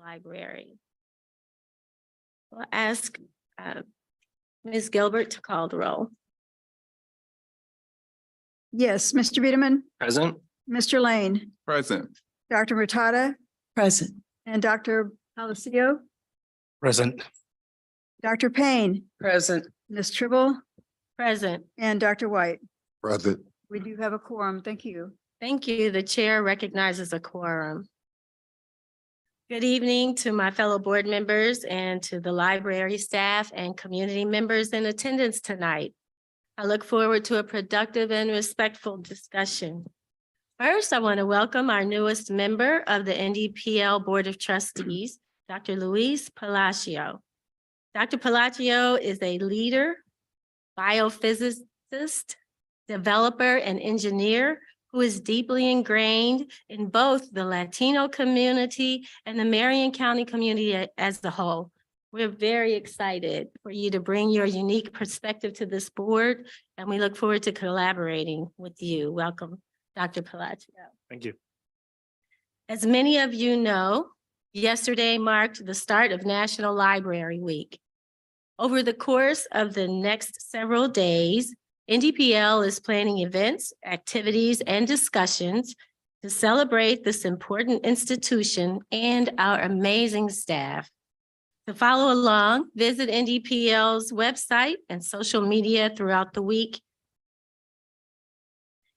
Library. We'll ask Ms. Gilbert to call the roll. Yes, Mr. Biederman, Present. Mr. Lane, Present. Dr. Murtada, Present. and Dr. Palacio, Present. Dr. Payne, Present. Ms. Tribble, Present. and Dr. White. Present. We do have a quorum. Thank you. Thank you. The chair recognizes a quorum. Good evening to my fellow board members and to the library staff and community members in attendance tonight. I look forward to a productive and respectful discussion. First, I want to welcome our newest member of the NDPL Board of Trustees, Dr. Luis Palacio. Dr. Palacio is a leader, biophysicist, developer, and engineer who is deeply ingrained in both the Latino community and the Marion County community as a whole. We're very excited for you to bring your unique perspective to this board, and we look forward to collaborating with you. Welcome, Dr. Palacio. Thank you. As many of you know, yesterday marked the start of National Library Week. Over the course of the next several days, NDPL is planning events, activities, and discussions to celebrate this important institution and our amazing staff. To follow along, visit NDPL's website and social media throughout the week.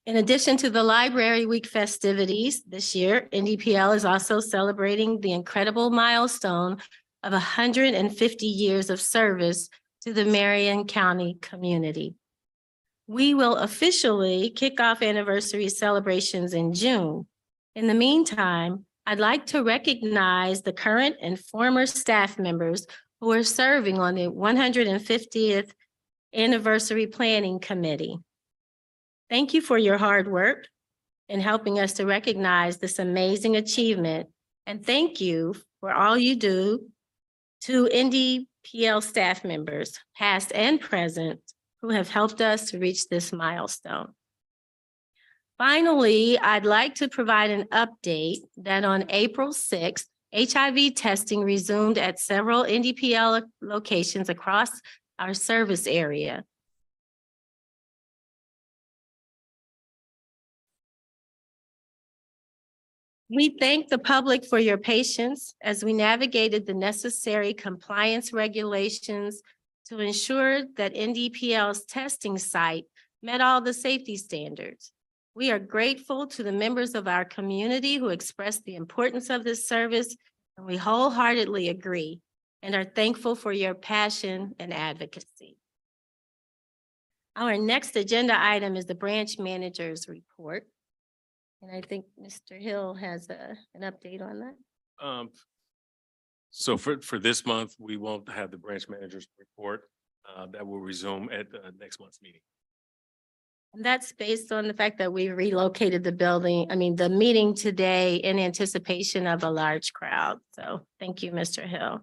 In addition to the Library Week festivities this year, NDPL is also celebrating the incredible milestone of 150 years of service to the Marion County community. We will officially kick off anniversary celebrations in June. In the meantime, I'd like to recognize the current and former staff members who are serving on the 150th Anniversary Planning Committee. Thank you for your hard work in helping us to recognize this amazing achievement. And thank you for all you do to NDPL staff members, past and present, who have helped us to reach this milestone. Finally, I'd like to provide an update that on April 6th, HIV testing resumed at several NDPL locations across our service area. We thank the public for your patience as we navigated the necessary compliance regulations to ensure that NDPL's testing site met all the safety standards. We are grateful to the members of our community who expressed the importance of this service, and we wholeheartedly agree and are thankful for your passion and advocacy. Our next agenda item is the branch manager's report. And I think Mr. Hill has an update on that. So for this month, we won't have the branch manager's report. That will resume at next month's meeting. And that's based on the fact that we relocated the meeting today in anticipation of a large crowd. So thank you, Mr. Hill.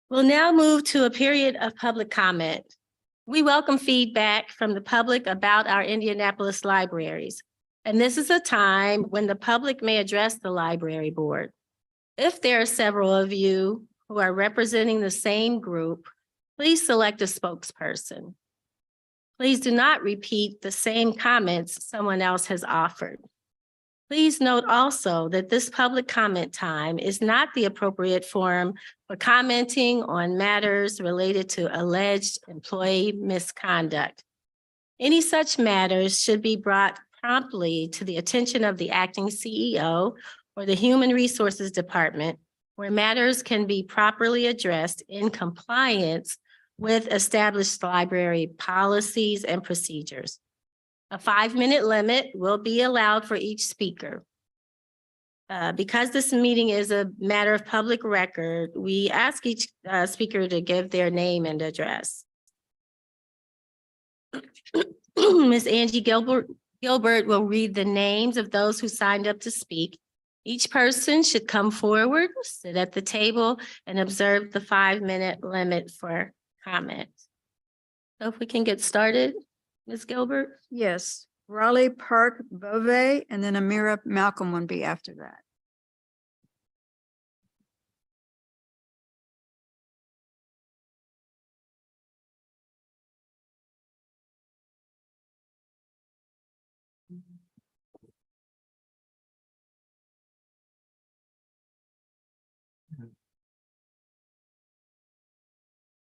We'll now move to a period of public comment. We welcome feedback from the public about our Indianapolis libraries. And this is a time when the public may address the library board. If there are several of you who are representing the same group, please select a spokesperson. Please do not repeat the same comments someone else has offered. Please note also that this public comment time is not the appropriate forum for commenting on matters related to alleged employee misconduct. Any such matters should be brought promptly to the attention of the acting CEO or the Human Resources Department, where matters can be properly addressed in compliance with established library policies and procedures. A 5-minute limit will be allowed for each speaker. Because this meeting is a matter of public record, we ask each speaker to give their name and address. Ms. Angie Gilbert will read the names of those who signed up to speak. Each person should come forward, sit at the table, and observe the 5-minute limit for comments. So if we can get started, Ms. Gilbert. Yes, Raleigh Park Bove, and then Amira Malcolm would be after that.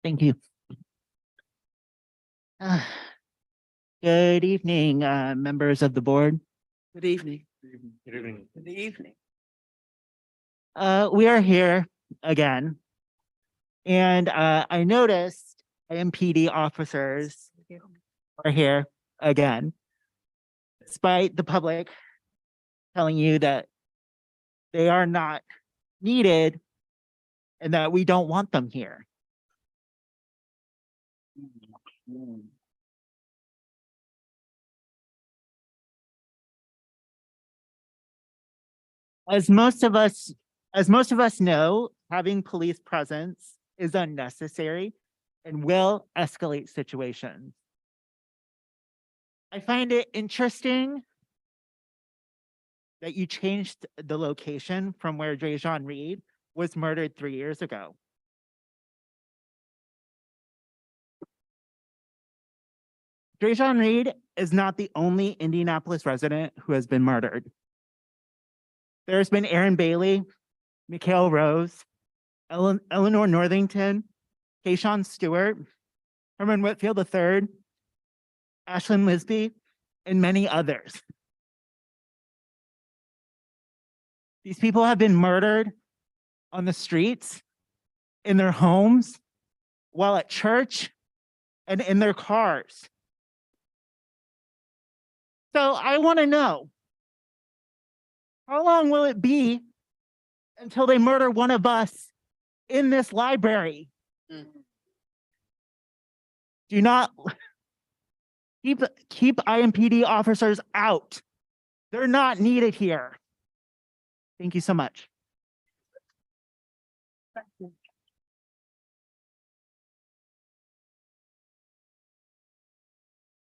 Thank you. Good evening, members of the board. Good evening. Good evening. Good evening. We are here again. And I noticed MPD officers are here again. Despite the public telling you that they are not needed and that we don't want them here. As most of us know, having police presence is unnecessary and will escalate situations. I find it interesting that you changed the location from where Drejon Reed was murdered 3 years ago. Drejon Reed is not the only Indianapolis resident who has been murdered. There's been Aaron Bailey, Mikhail Rose, Eleanor Northington, Kayshawn Stewart, Herman Whitfield III, Ashlyn Lisby, and many others. These people have been murdered on the streets, in their homes, while at church, and in their cars. So I want to know, how long will it be until they murder one of us in this library? Do not keep IMPD officers out. They're not needed here. Thank you so much.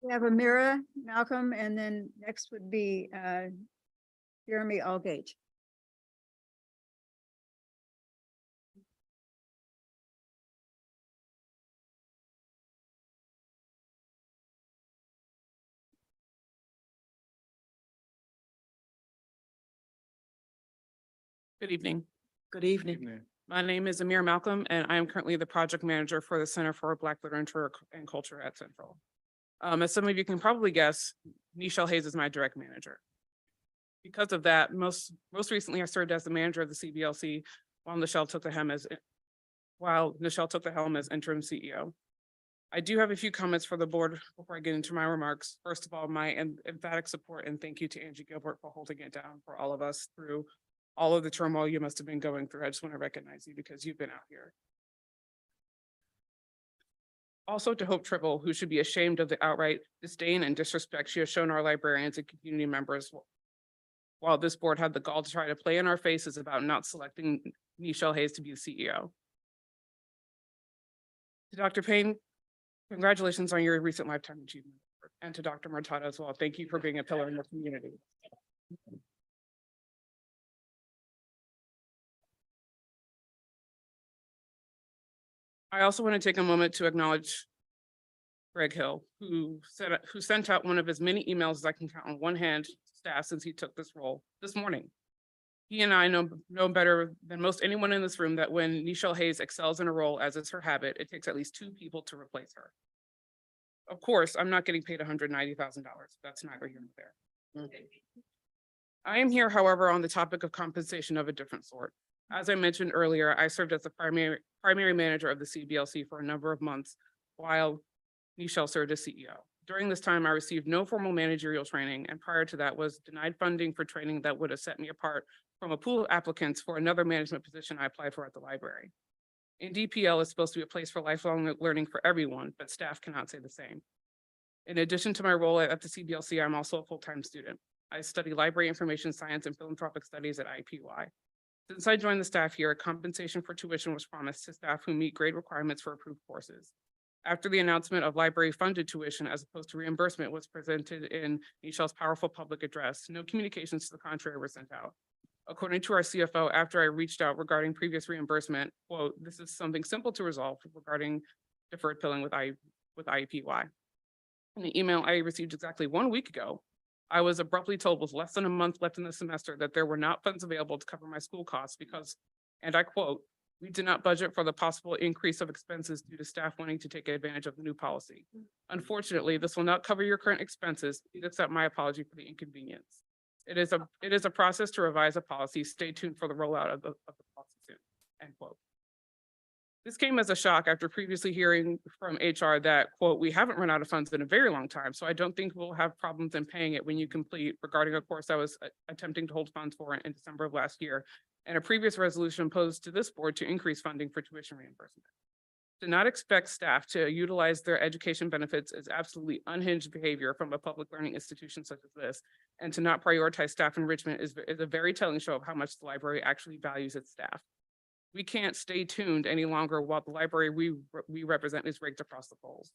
We have Amira, Malcolm, and then next would be Jeremy Allgate. Good evening. Good evening. My name is Amir Malcolm, and I am currently the project manager for the Center for Black Literature and Culture at Central. As some of you can probably guess, Nichelle Hayes is my direct manager. Because of that, most recently I served as the manager of the CBLC while Nichelle took the helm as interim CEO. I do have a few comments for the board before I get into my remarks. First of all, my emphatic support and thank you to Angie Gilbert for holding it down for all of us through all of the turmoil you must have been going through. I just want to recognize you because you've been out here. Also to Hope Tribble, who should be ashamed of the outright disdain and disrespect she has shown our librarians and community members, while this board had the gall to try to play in our faces about not selecting Nichelle Hayes to be the CEO. To Dr. Payne, congratulations on your recent lifetime achievement. And to Dr. Murtada as well, thank you for being a pillar in the community. I also want to take a moment to acknowledge Greg Hill, who sent out one of as many emails as I can count on one hand to staff since he took this role this morning. He and I know better than most anyone in this room that when Nichelle Hayes excels in a role, as is her habit, it takes at least 2 people to replace her. Of course, I'm not getting paid $190,000. That's neither here nor there. I am here, however, on the topic of compensation of a different sort. As I mentioned earlier, I served as the primary manager of the CBLC for a number of months while Nichelle served as CEO. During this time, I received no formal managerial training, and prior to that was denied funding for training that would have set me apart from a pool of applicants for another management position I applied for at the library. In DPL is supposed to be a place for lifelong learning for everyone, but staff cannot say the same. In addition to my role at the CBLC, I'm also a full-time student. I study library information science and philanthropic studies at IUPUI. Since I joined the staff here, compensation for tuition was promised to staff who meet grade requirements for approved courses. After the announcement of library funded tuition as opposed to reimbursement was presented in Nichelle's powerful public address, no communications to the contrary were sent out. According to our CFO, after I reached out regarding previous reimbursement, quote, "This is something simple to resolve regarding deferred billing with IUPUI. In the email I received exactly 1 week ago, I was abruptly told with less than a month left in the semester that there were not funds available to cover my school costs because, and I quote, We did not budget for the possible increase of expenses due to staff wanting to take advantage of the new policy. Unfortunately, this will not cover your current expenses. Please accept my apology for the inconvenience. It is a process to revise a policy. Stay tuned for the rollout of the policy soon." End quote. This came as a shock after previously hearing from HR that, quote, "We haven't run out of funds in a very long time, so I don't think we'll have problems in paying it when you complete," regarding a course I was attempting to hold funds for in December of last year, and a previous resolution posed to this board to increase funding for tuition reimbursement. To not expect staff to utilize their education benefits is absolutely unhinged behavior from a public learning institution such as this, and to not prioritize staff enrichment is a very telling show of how much the library actually values its staff. We can't stay tuned any longer while the library we represent is rigged across the polls.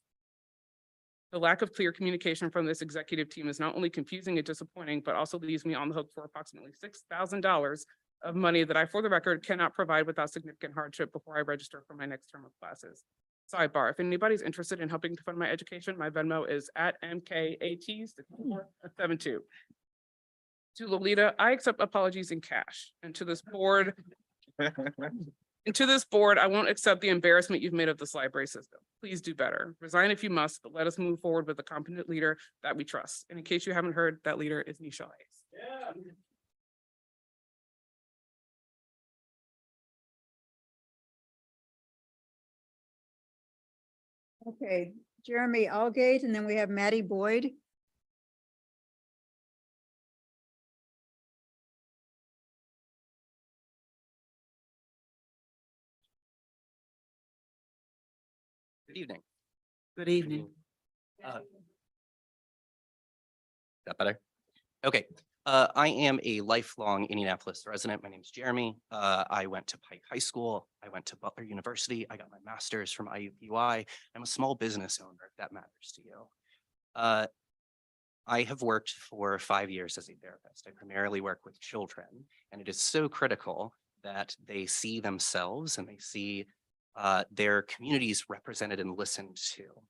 The lack of clear communication from this executive team is not only confusing and disappointing, but also leaves me on the hook for approximately $6,000 of money that I, for the record, cannot provide without significant hardship before I register for my next term of classes. Sidebar, if anybody's interested in helping to fund my education, my Venmo is at MKAT6472. To Lolita, I accept apologies in cash, and to this board, I won't accept the embarrassment you've made of this library system. Please do better. Resign if you must, but let us move forward with a competent leader that we trust. And in case you haven't heard, that leader is Nichelle Hayes. Okay, Jeremy Algate, and then we have Maddie Boyd. Good evening. Good evening. That better? Okay. I am a lifelong Indianapolis resident. My name is Jeremy. I went to Pike High School. I went to Butler University. I got my master's from IUPUI. I'm a small business owner, if that matters to you. I have worked for 5 years as a therapist. I primarily work with children, and it is so critical that they see themselves and they see their communities represented and listened to.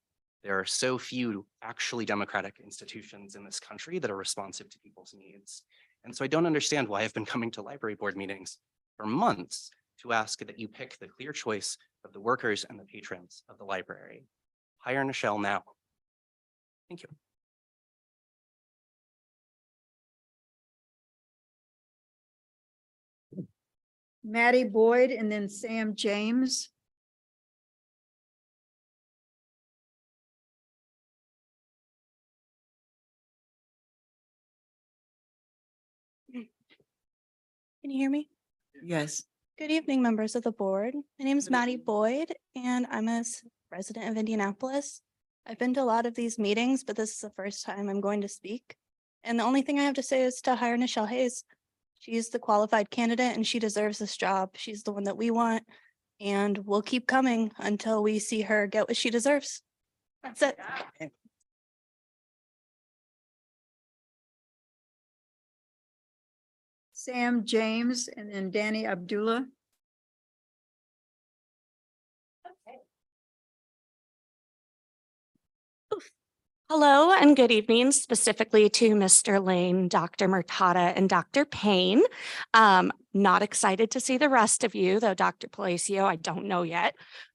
There are so few actually democratic institutions in this country that are responsive to people's needs. And so I don't understand why I've been coming to library board meetings for months to ask that you pick the clear choice of the workers and the patrons of the library. Hire Nichelle now. Thank you. Maddie Boyd, and then Sam James. Can you hear me? Yes. Good evening, members of the board. My name is Good Maddie evening. Boyd, and I'm a resident of Indianapolis. I've been to a lot of these meetings, but this is the first time I'm going to speak. And the only thing I have to say is to hire Nichelle Hayes. She's the qualified candidate and she deserves this job. She's the one that we want, and we'll keep coming until we see her get what she deserves. That's it. Sam James, and then Danny Abdullah. Hello and good evening, specifically to Mr. Lane, Dr. Murtada, and Dr. Payne. Not excited to see the rest of you, though Dr. Palacio, I don't know yet.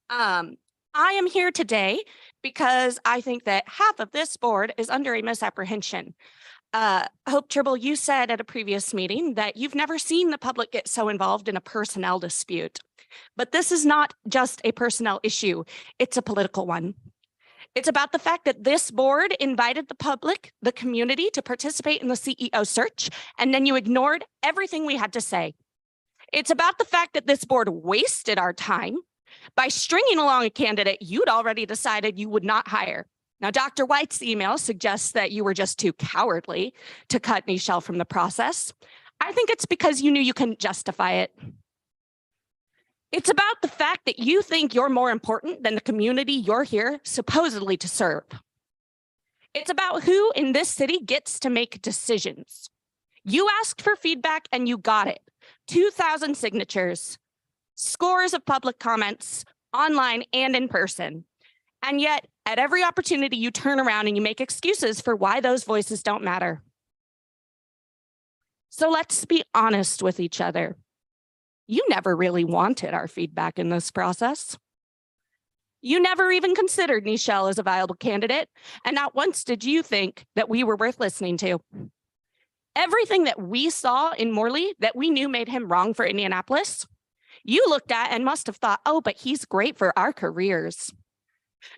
I am here today because I think that half of this board is under a misapprehension. Hope Tribble, you said at a previous meeting that you've never seen the public get so involved in a personnel dispute. But this is not just a personnel issue, it's a political one. It's about the fact that this board invited the public, the community, to participate in the CEO search, and then you ignored everything we had to say. It's about the fact that this board wasted our time by stringing along a candidate you'd already decided you would not hire. Now, Dr. White's email suggests that you were just too cowardly to cut Nichelle from the process. I think it's because you knew you couldn't justify it. It's about the fact that you think you're more important than the community you're here supposedly to serve. It's about who in this city gets to make decisions. You asked for feedback and you got it. 2,000 signatures, scores of public comments, online and in person. And yet, at every opportunity, you turn around and you make excuses for why those voices don't matter. So let's be honest with each other. You never really wanted our feedback in this process. You never even considered Nichelle as a viable candidate, and not once did you think that we were worth listening to. Everything that we saw in Morley that we knew made him wrong for Indianapolis, you looked at and must have thought, oh, but he's great for our careers.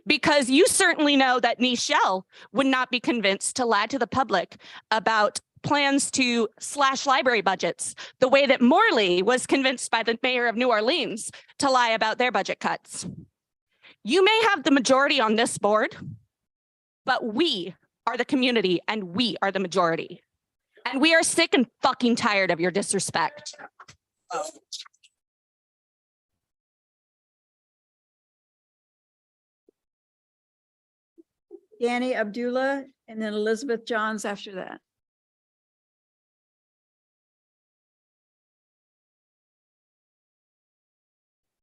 Because you certainly know that Nichelle would not be convinced to lie to the public about plans to slash library budgets the way that Morley was convinced by the mayor of New Orleans to lie about their budget cuts. You may have the majority on this board, but we are the community and we are the majority. And we are sick and fucking tired of your disrespect. Danny Abdullah, and then Elizabeth Johns after that.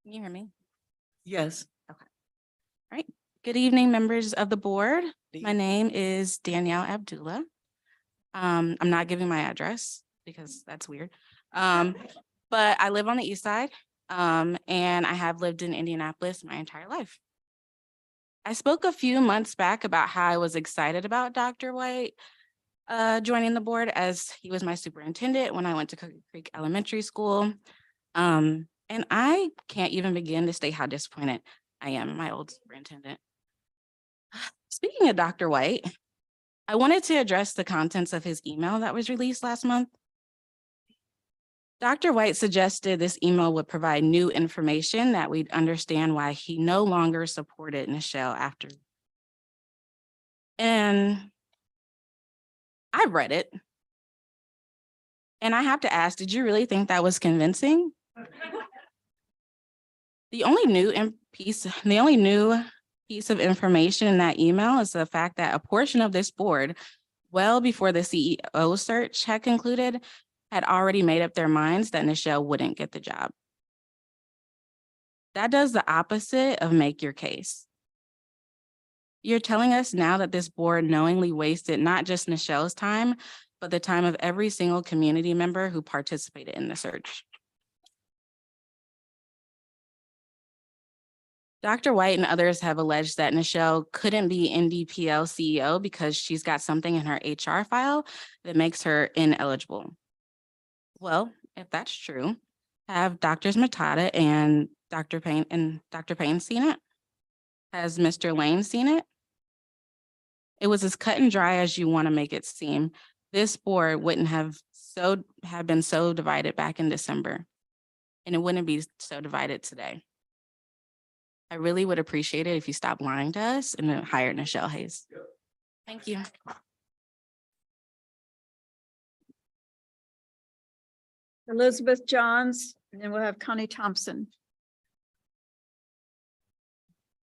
Can you hear me? Yes. Good evening, members of the board. My name is Danielle Abdullah. I'm not giving my address because that's weird. But I live on the east side, and I have lived in Indianapolis my entire life. I spoke a few months back about how I was excited about Dr. White joining the board, as he was my superintendent when I went to Cookie Creek Elementary School. And I can't even begin to state how disappointed I am in my old superintendent. Speaking of Dr. White, I wanted to address the contents of his email that was released last month. Dr. White suggested this email would provide new information that we'd understand why he no longer supported Nichelle after. And I read it. And I have to ask, did you really think that was convincing? The only new piece of information in that email is the fact that a portion of this board, well before the CEO search had concluded, had already made up their minds that Nichelle wouldn't get the job. That does the opposite of make your case. You're telling us now that this board knowingly wasted not just Nichelle's time, but the time of every single community member who participated in the search. Dr. White and others have alleged that Nichelle couldn't be NDPL CEO because she's got something in her HR file that makes her ineligible. Well, if that's true, have Drs. Murtada and Dr. Payne seen it? Has Mr. Lane seen it? It was as cut and dry as you want to make it seem. This board wouldn't have been so divided back in December, and it wouldn't be so divided today. I really would appreciate it if you stopped lying to us and then hired Nichelle Hayes. Thank you. Elizabeth Johns, and then we'll have Connie Thompson.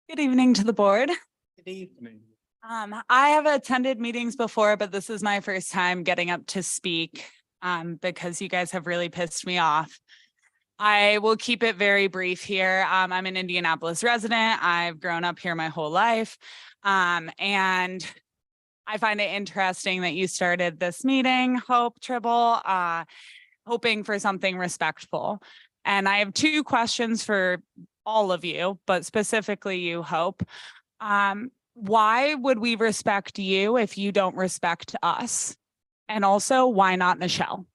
Good evening to the board. Good evening. I have attended meetings before, but this is my first time getting up to speak because you guys have really pissed me off. I will keep it very brief here. I'm an Indianapolis resident. I've grown up here my whole life. And I find it interesting that you started this meeting, Hope Tribble, hoping for something respectful. And I have two questions for all of you, but specifically you, Hope. Why would we respect you if you don't respect us? And also, why not Nichelle?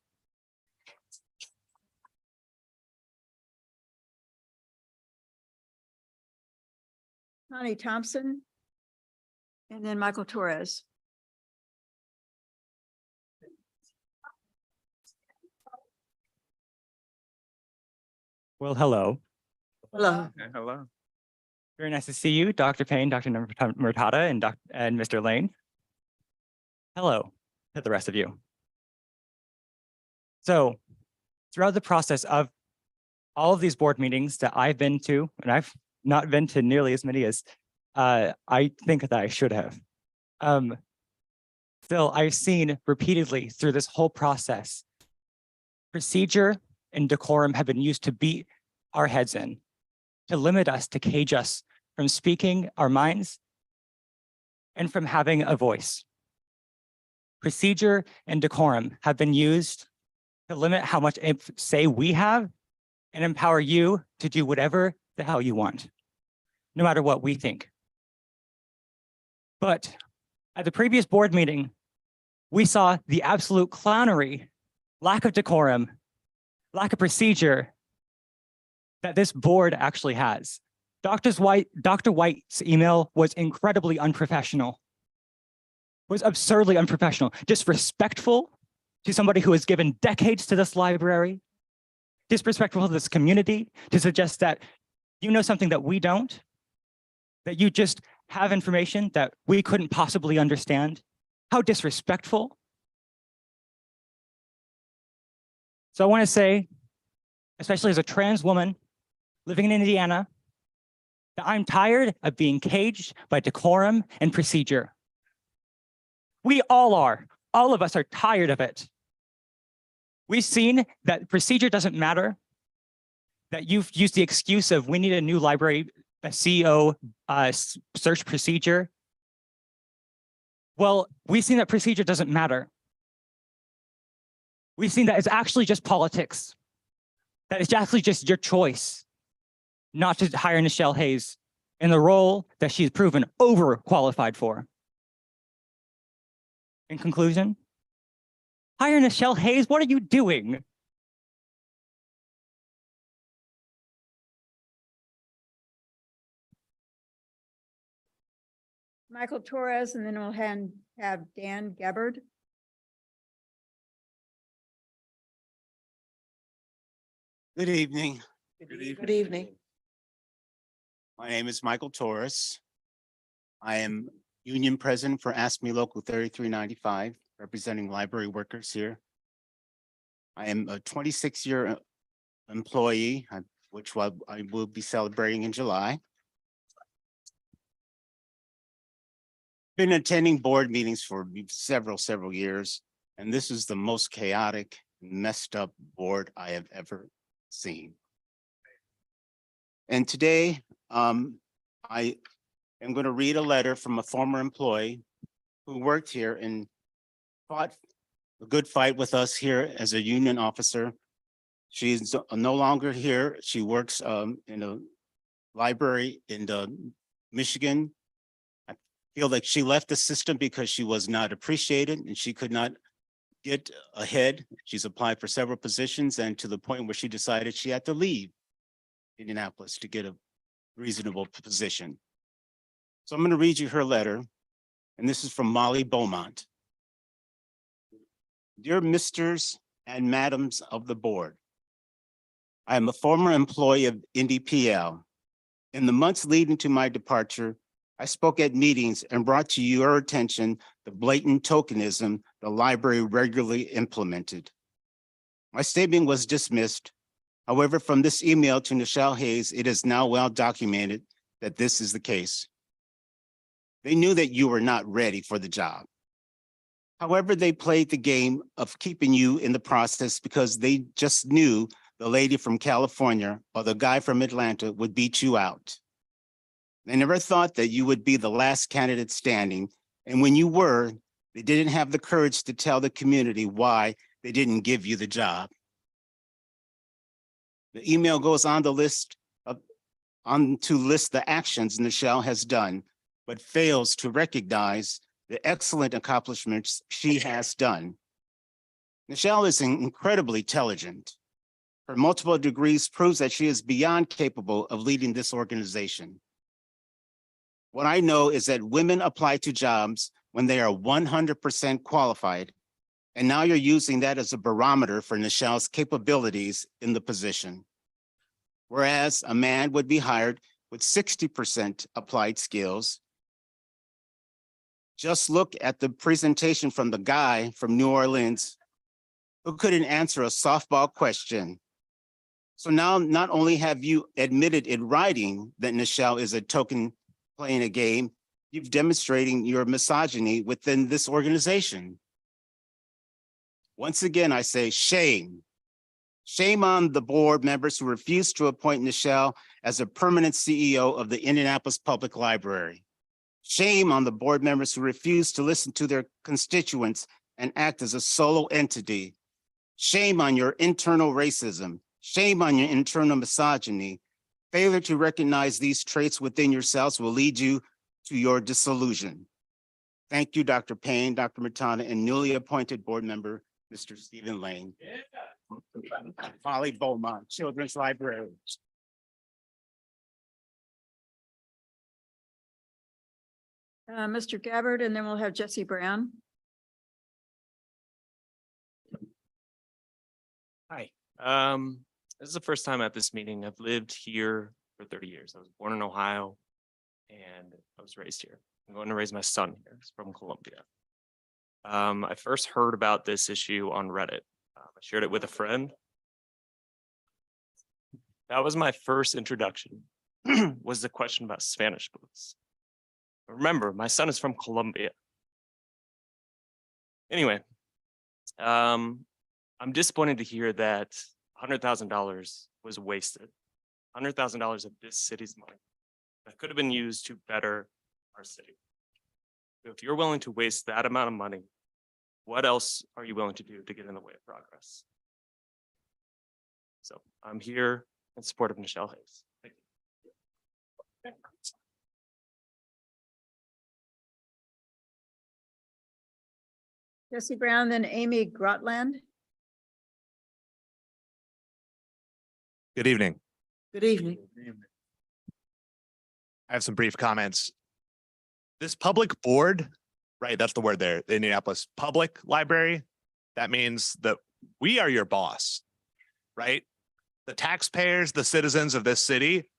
Connie Thompson, and then Michael Torres. Well, hello. Hello. Hello. Very nice to see you, Dr. Payne, Dr. Murtada, and Mr. Lane. Hello to the rest of you. So throughout the process of all of these board meetings that I've been to, and I've not been to nearly as many as I think that I should have. Still, I've seen repeatedly through this whole process, procedure and decorum have been used to beat our heads in, to limit us, to cage us from speaking our minds and from having a voice. Procedure and decorum have been used to limit how much say we have and empower you to do whatever the hell you want, no matter what we think. But at the previous board meeting, we saw the absolute clownery, lack of decorum, lack of procedure that this board actually has. Dr. White's email was incredibly unprofessional, was absurdly unprofessional, disrespectful to somebody who has given decades to this library, disrespectful to this community, to suggest that you know something that we don't, that you just have information that we couldn't possibly understand. How disrespectful. So I want to say, especially as a trans woman living in Indiana, that I'm tired of being caged by decorum and procedure. We all are. All of us are tired of it. We've seen that procedure doesn't matter, that you've used the excuse of we need a new library, a CEO search procedure. Well, we've seen that procedure doesn't matter. We've seen that it's actually just politics, that it's actually just your choice not to hire Nichelle Hayes in the role that she's proven overqualified for. In conclusion, hire Nichelle Hayes, what are you doing? Michael Torres, and then we'll have Dan Gabbard. Good evening. Good evening. My name is Michael Torres. I am Union President for Ask Me Local 3395, representing library workers here. I am a 26-year employee, which I will be celebrating in July. Been attending board meetings for several years, and this is the most chaotic, messed up board I have ever seen. And today, I am going to read a letter from a former employee who worked here and fought a good fight with us here as a union officer. She's no longer here. She works in a library in Michigan. I feel like she left the system because she was not appreciated and she could not get ahead. She's applied for several positions, and to the point where she decided she had to leave Indianapolis to get a reasonable position. So I'm going to read you her letter, and this is from Molly Beaumont. Dear Misters and Madams of the board, I am a former employee of IndyPL. In the months leading to my departure, I spoke at meetings and brought to your attention the blatant tokenism the library regularly implemented. My statement was dismissed. However, from this email to Nichelle Hayes, it is now well documented that this is the case. They knew that you were not ready for the job. However, they played the game of keeping you in the process because they just knew the lady from California or the guy from Atlanta would beat you out. They never thought that you would be the last candidate standing. And when you were, they didn't have the courage to tell the community why they didn't give you the job. The email goes on to list the actions Nichelle has done, but fails to recognize the excellent accomplishments she has done. Nichelle is incredibly intelligent. Her multiple degrees proves that she is beyond capable of leading this organization. What I know is that women apply to jobs when they are 100% qualified, and now you're using that as a barometer for Nichelle's capabilities in the position. Whereas a man would be hired with 60% applied skills. Just look at the presentation from the guy from New Orleans who couldn't answer a softball question. So now not only have you admitted in writing that Nichelle is a token playing a game, you've demonstrating your misogyny within this organization. Once again, I say shame. Shame on the board members who refused to appoint Nichelle as a permanent CEO of the Indianapolis Public Library. Shame on the board members who refused to listen to their constituents and act as a solo entity. Shame on your internal racism. Shame on your internal misogyny. Failure to recognize these traits within yourselves will lead you to your disillusion. Thank you, Dr. Payne, Dr. Murtada, and newly appointed board member, Mr. Stephen Lane. Molly Beaumont, Children's Library. Mr. Gabbard, and then we'll have Jesse Brown. Hi, this is the first time at this meeting. I've lived here for 30 years. I was born in Ohio and I was raised here. I'm going to raise my son here. He's from Columbia. I first heard about this issue on Reddit. I shared it with a friend. That was my first introduction, was the question about Spanish books. Remember, my son is from Colombia. Anyway, I'm disappointed to hear that $100,000 was wasted. $100,000 of this city's money that could have been used to better our city. So if you're willing to waste that amount of money, what else are you willing to do to get in the way of progress? So I'm here in support of Nichelle Hayes. Thank you. Jesse Brown, then Amy Grotland. Good evening. Good evening. I have some brief comments. This public board, right, that's the word there, the Indianapolis Public Library. That means that we are your boss, right? The taxpayers, the citizens of this city,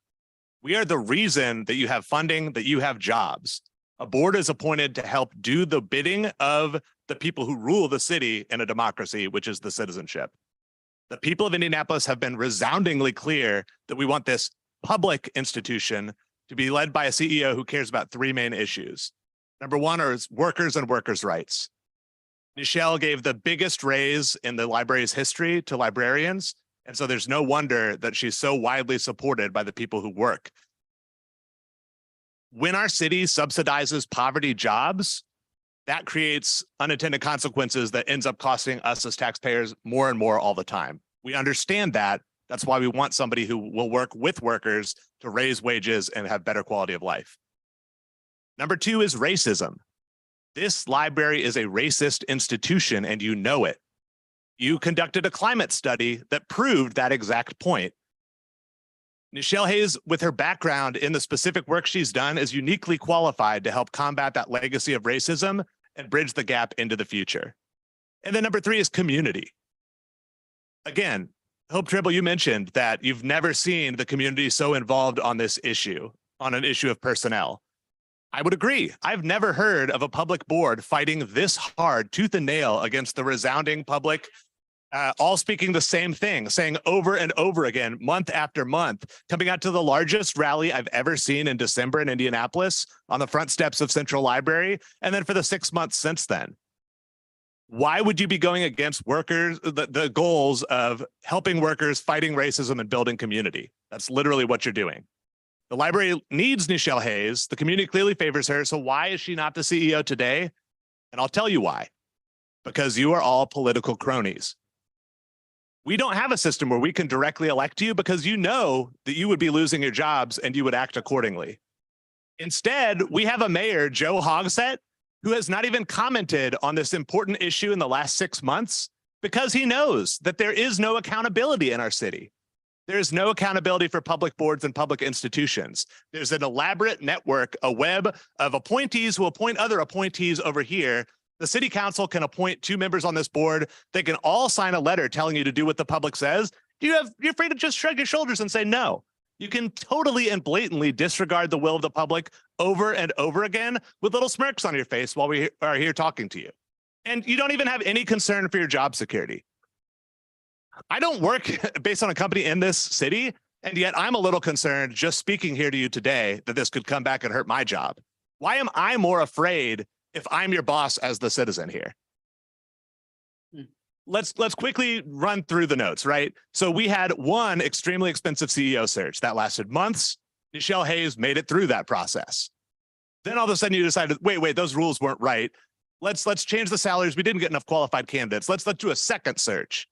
we are the reason that you have funding, that you have jobs. A board is appointed to help do the bidding of the people who rule the city in a democracy, which is the citizenship. The people of Indianapolis have been resoundingly clear that we want this public institution to be led by a CEO who cares about three main issues. Number one is workers and workers' rights. Nichelle gave the biggest raise in the library's history to librarians, and so there's no wonder that she's so widely supported by the people who work. When our city subsidizes poverty jobs, that creates unintended consequences that ends up costing us as taxpayers more and more all the time. We understand that. That's why we want somebody who will work with workers to raise wages and have better quality of life. Number two is racism. This library is a racist institution and you know it. You conducted a climate study that proved that exact point. Nichelle Hayes, with her background in the specific work she's done, is uniquely qualified to help combat that legacy of racism and bridge the gap into the future. And then number three is community. Again, Hope Tribble, you mentioned that you've never seen the community so involved on this issue, on an issue of personnel. I would agree. I've never heard of a public board fighting this hard, tooth and nail, against the resounding public, all speaking the same thing, saying over and over again, month after month, coming out to the largest rally I've ever seen in December in Indianapolis on the front steps of Central Library, and then for the 6 months since then. Why would you be going against workers, the goals of helping workers, fighting racism, and building community? That's literally what you're doing. The library needs Nichelle Hayes. The community clearly favors her. So why is she not the CEO today? And I'll tell you why. Because you are all political cronies. We don't have a system where we can directly elect you because you know that you would be losing your jobs and you would act accordingly. Instead, we have a mayor, Joe Hogsett, who has not even commented on this important issue in the last 6 months because he knows that there is no accountability in our city. There is no accountability for public boards and public institutions. There's an elaborate network, a web of appointees who appoint other appointees over here. The city council can appoint 2 members on this board. They can all sign a letter telling you to do what the public says. You're free to just shrug your shoulders and say no. You can totally and blatantly disregard the will of the public over and over again with little smirks on your face while we are here talking to you. And you don't even have any concern for your job security. I don't work based on a company in this city, and yet I'm a little concerned just speaking here to you today that this could come back and hurt my job. Why am I more afraid if I'm your boss as the citizen here? Let's quickly run through the notes, right? So we had one extremely expensive CEO search that lasted months. Nichelle Hayes made it through that process. Then all of a sudden you decided, wait, those rules weren't right. Let's change the salaries. We didn't get enough qualified candidates. Let's do a second search.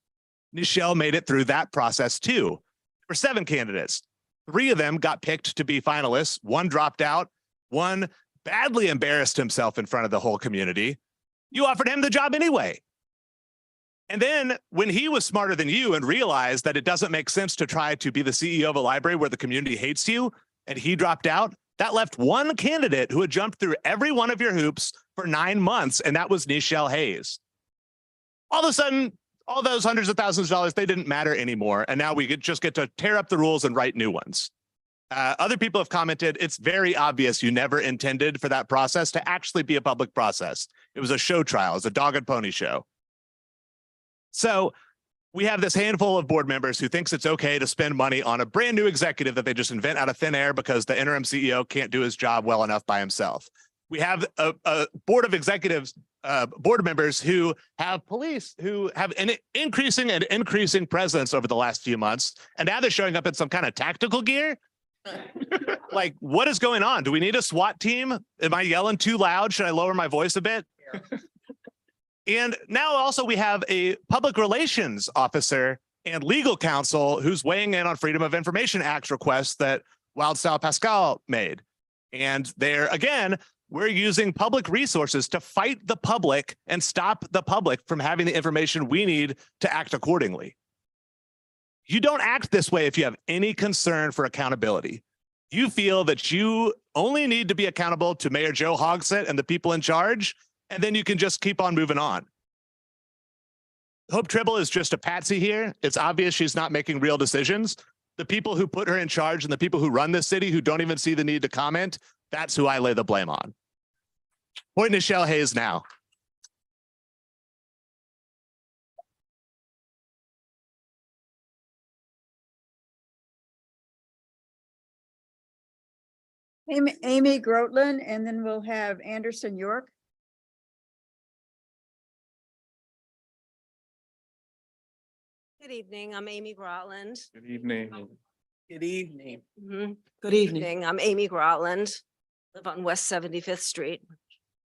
Nichelle made it through that process too. There were 7 candidates. 3 of them got picked to be finalists. 1 dropped out. 1 badly embarrassed himself in front of the whole community. You offered him the job anyway. And then when he was smarter than you and realized that it doesn't make sense to try to be the CEO of a library where the community hates you, and he dropped out, that left 1 candidate who had jumped through every one of your hoops for 9 months, and that was Nichelle Hayes. All of a sudden, all those hundreds of thousands of dollars, they didn't matter anymore. And now we just get to tear up the rules and write new ones. Other people have commented, it's very obvious you never intended for that process to actually be a public process. It was a show trial, it was a dog and pony show. So we have this handful of board members who thinks it's okay to spend money on a brand new executive that they just invent out of thin air because the interim CEO can't do his job well enough by himself. We have a board of executives, board members who have police who have an increasing presence over the last few months. And now they're showing up in some kind of tactical gear. Like, what is going on? Do we need a SWAT team? Am I yelling too loud? Should I lower my voice a bit? And now also we have a public relations officer and legal counsel who's weighing in on Freedom of Information Act requests that Wildstyle Pascal made. And there, again, we're using public resources to fight the public and stop the public from having the information we need to act accordingly. You don't act this way if you have any concern for accountability. You feel that you only need to be accountable to Mayor Joe Hogsett and the people in charge, and then you can just keep on moving on. Hope Tribble is just a patsy here. It's obvious she's not making real decisions. The people who put her in charge and the people who run this city who don't even see the need to comment, that's who I lay the blame on. Point Nichelle Hayes now. Amy Grotland, and then we'll have Anderson York. Good evening, I'm Amy Grotland. Good evening. Good evening. Mhm. Good evening. I'm Amy Grotland, live on West 75th Street.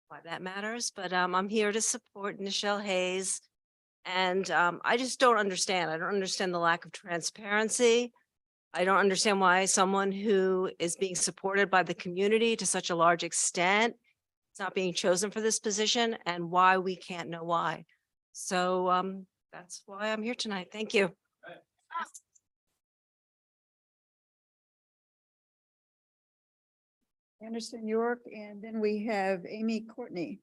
Why that matters, but I'm here to support Nichelle Hayes. And I just don't understand. I don't understand the lack of transparency. I don't understand why someone who is being supported by the community to such a large extent is not being chosen for this position, and why we can't know why. So that's why I'm here tonight. Thank you. Anderson York, and then we have Amy Courtney.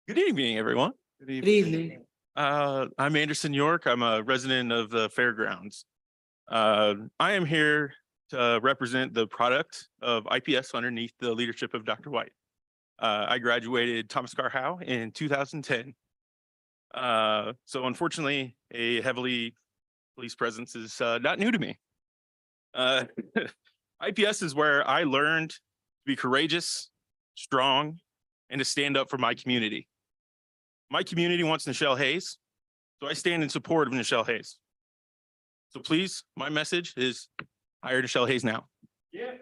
Good evening, everyone. Good evening. I'm Anderson York. I'm a resident of the Fairgrounds. I am here to represent the product of IPS underneath the leadership of Dr. White. I graduated Thomas Carr Howe in 2010. So unfortunately, a heavily police presence is not new to me. IPS is where I learned to be courageous, strong, and to stand up for my community. My community wants Nichelle Hayes, so I stand in support of Nichelle Hayes. So please, my message is hire Nichelle Hayes now. Yeah.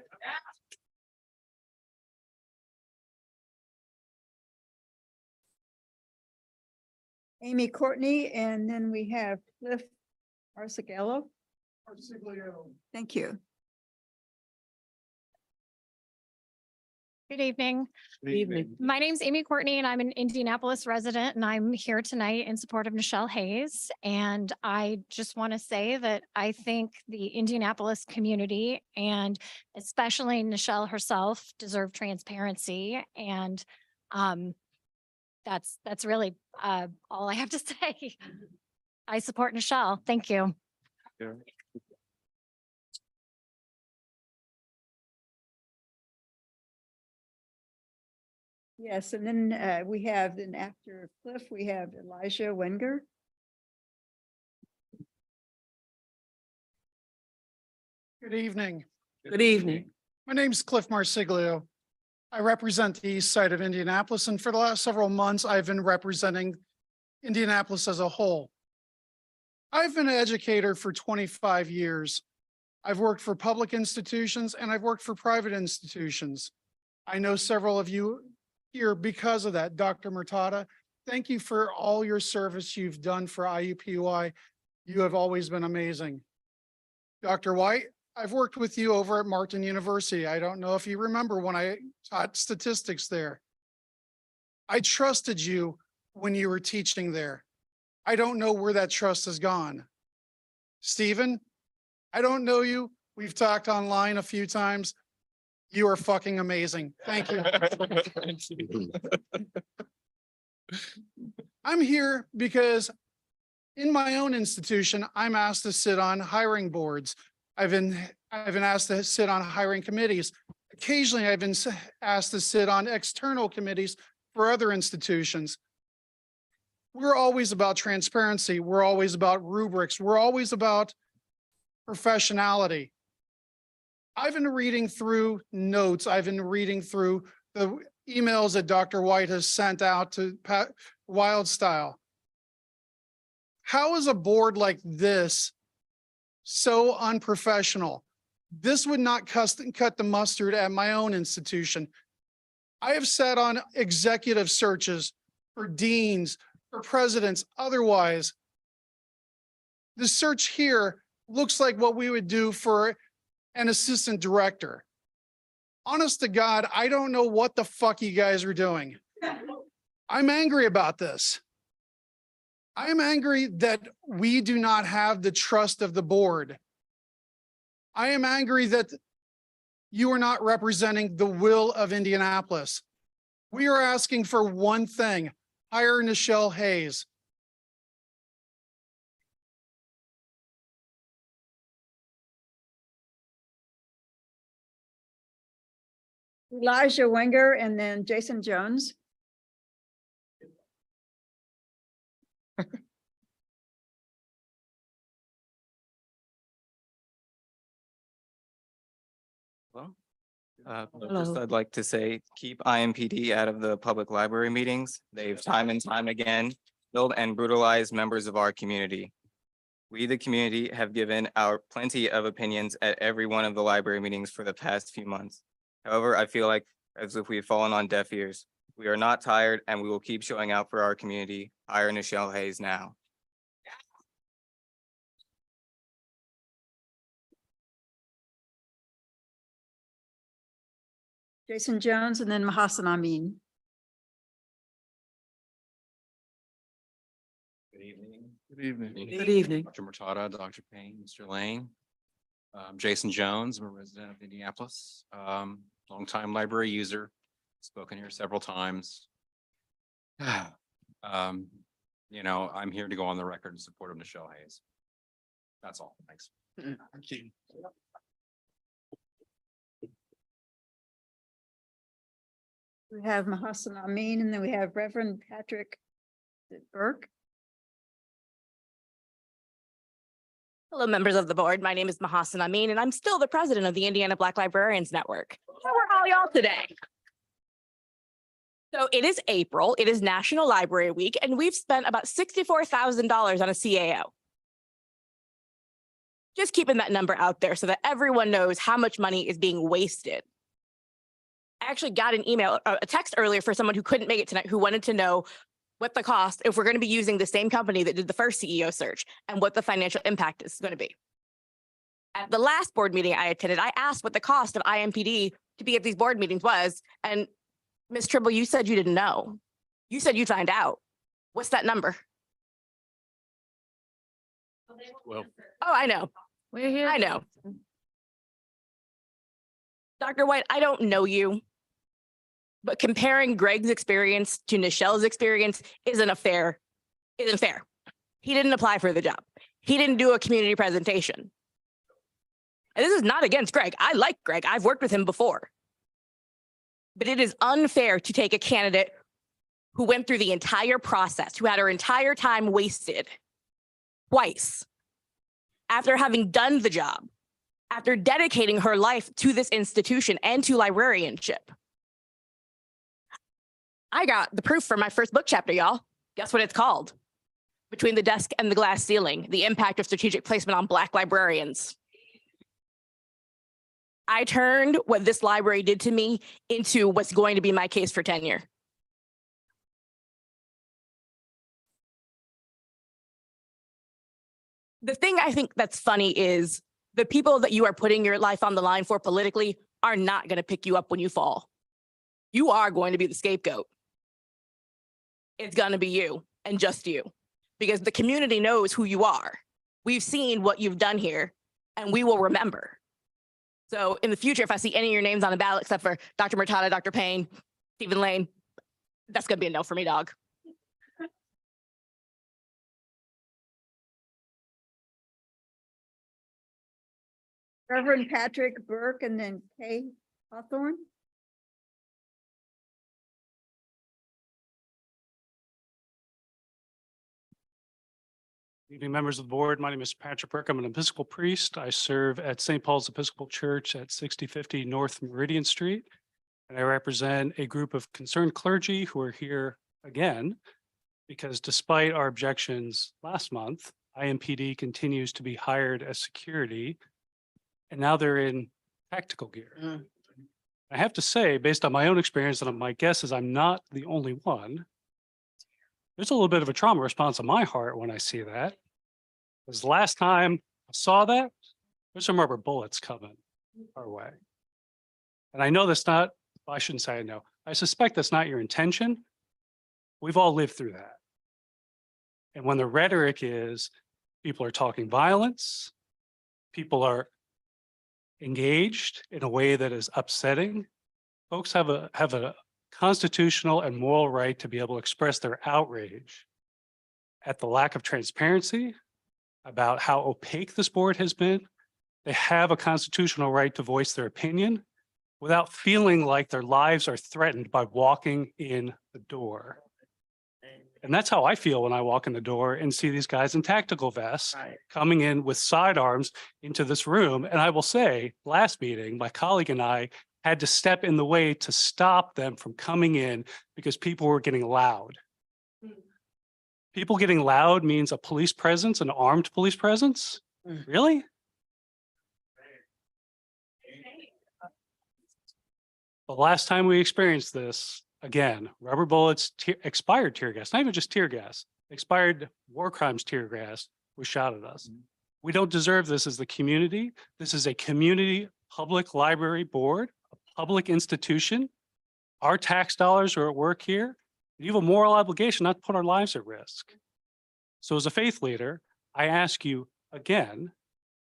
Amy Courtney, and then we have Cliff Arsigello. Thank you. Good evening. Good evening. My name's Amy Courtney and I'm an Indianapolis resident, and I'm here tonight in support of Nichelle Hayes. And I just want to say that I think the Indianapolis community, and especially Nichelle herself, deserve transparency. And that's really all I have to say. I support Nichelle. Thank you. Yeah. Yes, and then we have, then after Cliff, we have Elijah Wenger. Good evening. Good evening. My name's Cliff Marsiglio. I represent the east side of Indianapolis, and for the last several months, I've been representing Indianapolis as a whole. I've been an educator for 25 years. I've worked for public institutions and I've worked for private institutions. I know several of you here because of that. Dr. Murtada, thank you for all your service you've done for IUPUI. You have always been amazing. Dr. White, I've worked with you over at Martin University. I don't know if you remember when I taught statistics there. I trusted you when you were teaching there. I don't know where that trust has gone. Stephen, I don't know you. We've talked online a few times. You are fucking amazing. Thank you. I'm here because in my own institution, I'm asked to sit on hiring boards. I've been asked to sit on hiring committees. Occasionally, I've been asked to sit on external committees for other institutions. We're always about transparency. We're always about rubrics. We're always about professionality. I've been reading through notes. I've been reading through the emails that Dr. White has sent out to Pat Wildstyle. How is a board like this so unprofessional? This would not cut the mustard at my own institution. I have sat on executive searches for deans, for presidents, otherwise. The search here looks like what we would do for an assistant director. Honest to God, I don't know what the fuck you guys are doing. I'm angry about this. I'm angry that we do not have the trust of the board. I am angry that you are not representing the will of Indianapolis. We are asking for one thing: hire Nichelle Hayes. Elijah Wenger and then Jason Jones. First, I'd like to say, keep IMPD out of the public library meetings. They've time and time again killed and brutalized members of our community. We, the community, have given our plenty of opinions at every one of the library meetings for the past few months. However, I feel like as if we've fallen on deaf ears. We are not tired and we will keep showing out for our community. Hire Nichelle Hayes now. Jason Jones and then Mahassan Amin. Good evening. Good evening. Good evening. Dr. Murtada, Dr. Payne, Mr. Lane. Jason Jones, I'm a resident of Indianapolis, longtime library user, spoken here several times. You know, I'm here to go on the record in support of Nichelle Hayes. That's all. Thanks. Thank you. We have Mahassan Amin and then we have Reverend Patrick Burke. Hello, members of the board. My name is Mahassan Amin, and I'm still the president of the Indiana Black Librarians Network. How are all y'all today? So it is April, it is National Library Week, and we've spent about $64,000 on a CAO. Just keeping that number out there so that everyone knows how much money is being wasted. I actually got an email, a text earlier for someone who couldn't make it tonight, who wanted to know what the cost, if we're going to be using the same company that did the first CEO search, and what the financial impact is going to be. At the last board meeting I attended, I asked what the cost of IMPD to be at these board meetings was, and Ms. Tribble, you said you didn't know. You said you'd find out. What's that number? Well, Oh, I know. We're here. I know. Dr. White, I don't know you, but comparing Greg's experience to Nichelle's experience isn't fair. He didn't apply for the job. He didn't do a community presentation. And this is not against Greg. I like Greg. I've worked with him before. But it is unfair to take a candidate who went through the entire process, who had her entire time wasted twice, after having done the job, after dedicating her life to this institution and to librarianship. I got the proof for my first book chapter, y'all. Guess what it's called? Between the Desk and the Glass Ceiling, the impact of strategic placement on Black librarians. I turned what this library did to me into what's going to be my case for tenure. The thing I think that's funny is the people that you are putting your life on the line for politically are not going to pick you up when you fall. You are going to be the scapegoat. It's going to be you and just you, because the community knows who you are. We've seen what you've done here, and we will remember. So in the future, if I see any of your names on the ballot, except for Dr. Murtada, Dr. Payne, Stephen Lane, that's going to be a no for me, dog. Reverend Patrick Burke and then Kay Hawthorne. Evening, members of the board. My name is Patrick Burke. I'm an Episcopal priest. I serve at St. Paul's Episcopal Church at 6050 North Meridian Street. And I represent a group of concerned clergy who are here again because despite our objections last month, IMPD continues to be hired as security, and now they're in tactical gear. I have to say, based on my own experience, and my guess is I'm not the only one, there's a little bit of a trauma response in my heart when I see that. Because last time I saw that, there's some rubber bullets coming our way. And I know that's not, I shouldn't say I know, I suspect that's not your intention. We've all lived through that. And when the rhetoric is people are talking violence, people are engaged in a way that is upsetting, folks have a constitutional and moral right to be able to express their outrage at the lack of transparency about how opaque this board has been. They have a constitutional right to voice their opinion without feeling like their lives are threatened by walking in the door. And that's how I feel when I walk in the door and see these guys in tactical vests coming in with sidearms into this room. And I will say, last meeting, my colleague and I had to step in the way to stop them from coming in because people were getting loud. People getting loud means a police presence, an armed police presence? Really? The last time we experienced this, again, rubber bullets, expired tear gas, not even just tear gas, expired war crimes tear gas was shot at us. We don't deserve this as the community. This is a community public library board, a public institution. Our tax dollars are at work here. You have a moral obligation not to put our lives at risk. So as a faith leader, I ask you again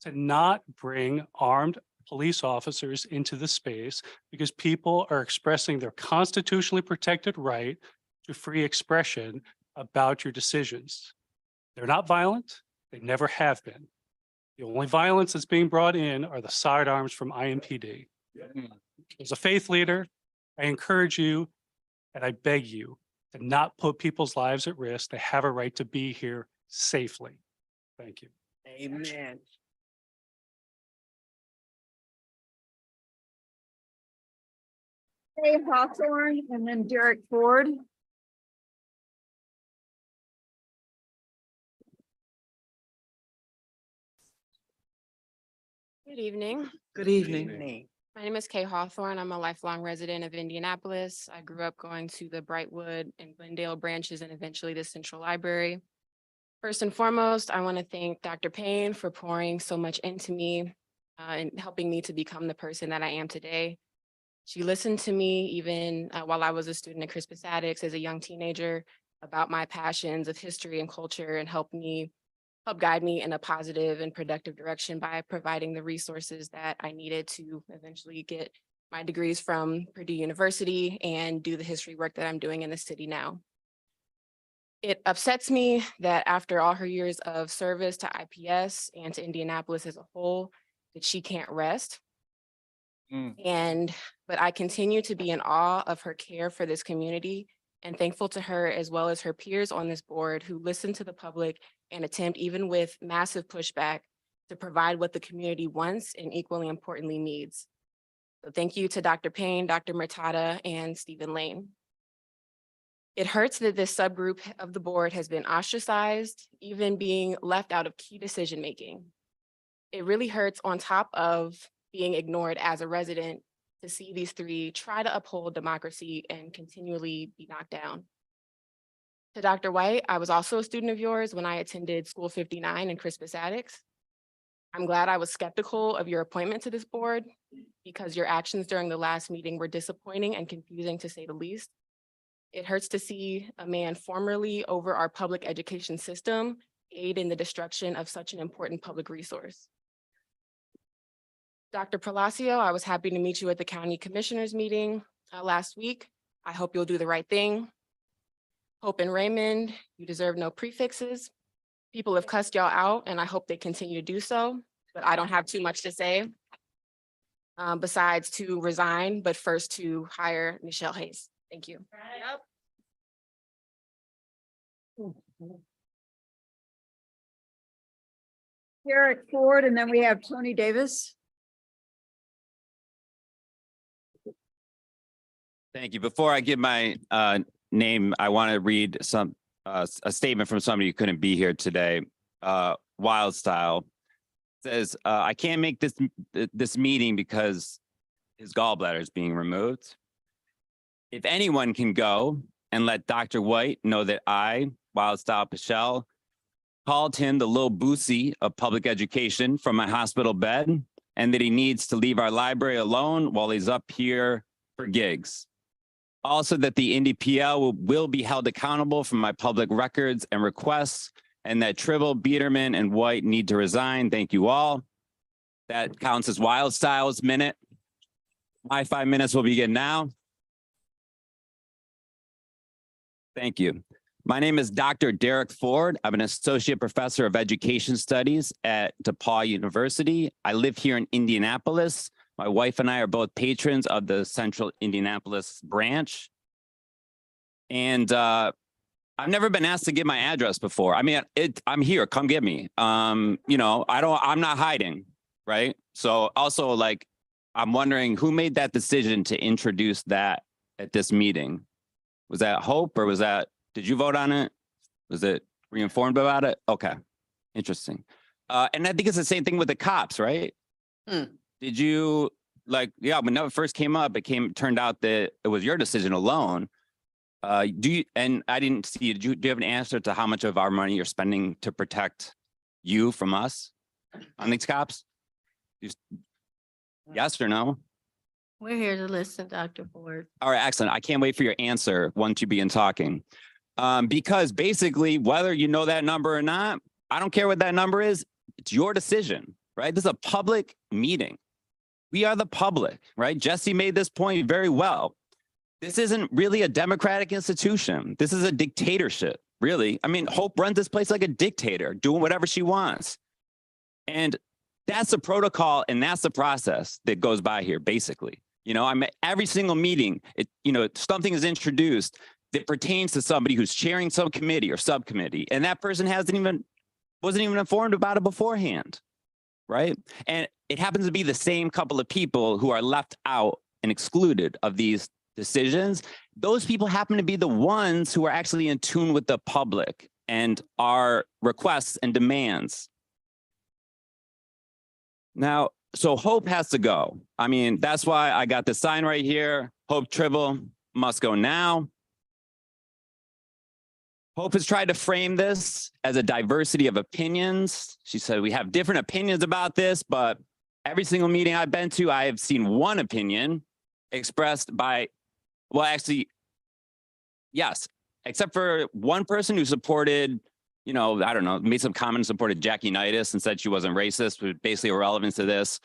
to not bring armed police officers into the space because people are expressing their constitutionally protected right to free expression about your decisions. They're not violent. They never have been. The only violence that's being brought in are the sidearms from IMPD. As a faith leader, I encourage you and I beg you to not put people's lives at risk. They have a right to be here safely. Thank you. Amen. Kay Hawthorne and then Derek Ford. Good evening. Good evening. My name is Kay Hawthorne. I'm a lifelong resident of Indianapolis. I grew up going to the Brightwood and Glendale branches and eventually the Central Library. First and foremost, I want to thank Dr. Payne for pouring so much into me and helping me to become the person that I am today. She listened to me even while I was a student at Crispus Attucks as a young teenager about my passions of history and culture and help guide me in a positive and productive direction by providing the resources that I needed to eventually get my degrees from Purdue University and do the history work that I'm doing in the city now. It upsets me that after all her years of service to IPS and to Indianapolis as a whole, that she can't rest. But I continue to be in awe of her care for this community and thankful to her as well as her peers on this board who listen to the public and attempt, even with massive pushback, to provide what the community wants and equally importantly needs. So thank you to Dr. Payne, Dr. Murtada, and Stephen Lane. It hurts that this subgroup of the board has been ostracized, even being left out of key decision-making. It really hurts on top of being ignored as a resident to see these three try to uphold democracy and continually be knocked down. To Dr. White, I was also a student of yours when I attended School 59 in Crispus Attucks. I'm glad I was skeptical of your appointment to this board because your actions during the last meeting were disappointing and confusing to say the least. It hurts to see a man formerly over our public education system aid in the destruction of such an important public resource. Dr. Palacio, I was happy to meet you at the county commissioners meeting last week. I hope you'll do the right thing. Hope and Raymond, you deserve no prefixes. People have cussed y'all out and I hope they continue to do so, but I don't have too much to say. Besides to resign, but first to hire Nichelle Hayes. Thank you. Derek Ford, and then we have Tony Davis. Thank you. Before I give my name, I want to read a statement from somebody who couldn't be here today. Wild Style says, I can't make this meeting because his gallbladder is being removed. If anyone can go and let Dr. White know that I, Wild Style Pichelle, called him the little boosie of public education from my hospital bed, and that he needs to leave our library alone while he's up here for gigs. Also, that the NDPL will be held accountable for my public records and requests, and that Tribble, Biederman, and White need to resign. Thank you all. That counts as Wild Style's minute. My 5 minutes will begin now. Thank you. My name is Dr. Derek Ford. I'm an associate professor of education studies at DePaul University. I live here in Indianapolis. My wife and I are both patrons of the Central Indianapolis branch. And I've never been asked to give my address before. I mean, I'm here, come get me. You know, I'm not hiding, right? So also, like, I'm wondering who made that decision to introduce that at this meeting? Was that Hope, or was that, did you vote on it? Was it re-informed about it? Okay, interesting. And I think it's the same thing with the cops, right? Did you, like, yeah, when it first came up, turned out that it was your decision alone. And I didn't see, do you have an answer to how much of our money you're spending to protect you from us on these cops? Yes or no? We're here to listen, Dr. Ford. All right, excellent. I can't wait for your answer once you begin talking. Because basically, whether you know that number or not, I don't care what that number is. It's your decision, right? This is a public meeting. We are the public, right? Jesse made this point very well. This isn't really a democratic institution. This is a dictatorship, really. I mean, Hope runs this place like a dictator, doing whatever she wants. And that's the protocol and that's the process that goes by here, basically. You know, I'm at every single meeting, something is introduced that pertains to somebody who's chairing some committee or subcommittee, and that person wasn't even informed about it beforehand, right? And it happens to be the same couple of people who are left out and excluded of these decisions. Those people happen to be the ones who are actually in tune with the public and our requests and demands. Now, so Hope has to go. I mean, that's why I got the sign right here. Hope Tribble must go now. Hope has tried to frame this as a diversity of opinions. She said, we have different opinions about this, but every single meeting I've been to, I have seen one opinion expressed by, well, actually, yes, except for one person who supported, I don't know, made some comments, supported Jackie Unitas and said she wasn't racist, but basically irrelevant to this.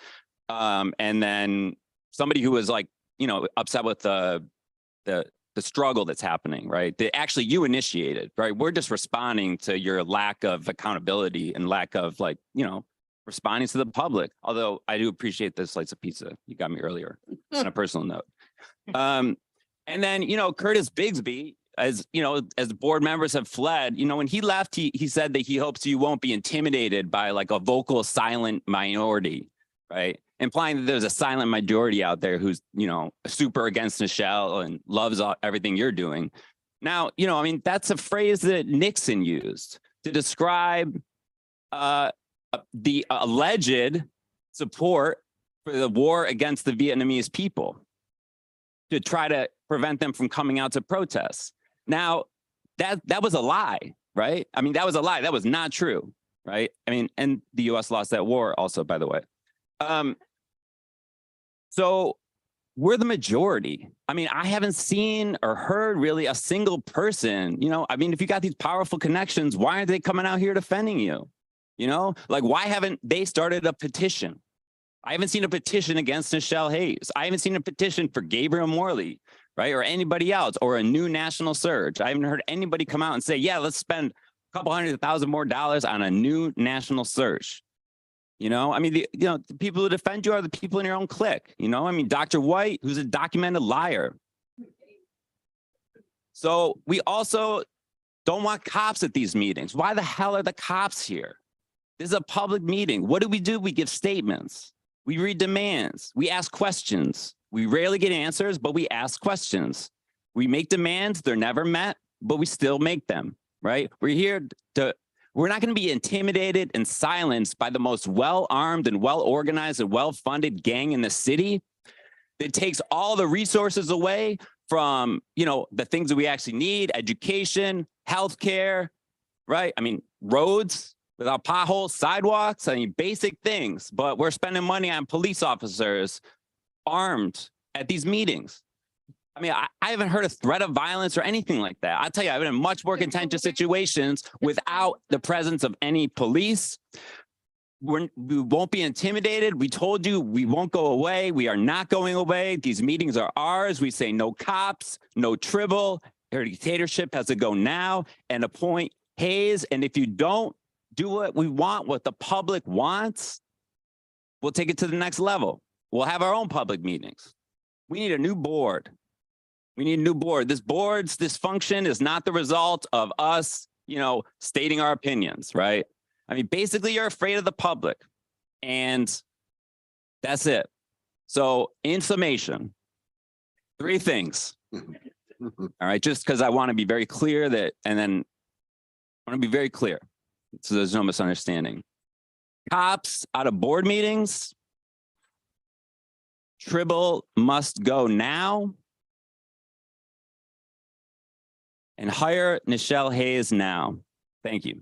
And then somebody who was like, upset with the struggle that's happening, right? That actually you initiated, right? We're just responding to your lack of accountability and lack of responding to the public. Although I do appreciate the slice of pizza you got me earlier on a personal note. And then, Curtis Bigsby, as board members have fled, when he left, he said that he hopes you won't be intimidated by like a vocal silent minority, right? Implying that there's a silent majority out there who's, super against Nichelle and loves everything you're doing. Now, that's a phrase that Nixon used to describe the alleged support for the war against the Vietnamese people to try to prevent them from coming out to protest. Now, that was a lie, right? I mean, that was a lie. That was not true, right? I mean, and the US lost that war also, by the way. So we're the majority. I mean, I haven't seen or heard really a single person, you know, I mean, if you got these powerful connections, why aren't they coming out here defending you? You know, like, why haven't they started a petition? I haven't seen a petition against Nichelle Hayes. I haven't seen a petition for Gabriel Morley, right? Or anybody else, or a new national surge. I haven't heard anybody come out and say, yeah, let's spend a couple $100,000 more on a new national surge. You know, I mean, the people who defend you are the people in your own clique. You know, I mean, Dr. White, who's a documented liar. So we also don't want cops at these meetings. Why the hell are the cops here? This is a public meeting. What do? We give statements. We read demands. We ask questions. We rarely get answers, but we ask questions. We make demands. They're never met, but we still make them, right? We're not going to be intimidated and silenced by the most well-armed and well-organized and well-funded gang in the city that takes all the resources away from, you know, the things that we actually need: education, healthcare, right? I mean, roads without potholes, sidewalks, I mean, basic things, but we're spending money on police officers armed at these meetings. I mean, I haven't heard a threat of violence or anything like that. I'll tell you, I've been in much more contentious situations without the presence of any police. We won't be intimidated. We told you we won't go away. We are not going away. These meetings are ours. We say no cops, no tribble. Our dictatorship has to go now and appoint Hayes. And if you don't do what we want, what the public wants, we'll take it to the next level. We'll have our own public meetings. We need a new board. We need a new board. This board's dysfunction is not the result of us, you know, stating our opinions, right? I mean, basically, you're afraid of the public, and that's it. So in summation, 3 things. All right, just because I want to be very clear that, and then I want to be very clear so there's no misunderstanding. Cops out of board meetings, tribble must go now, and hire Nichelle Hayes now. Thank you.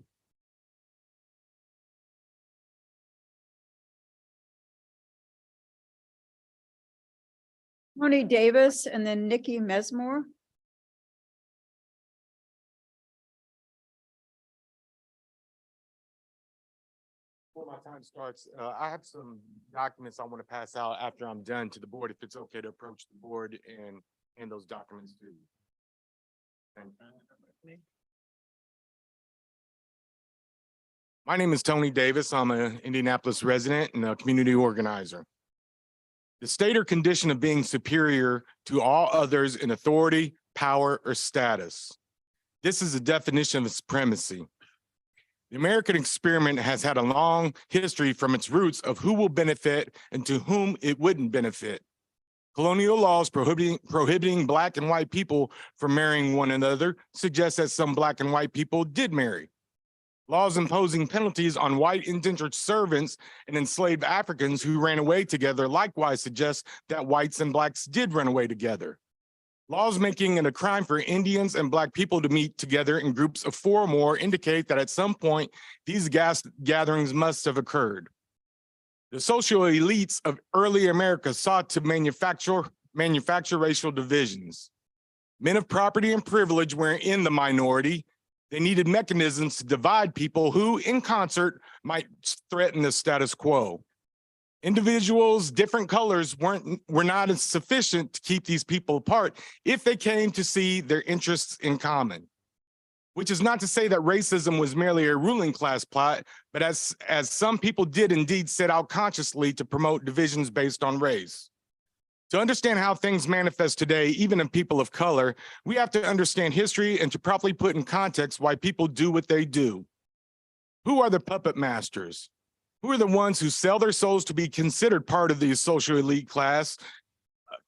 Tony Davis and then Nikki Mesmore. Before my time starts, I have some documents I want to pass out after I'm done to the board, if it's okay to approach the board and hand those documents to you. My name is Tony Davis. I'm an Indianapolis resident and a community organizer. The state or condition of being superior to all others in authority, power, or status. This is a definition of supremacy. The American experiment has had a long history from its roots of who will benefit and to whom it wouldn't benefit. Colonial laws prohibiting Black and white people from marrying one another suggest that some Black and white people did marry. Laws imposing penalties on white indentured servants and enslaved Africans who ran away together likewise suggest that whites and Blacks did run away together. Laws making it a crime for Indians and Black people to meet together in groups of 4 or more indicate that at some point these gatherings must have occurred. The social elites of early America sought to manufacture racial divisions. Men of property and privilege were in the minority. They needed mechanisms to divide people who, in concert, might threaten the status quo. Individuals, different colors were not as sufficient to keep these people apart if they came to see their interests in common. Which is not to say that racism was merely a ruling class plot, but as some people did indeed set out consciously to promote divisions based on race. To understand how things manifest today, even in people of color, we have to understand history and to properly put in context why people do what they do. Who are the puppet masters? Who are the ones who sell their souls to be considered part of the social elite class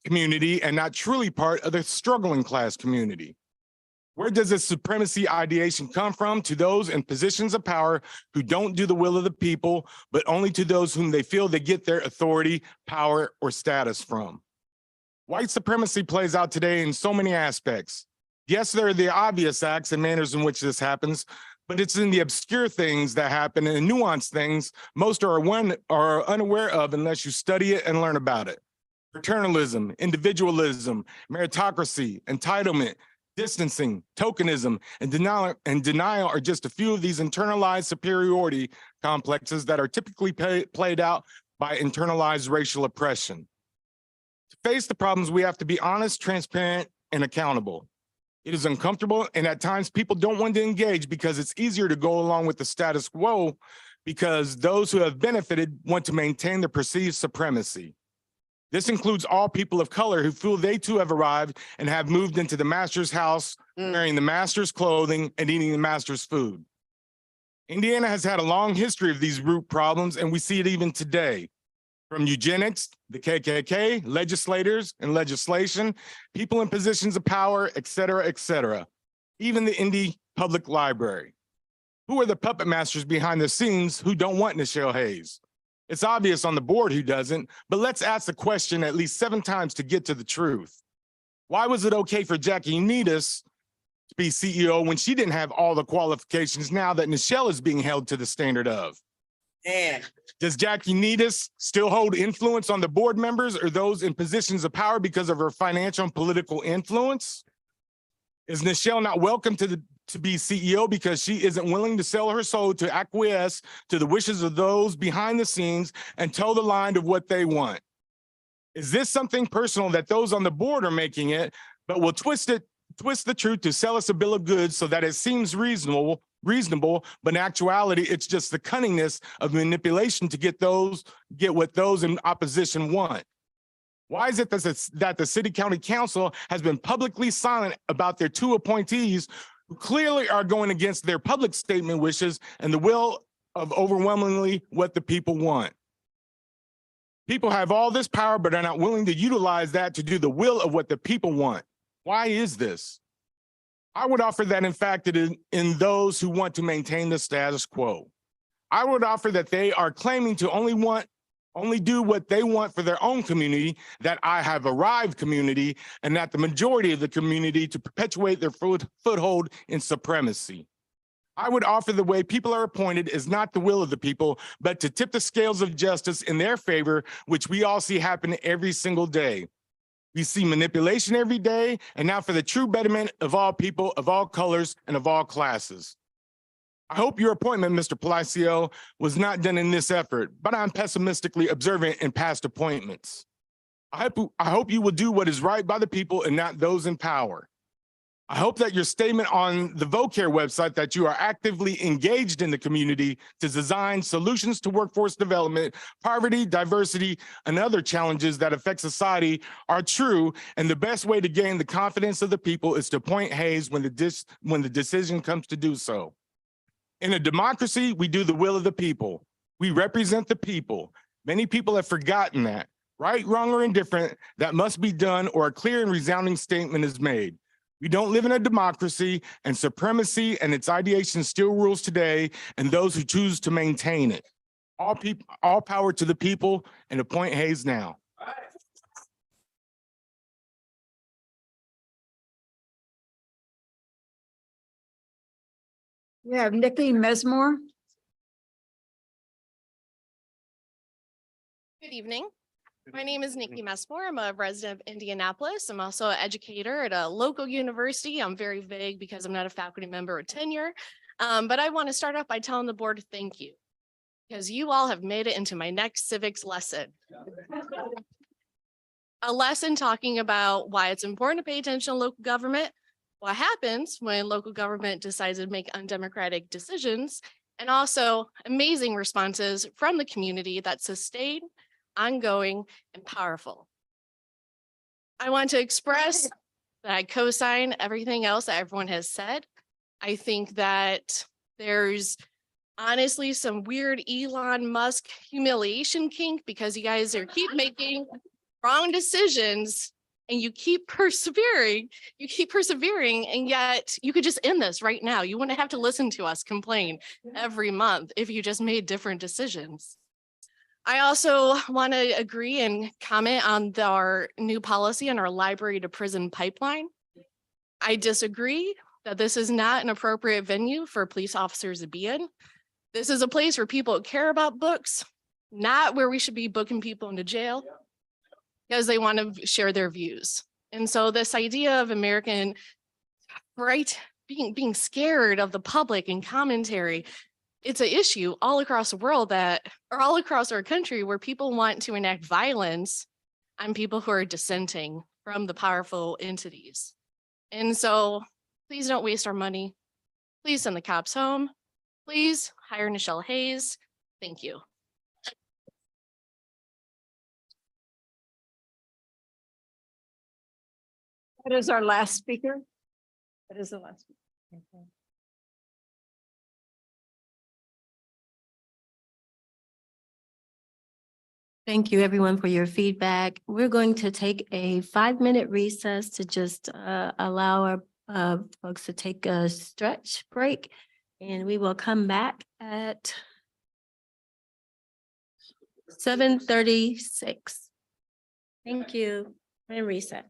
community and not truly part of the struggling class community? Where does this supremacy ideation come from? To those in positions of power who don't do the will of the people, but only to those whom they feel they get their authority, power, or status from. White supremacy plays out today in so many aspects. Yes, there are the obvious acts and manners in which this happens, but it's in the obscure things that happen and nuanced things most are unaware of unless you study it and learn about it. Paternalism, individualism, meritocracy, entitlement, distancing, tokenism, and denial are just a few of these internalized superiority complexes that are typically played out by internalized racial oppression. To face the problems, we have to be honest, transparent, and accountable. It is uncomfortable, and at times people don't want to engage because it's easier to go along with the status quo because those who have benefited want to maintain their perceived supremacy. This includes all people of color who feel they too have arrived and have moved into the master's house, wearing the master's clothing and eating the master's food. Indiana has had a long history of these root problems, and we see it even today. From eugenics, the KKK, legislators and legislation, people in positions of power, et cetera, even the Indy Public Library. Who are the puppet masters behind the scenes who don't want Nichelle Hayes? It's obvious on the board who doesn't, but let's ask the question at least 7 times to get to the truth. Why was it okay for Jackie Unitas to be CEO when she didn't have all the qualifications now that Nichelle is being held to the standard of? Does Jackie Unitas still hold influence on the board members or those in positions of power because of her financial and political influence? Is Nichelle not welcome to be CEO because she isn't willing to sell her soul to acquiesce to the wishes of those behind the scenes and toe the line of what they want? Is this something personal that those on the board are making it, but will twist the truth to sell us a bill of goods so that it seems reasonable, but in actuality, it's just the cunningness of manipulation to get what those in opposition want? Why is it that the City County Council has been publicly silent about their 2 appointees who clearly are going against their public statement wishes and the will of overwhelmingly what the people want? People have all this power, but are not willing to utilize that to do the will of what the people want. Why is this? I would offer that, in fact, it is in those who want to maintain the status quo. I would offer that they are claiming to only do what they want for their own community, that I have arrived community, and not the majority of the community to perpetuate their foothold in supremacy. I would offer the way people are appointed is not the will of the people, but to tip the scales of justice in their favor, which we all see happen every single day. We see manipulation every day, and now for the true betterment of all people, of all colors, and of all classes. I hope your appointment, Mr. Palacio, was not done in this effort, but I'm pessimistically observant in past appointments. I hope you will do what is right by the people and not those in power. I hope that your statement on the Vocare website that you are actively engaged in the community to design solutions to workforce development, poverty, diversity, and other challenges that affect society are true, and the best way to gain the confidence of the people is to appoint Hayes when the decision comes to do so. In a democracy, we do the will of the people. We represent the people. Many people have forgotten that. Right, wrong, or indifferent, that must be done, or a clear and resounding statement is made. We don't live in a democracy, and supremacy and its ideation still rules today, and those who choose to maintain it. All power to the people, and appoint Hayes now. We have Nikki Mesmore. Good evening. My name is Nikki Mesmore. I'm a resident of Indianapolis. I'm also an educator at a local university. I'm very vague because I'm not a faculty member or tenure. But I want to start off by telling the board thank you, because you all have made it into my next civics lesson. A lesson talking about why it's important to pay attention to local government, what happens when local government decides to make undemocratic decisions, and also amazing responses from the community that sustain, ongoing, and powerful. I want to express that I co-sign everything else that everyone has said. I think that there's honestly some weird Elon Musk humiliation kink because you guys keep making wrong decisions and you keep persevering, and yet you could just end this right now. You wouldn't have to listen to us complain every month if you just made different decisions. I also want to agree and comment on our new policy on our library to prison pipeline. I disagree that this is not an appropriate venue for police officers to be in. This is a place where people care about books, not where we should be booking people into jail because they want to share their views. And so this idea of American being scared of the public and commentary, it's an issue all across the world or all across our country where people want to enact violence on people who are dissenting from the powerful entities. And so please don't waste our money. Please send the cops home. Please hire Nichelle Hayes. Thank you. That is our last speaker. That is the last. Okay. Thank you, everyone, for your feedback. We're going to take a 5-minute recess to just allow our folks to take a stretch break, and we will come back at 7:36. Thank you, and reset.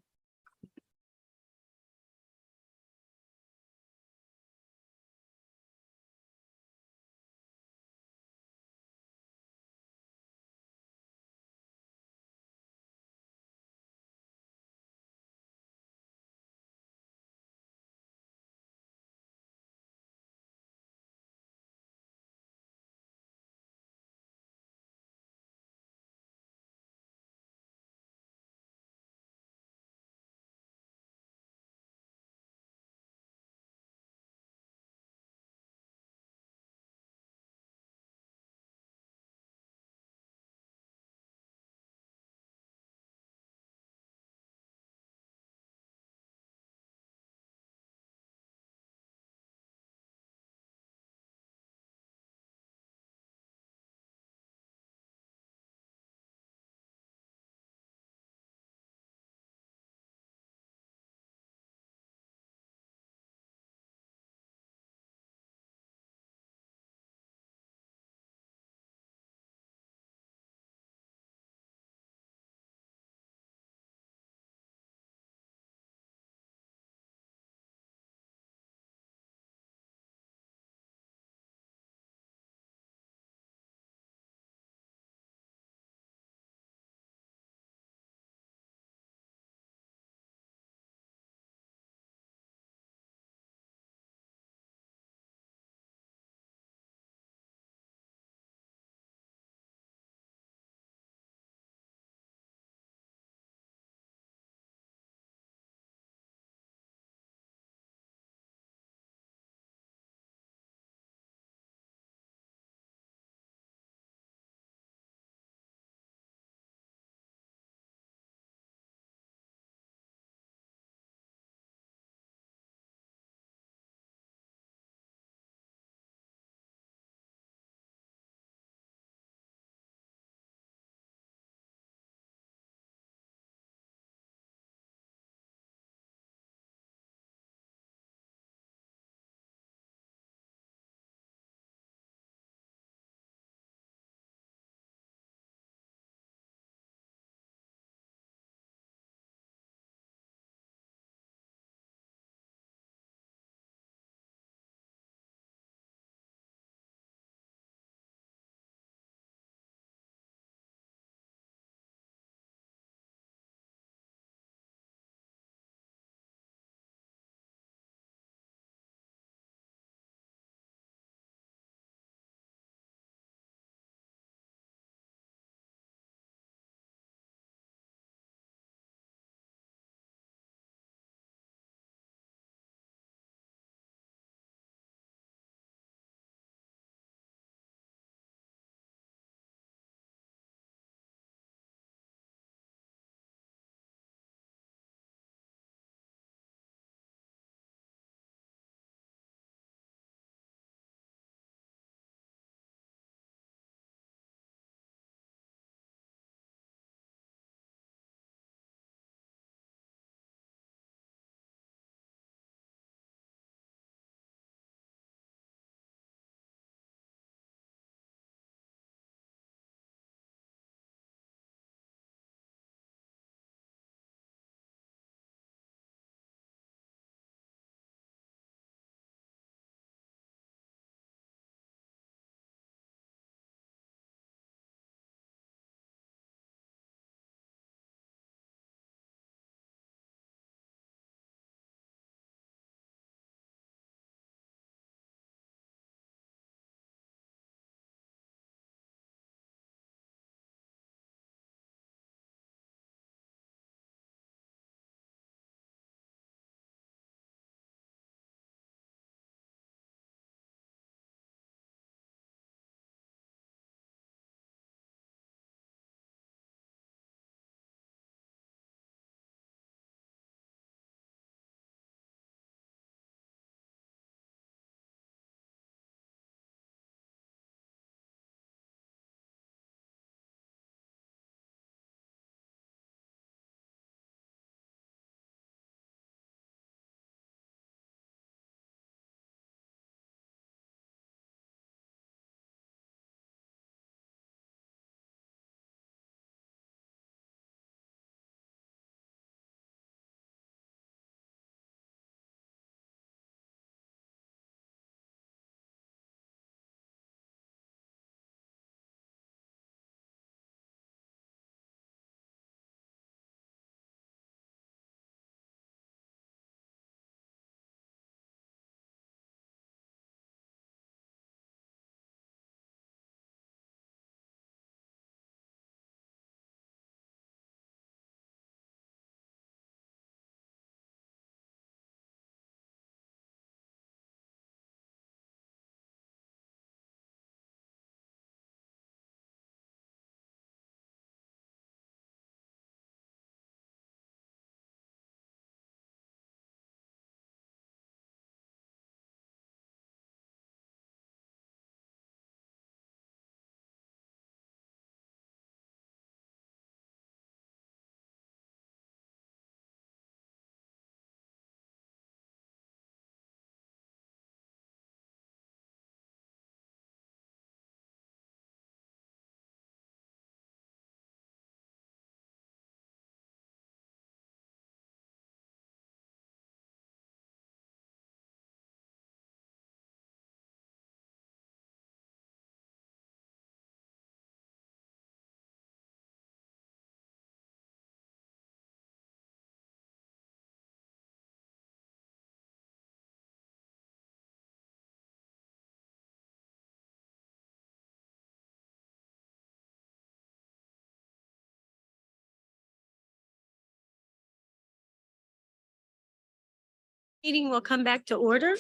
Meeting will come back to order.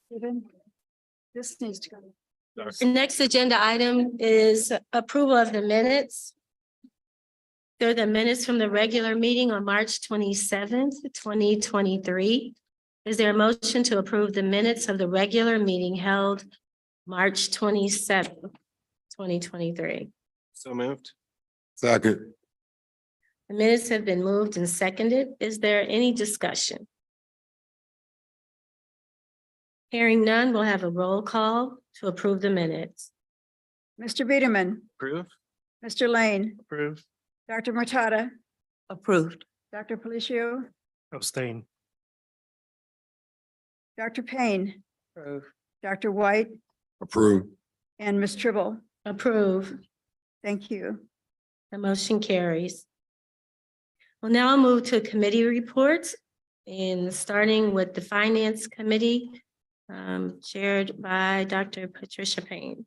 Stephen, this needs to go. The next agenda item is approval of the minutes. They're the minutes from the regular meeting on March 27th, 2023. Is there a motion to approve the minutes of the regular meeting held March 27th, 2023? So moved. Second. The minutes have been moved and seconded. Is there any discussion? Hearing none, we'll have a roll call to approve the minutes. Mr. Biederman, Approve. Mr. Lane, Approve. Dr. Murtada, Approved. Dr. Palacio, Abstain. Dr. Payne, Dr. White, Approved. and Ms. Tribble. Approve. Thank you. The motion carries. Well, now I'll move to committee reports and starting with the Finance Committee, chaired by Dr. Patricia Payne.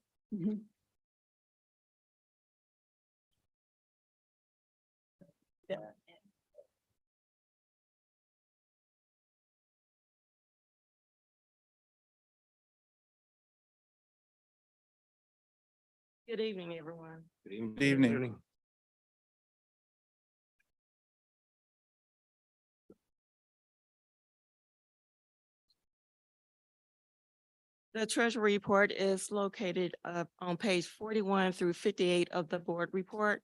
Good evening, everyone. Good evening. The treasury report is located on page 41 through 58 of the board report.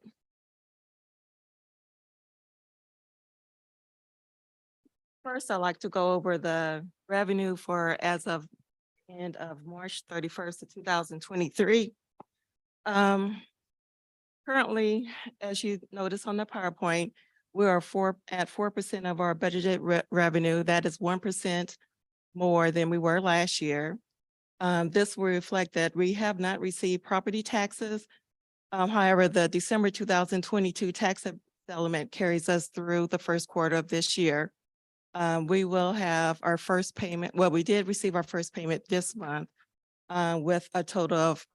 First, I'd like to go over the revenue for as of end of March 31st of 2023. Currently, as you notice on the PowerPoint, we are at 4% of our budgeted revenue. That is 1% more than we were last year. This will reflect that we have not received property taxes. However, the December 2022 tax settlement carries us through the first quarter of this year. We will have our first payment. Well, we did receive our first payment this month with a total of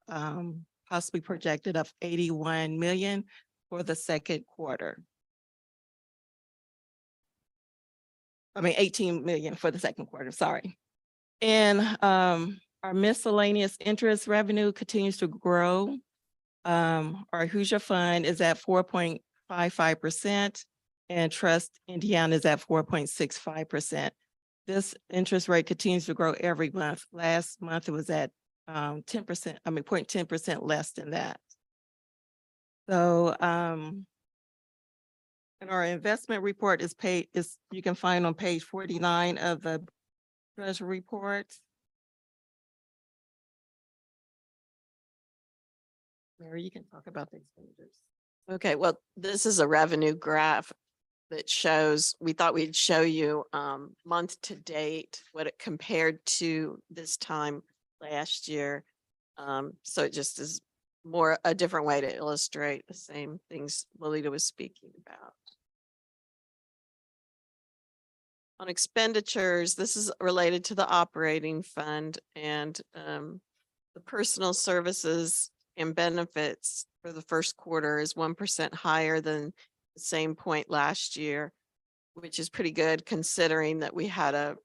possibly projected of 81 million for the second quarter. 18 million for the second quarter, sorry. And our miscellaneous interest revenue continues to grow. Our Hoosier Fund is at 4.55% and Trust Indiana is at 4.65%. This interest rate continues to grow every month. Last month it was at 0.10% less than that. So and our investment report is you can find on page 49 of the treasury report. Mary, you can talk about the expenditures. Okay, well, this is a revenue graph that shows, we thought we'd show you month to date, what it compared to this time last year. So it just is more a different way to illustrate the same things Lolita was speaking about. On expenditures, this is related to the operating fund and the personal services and benefits for the first quarter is 1% higher than the same point last year, which is pretty good considering that we had a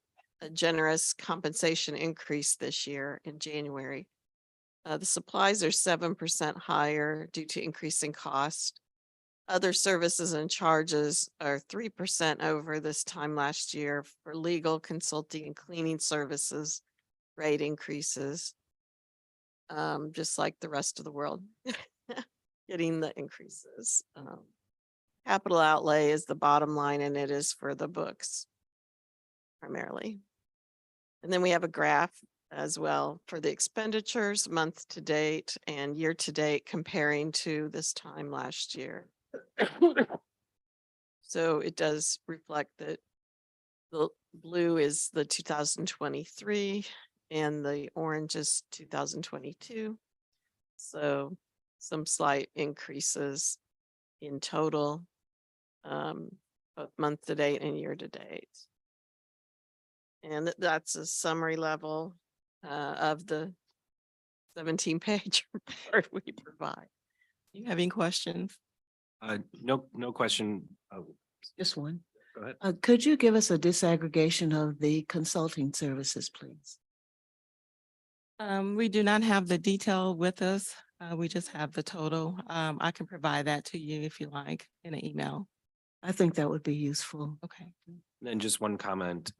generous compensation increase this year in January. The supplies are 7% higher due to increasing cost. Other services and charges are 3% over this time last year for legal, consulting, and cleaning services, rate increases. Just like the rest of the world, getting the increases. Capital outlay is the bottom line and it is for the books primarily. And then we have a graph as well for the expenditures month to date and year to date comparing to this time last year. So it does reflect that the blue is the 2023 and the orange is 2022. So some slight increases in total, both month to date and year to date. And that's a summary level of the 17-page report we provide. Do you have any questions? No question. Just one. Go ahead. Could you give us a disaggregation of the consulting services, please? We do not have the detail with us. We just have the total. I can provide that to you if you like in an email. I think that would be useful. Okay. And just one comment,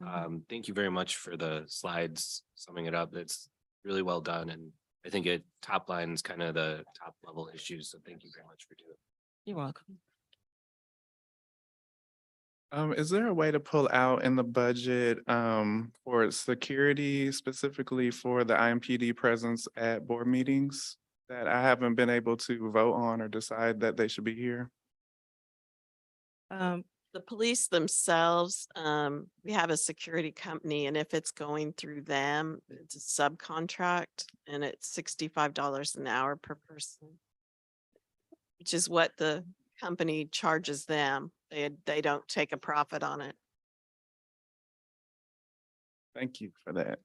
thank you very much for the slides summing it up. That's really well done. And I think it top lines kind of the top level issues. So thank you very much for doing it. You're welcome. Is there a way to pull out in the budget for security, specifically for the IMPD presence at board meetings that I haven't been able to vote on or decide that they should be here? The police themselves, we have a security company, and if it's going through them, it's a subcontract and it's $65 an hour per person, which is what the company charges them. They don't take a profit on it. Thank you for that.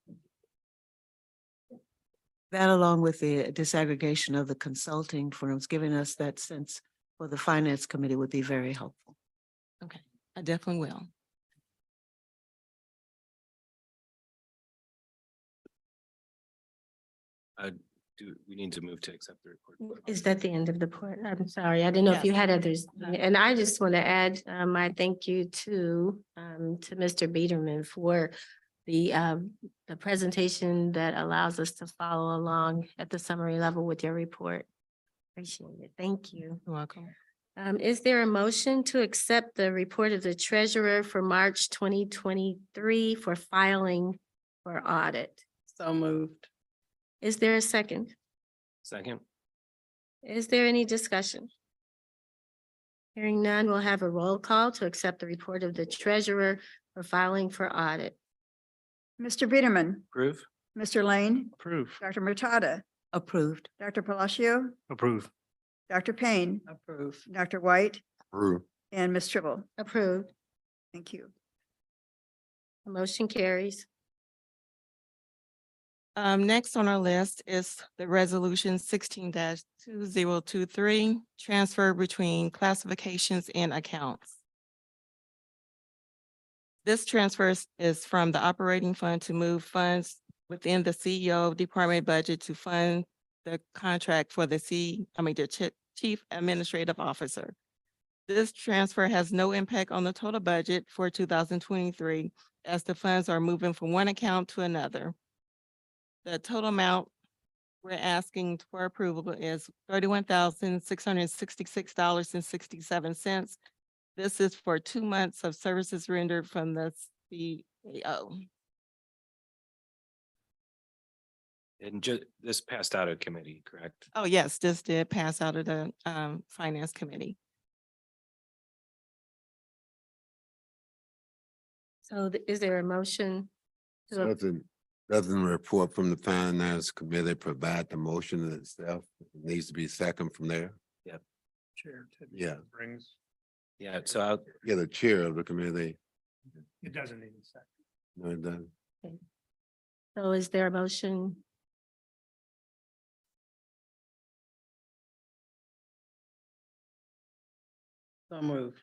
That along with the disaggregation of the consulting firms, giving us that sense for the finance committee would be very helpful. Okay, I definitely will. Do we need to move to accept the report? Is that the end of the report? I'm sorry, I didn't know if you Yes. had others. And I just want to add my thank you to Mr. Biederman for the presentation that allows us to follow along at the summary level with your report. Appreciate it. Thank you. You're welcome. Is there a motion to accept the report of the treasurer for March 2023 for filing for audit? So moved. Is there a second? Second. Is there any discussion? Hearing none, we'll have a roll call to accept the report of the treasurer for filing for audit. Mr. Biederman, Approve. Mr. Lane, Approve. Dr. Murtada, Approved. Dr. Palacio, Approve. Dr. Payne, Approve. Dr. White, Approve. and Ms. Tribble. Approved. Thank you. The motion carries. Next on our list is the resolution 16-2023, transfer between classifications and accounts. This transfer is from the operating fund to move funds within the CEO department budget to fund the contract for the Chief Administrative Officer. This transfer has no impact on the total budget for 2023 as the funds are moving from one account to another. The total amount we're asking for approval is $31,666.67. This is for 2 months of services rendered from the CAO. And this passed out of committee, correct? Oh, yes, this did pass out of the Finance Committee. So is there a motion? to Doesn't the report from the finance committee provide the motion itself? It needs to be second from there. Yep. Chair. Yeah. Brings. Yeah, so I'll, Yeah, the chair of the committee. It doesn't need a second. No, it doesn't. So is there a motion? So moved.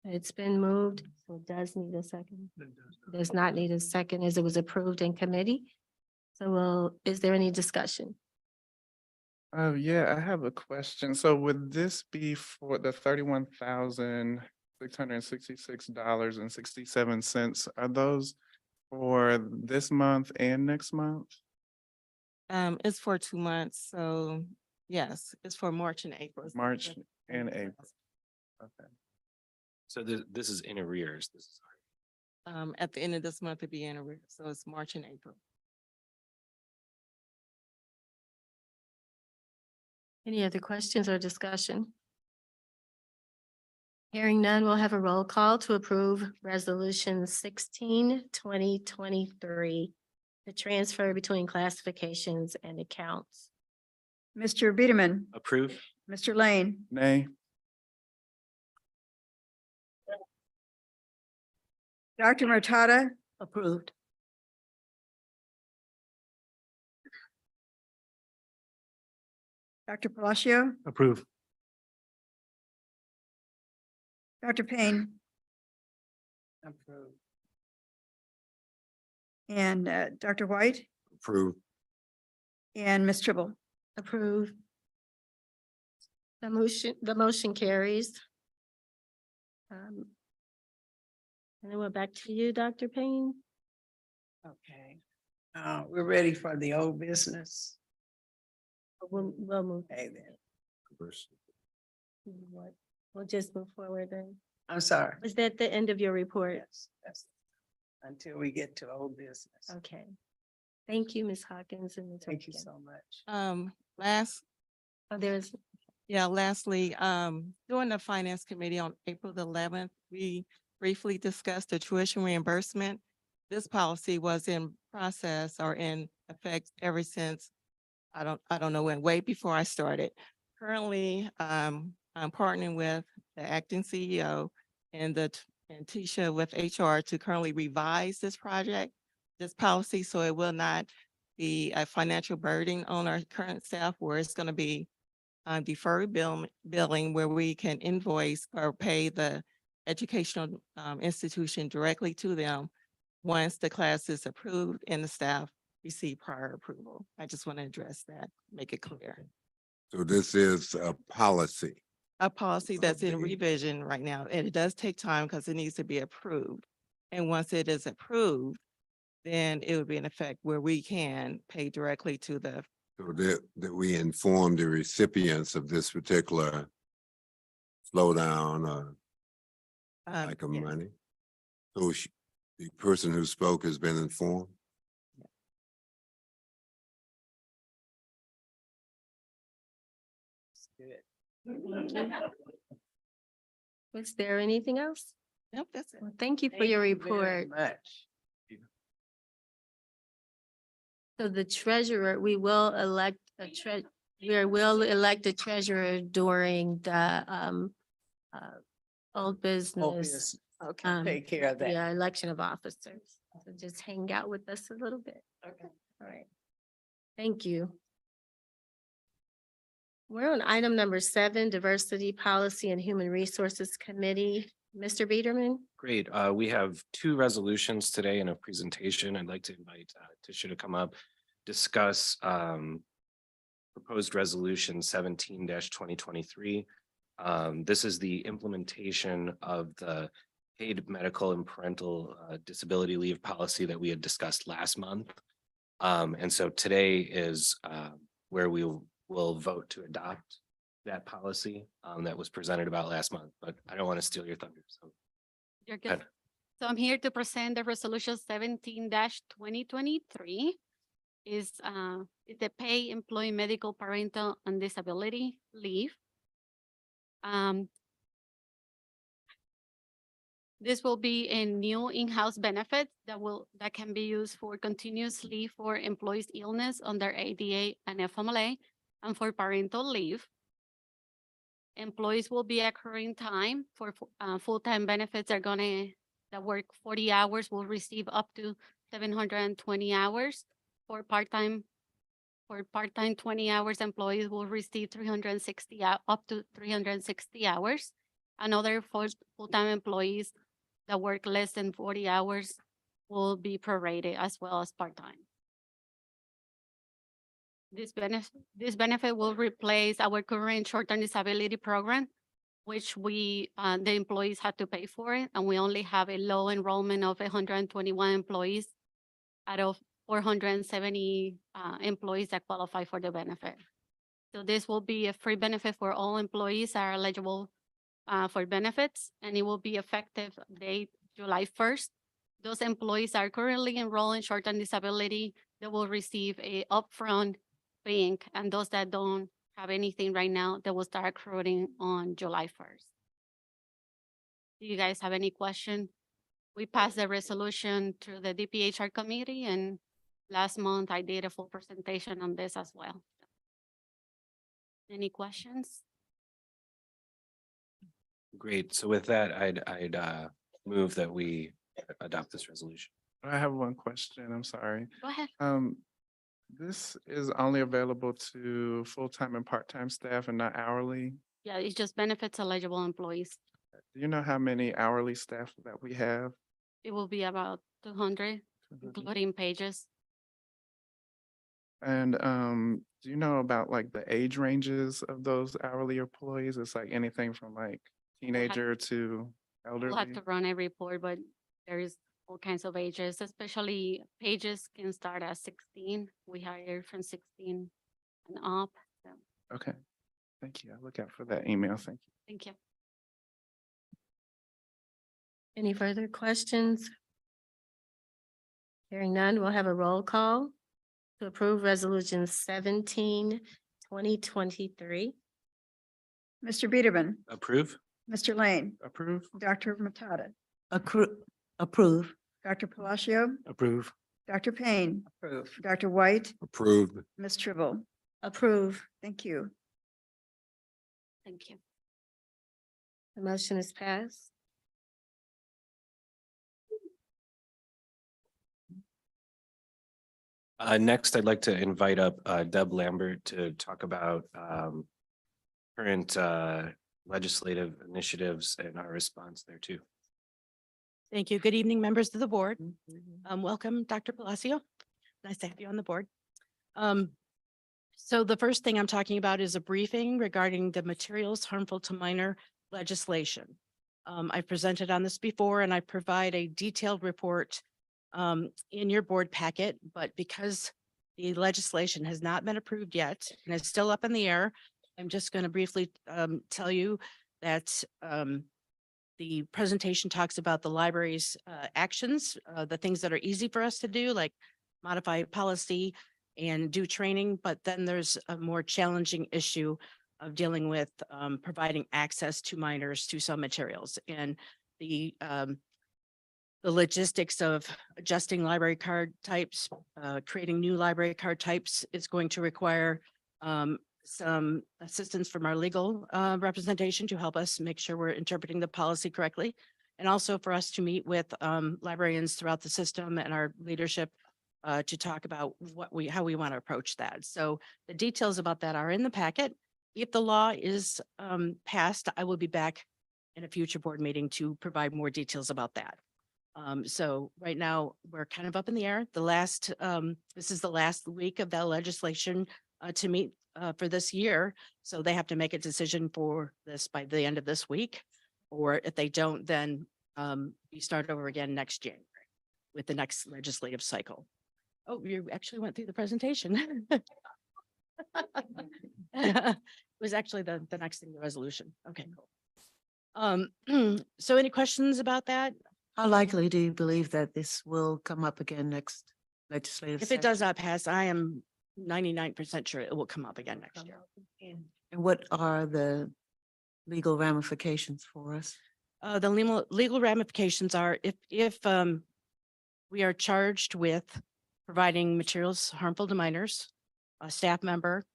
It's been moved, so it does need a second. Does not need a second as it was approved in committee. So is there any discussion? Yeah, I have a question. So would this be for the $31,666.67? Are those for this month and next month? It's for 2 months, so yes, it's for March and April. March and April. Okay. so this is in arrears. This is At the end of this month, it'll be in arrears, so it's March and April. Any other questions or discussion? Hearing none, we'll have a roll call to approve resolution 16-2023, the transfer between classifications and accounts. Mr. Biederman, Approve. Mr. Lane, Nay. Dr. Murtada, Approved. Dr. Palacio, Approve. Dr. Payne, Approved. And Dr. White Approve. and Ms. Tribble. Approve. The motion carries. And then we're back to you, Dr. Payne. Okay. We're ready for the old business. We'll move. Okay, then. We'll just move forward then. I'm sorry. Was that the end of your report? Yes, that's until we get to old business. Okay. Thank you, Ms. Hawkins and Ms. Thank you Hogan. so much. Lastly, during the Finance Committee on April the 11th, we briefly discussed the tuition reimbursement. This policy was in process or in effect ever since, I don't know when, way before I started. Currently, I'm partnering with the acting CEO and Tisha with HR to currently revise this policy, so it will not be a financial burden on our current staff, where it's going to be deferred billing, where we can invoice or pay the educational institution directly to them once the class is approved and the staff receive prior approval. I just want to address that, make it clear. So this is a policy. A policy that's in revision right now, and it does take time because it needs to be approved. And once it is approved, then it would be in effect where we can pay directly to the. So that we inform the recipients of this particular slowdown or like of yes. money. So the person who spoke has been informed? Was there anything else? Nope, that's it. Well, thank you for Thank your you very report. much. So the treasurer, we will elect we will elect a treasurer during the old Old business. business. Okay, take care of that. Yeah, election of officers. So just hang out with us a little bit. Okay. All right. Thank you. We're on item number 7, Diversity Policy and Human Resources Committee. Mr. Biederman? Great. We have 2 resolutions today and a presentation. I'd like to invite Tisha to come up, discuss proposed resolution 17-2023. This is the implementation of the paid medical and parental disability leave policy that we had discussed last month. And so today is where we will vote to adopt that policy that was presented about last month, but I don't want to steal your thunder. So You're go good. ahead. So I'm here to present the resolution 17-2023 is the pay employee medical parental and disability leave. This will be a new in-house benefit that can be used for continuous leave for employees' illness under ADA and FMLA and for parental leave. Employees will be accruing time for full-time benefits that work 40 hours will receive up to 720 hours. For part-time 20 hours, employees will receive 360 up to 360 hours. Another full-time employees that work less than 40 hours will be prorated as well as part-time. This benefit will replace our current short-term disability program, which the employees had to pay for it, and we only have a low enrollment of 121 employees out of 470 employees that qualify for the benefit. So this will be a free benefit for all employees that are eligible for benefits, and it will be effective date July 1st. Those employees are currently enrolled in short-term disability, they will receive a upfront paying, and those that don't have anything right now, they will start accruing on July 1st. Do you guys have any question? We passed the resolution to the DPHR committee, and last month I did a full presentation on this as well. Any questions? Great. So with that, I'd move that we adopt this resolution. I have one question. I'm sorry. Go ahead. This is only available to full-time and part-time staff and not hourly. Yeah, it just benefits eligible employees. Do you know how many hourly staff that we have? It will be about 200, including pages. And do you know about like the age ranges of those hourly employees? It's like anything from like teenager to We'll have elderly? to run a report, but there is all kinds of ages, especially pages can start at 16. We hire from 16 and up. So, Okay, thank you. I'll look out for that email. Thank you. thank you. Any further questions? Hearing none, we'll have a roll call to approve resolution 17, 2023. Mr. Biederman, Approve? Mr. Lane, Approve? Dr. Matada, Approve. Dr. Palacio, Approve. Dr. Payne, Approve. Dr. White, Approved. Ms. Tribble. Approve. Thank you. Thank you. The motion is passed. Next, I'd like to invite up Deb Lambert to talk about current legislative initiatives and our response there too. Thank you. Good evening, members of the board. Welcome, Dr. Palacio. Nice to have you on the board. So the first thing I'm talking about is a briefing regarding the materials harmful to minor legislation. I've presented on this before and I provide a detailed report in your board packet, but because the legislation has not been approved yet and it's still up in the air, I'm just going to briefly tell you that the presentation talks about the library's actions, the things that are easy for us to do, like modify policy and do training, but then there's a more challenging issue of dealing with providing access to minors to some materials. And the logistics of adjusting library card types, creating new library card types is going to require some assistance from our legal representation to help us make sure we're interpreting the policy correctly. And also for us to meet with librarians throughout the system and our leadership to talk about how we want to approach that. So the details about that are in the packet. If the law is passed, I will be back in a future board meeting to provide more details about that. So right now, we're kind of up in the air. This is the last week of that legislation to meet for this year. So they have to make a decision for this by the end of this week. Or if they don't, then you start over again next January with the next legislative cycle. Oh, you actually went through the presentation. It was actually the next thing, the resolution. Okay, cool. So any questions about that? How likely do you believe that this will come up again next legislative If session? it does not pass, I am 99% sure it will come up again next year. And what are the legal ramifications for us? The legal ramifications are if we are charged with providing materials harmful to minors, a staff member,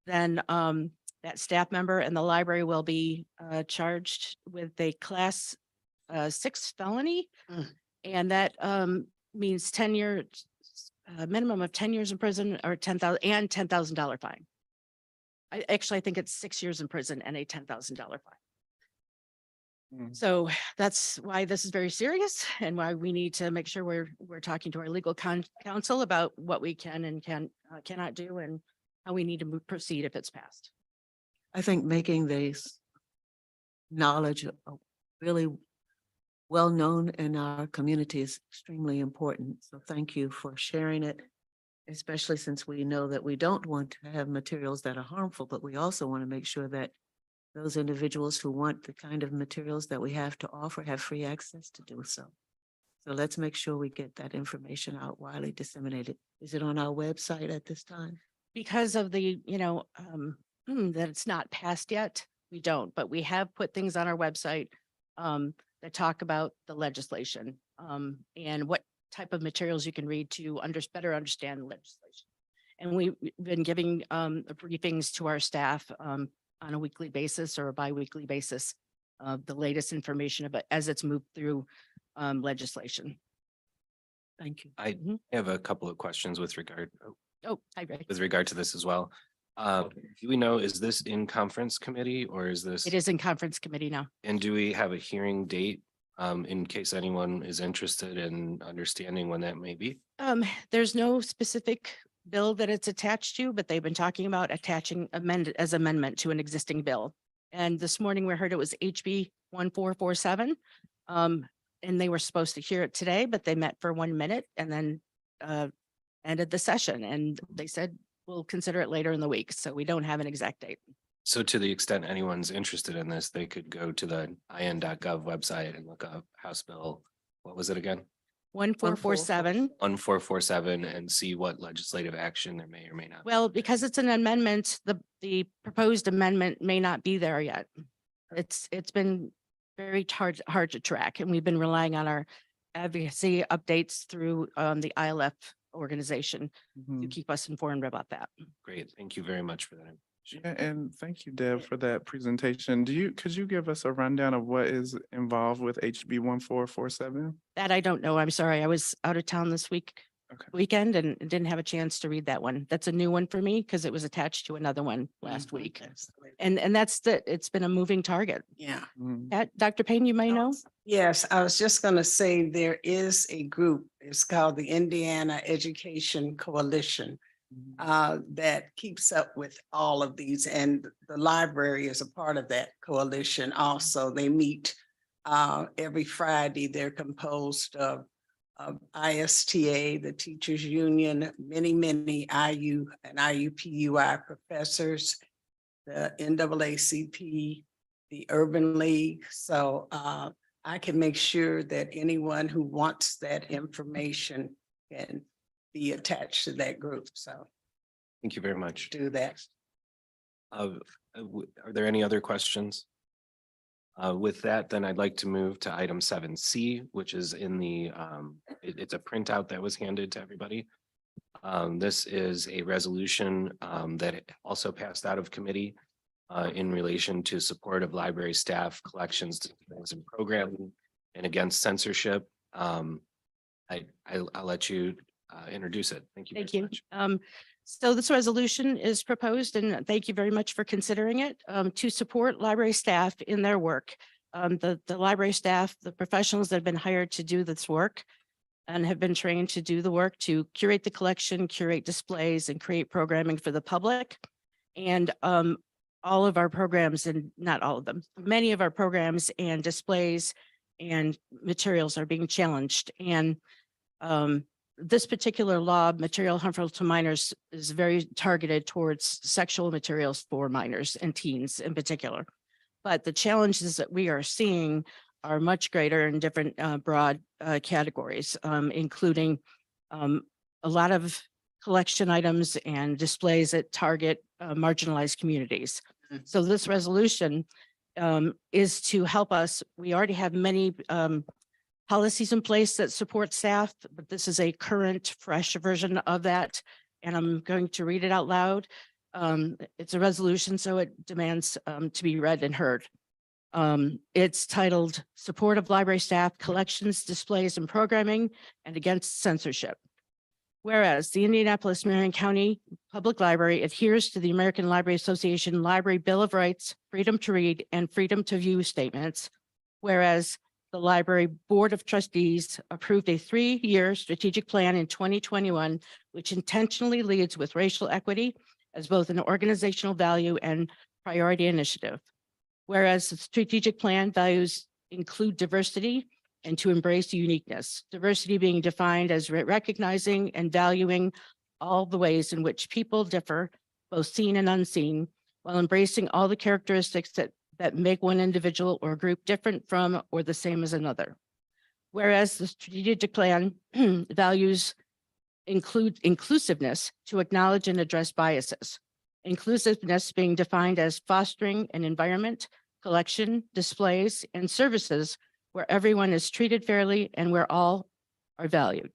then that staff member and the library will be charged with a class 6 felony. And that means 10 years, minimum of 10 years in prison or $10,000 fine. I think it's 6 years in prison and a $10,000 fine. So that's why this is very serious and why we need to make sure we're talking to our legal counsel about what we can and cannot do and how we need to proceed if it's passed. I think making this knowledge really well-known in our community is extremely important. So thank you for sharing it, especially since we know that we don't want to have materials that are harmful, but we also want to make sure that those individuals who want the kind of materials that we have to offer have free access to do so. So let's make sure we get that information out widely disseminated. Is it on our website at this time? Because of the, that it's not passed yet, we don't, but we have put things on our website that talk about the legislation and what type of materials you can read to better understand the legislation. And we've been giving briefings to our staff on a weekly basis or a bi-weekly basis of the latest information about as it's moved through legislation. Thank you. I have a couple of questions with regard To this as well. Do we know, is this in conference committee or is this? It is in conference committee now. And do we have a hearing date in case anyone is interested in understanding when that may be? There's no specific bill that it's attached to, but they've been talking about attaching amendment to an existing bill. And this morning we heard it was HB 1447. And they were supposed to hear it today, but they met for 1 minute and then ended the session. And they said, we'll consider it later in the week. So we don't have an exact date. So to the extent anyone's interested in this, they could go to the in.gov website and look up House Bill. What was it again? 1447. 1447 and see what legislative action there may or may not. Well, because it's an amendment, the proposed amendment may not be there yet. It's been very hard to track, and we've been relying on our advocacy updates through the ILF organization to keep us informed about that. Great. Thank you very much for that. Yeah, and thank you, Deb, for that presentation. Could you give us a rundown of what is involved with HB 1447? That I don't know. I'm sorry. I was out of town this weekend and didn't have a chance to read that one. That's a new one for me because it was attached to another one last week. And it's been a moving target. Yeah. Dr. Payne, you may know? Yes, I was just going to say there is a group, it's called the Indiana Education Coalition, that keeps up with all of these, and the library is a part of that coalition. Also, they meet every Friday. They're composed of ISTA, the Teachers Union, many IU and IUPUI professors, the NAACP, the Urban League. So I can make sure that anyone who wants that information can be attached to that group. So Thank you very much. do that. Are there any other questions? With that, then I'd like to move to item 7C, which is in the, it's a printout that was handed to everybody. This is a resolution that also passed out of committee in relation to support of library staff, collections, displays, and programming and against censorship. I'll let you introduce it. Thank you. Thank very you. much. So this resolution is proposed, and thank you very much for considering it, to support library staff in their work. The library staff, the professionals that have been hired to do this work and have been trained to do the work to curate the collection, curate displays, and create programming for the public. And all of our programs, and not all of them, many of our programs and displays and materials are being challenged. And this particular law, material harmful to minors, is very targeted towards sexual materials for minors and teens in particular. But the challenges that we are seeing are much greater in different broad categories, including a lot of collection items and displays that target marginalized communities. So this resolution is to help us. We already have many policies in place that support staff, but this is a current, fresh version of that. And I'm going to read it out loud. It's a resolution, so it demands to be read and heard. It's titled Support of Library Staff, Collections, Displays, and Programming, and Against Censorship. Whereas the Indianapolis-Marion County Public Library adheres to the American Library Association Library Bill of Rights, Freedom to Read, and Freedom to View statements. Whereas the Library Board of Trustees approved a 3-year strategic plan in 2021, which intentionally leads with racial equity as both an organizational value and priority initiative. Whereas the strategic plan values include diversity and to embrace uniqueness, diversity being defined as recognizing and valuing all the ways in which people differ, both seen and unseen, while embracing all the characteristics that make one individual or group different from or the same as another. Whereas the strategic plan values include inclusiveness to acknowledge and address biases. Inclusiveness being defined as fostering an environment, collection, displays, and services where everyone is treated fairly and where all are valued.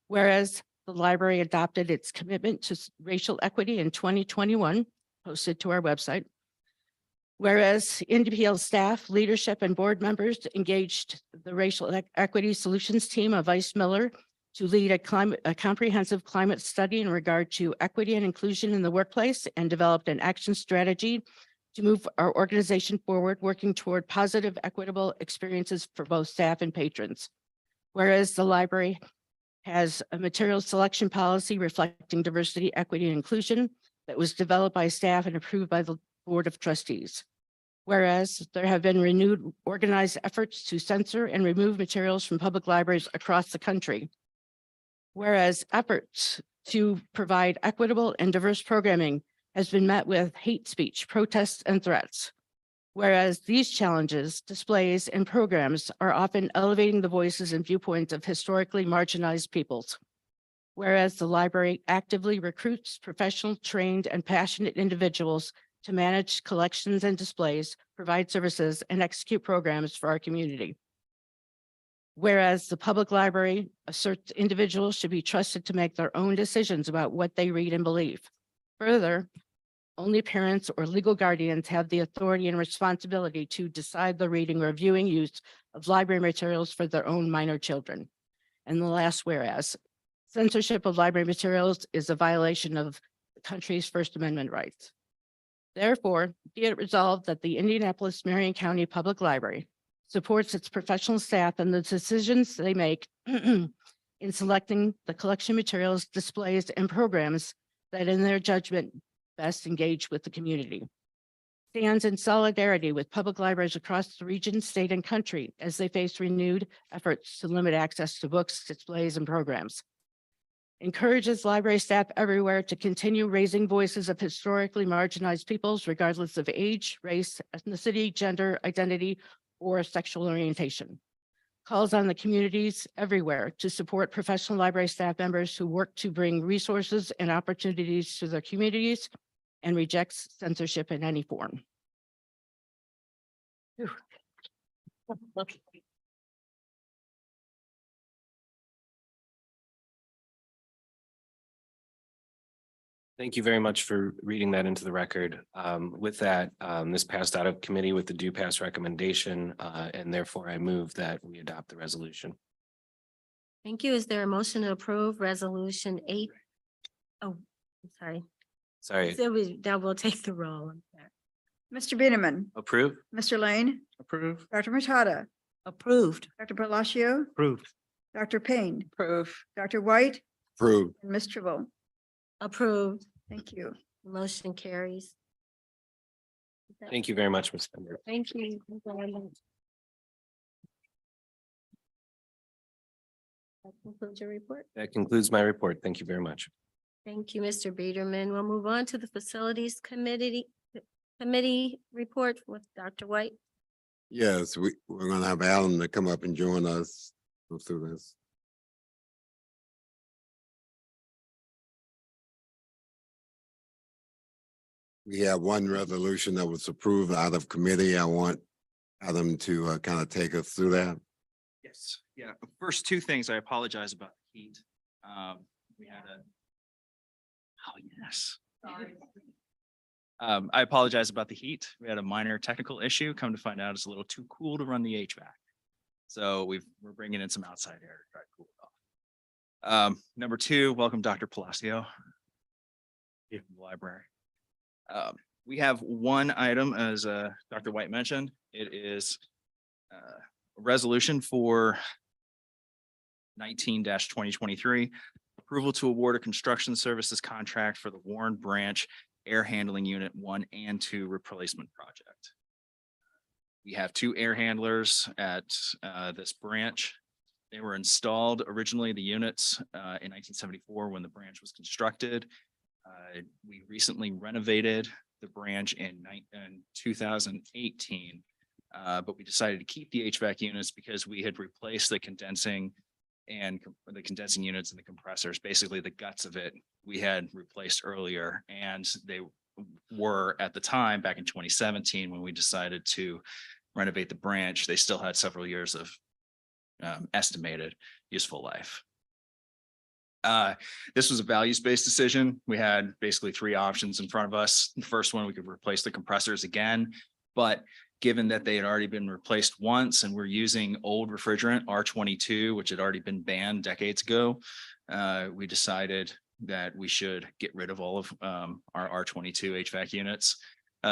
Whereas the library adopted its commitment to racial equity in 2021, posted to our website. Whereas NDPL staff, leadership, and board members engaged the Racial Equity Solutions team of Vice Miller to lead a comprehensive climate study in regard to equity and inclusion in the workplace, and developed an action strategy to move our organization forward, working toward positive, equitable experiences for both staff and patrons. Whereas the library has a material selection policy reflecting diversity, equity, and inclusion that was developed by staff and approved by the Board of Trustees. Whereas there have been renewed organized efforts to censor and remove materials from public libraries across the country. Whereas efforts to provide equitable and diverse programming has been met with hate speech, protests, and threats. Whereas these challenges, displays, and programs are often elevating the voices and viewpoints of historically marginalized peoples. Whereas the library actively recruits professional, trained, and passionate individuals to manage collections and displays, provide services, and execute programs for our community. Whereas the public library asserts individuals should be trusted to make their own decisions about what they read and believe. Further, only parents or legal guardians have the authority and responsibility to decide the reading or viewing use of library materials for their own minor children. And the last whereas, censorship of library materials is a violation of the country's First Amendment rights. Therefore, be it resolved that the Indianapolis-Marion County Public Library supports its professional staff and the decisions they make in selecting the collection materials, displays, and programs that in their judgment best engage with the community. Stands in solidarity with public libraries across the region, state, and country as they face renewed efforts to limit access to books, displays, and programs. Encourages library staff everywhere to continue raising voices of historically marginalized peoples regardless of age, race, ethnicity, gender, identity, or sexual orientation. Calls on the communities everywhere to support professional library staff members who work to bring resources and opportunities to their communities and rejects censorship in any form. Whew. Thank you very much for reading that into the record. With that, this passed out of committee with the due pass recommendation, and therefore I move that we adopt the resolution. Thank you. Is there a motion to approve resolution 8? Oh, I'm sorry. Sorry, Now we'll take the roll. Mr. Beederman, approve? Mr. Lane, Approve. Dr. Matada, Approved. Dr. Palacio, Approved. Dr. Payne, Proof. Dr. White, Approved. and Ms. Trevor. Approved. Thank you. Motion carries. Thank you very much, Ms. Bender. Thank you. That concludes your report. That concludes my report. Thank you very much. Thank you, Mr. Biederman. We'll move on to the Facilities Committee report with Dr. White. Yes, we're gonna have Alan to come up and join us. Go through this. We have one resolution that was approved out of committee. I want Adam to kind of take us through that. Yes, yeah. First, two things. I apologize about the heat. We had a. Oh, yes. I apologize about the heat. We had a minor technical issue. Come to find out, it's a little too cool to run the HVAC. So we're bringing in some outside air to try to cool it off. Number two, welcome Dr. Palacio. Here from the library. We have one item, as Dr. White mentioned. It is a resolution for 19-2023, approval to award a construction services contract for the Warren Branch Air Handling Unit 1 and 2 replacement project. We have 2 air handlers at this branch. They were installed originally, the units in 1974 when the branch was constructed. We recently renovated the branch in 2018, but we decided to keep the HVAC units because we had replaced the condensing units and the compressors, basically the guts of it we had replaced earlier. And they were at the time back in 2017, when we decided to renovate the branch, they still had several years of estimated useful life. This was a values-based decision. We had basically 3 options in front of us. The first one, we could replace the compressors again, but given that they had already been replaced once and we're using old refrigerant R22, which had already been banned decades ago, we decided that we should get rid of all of our R22 HVAC units.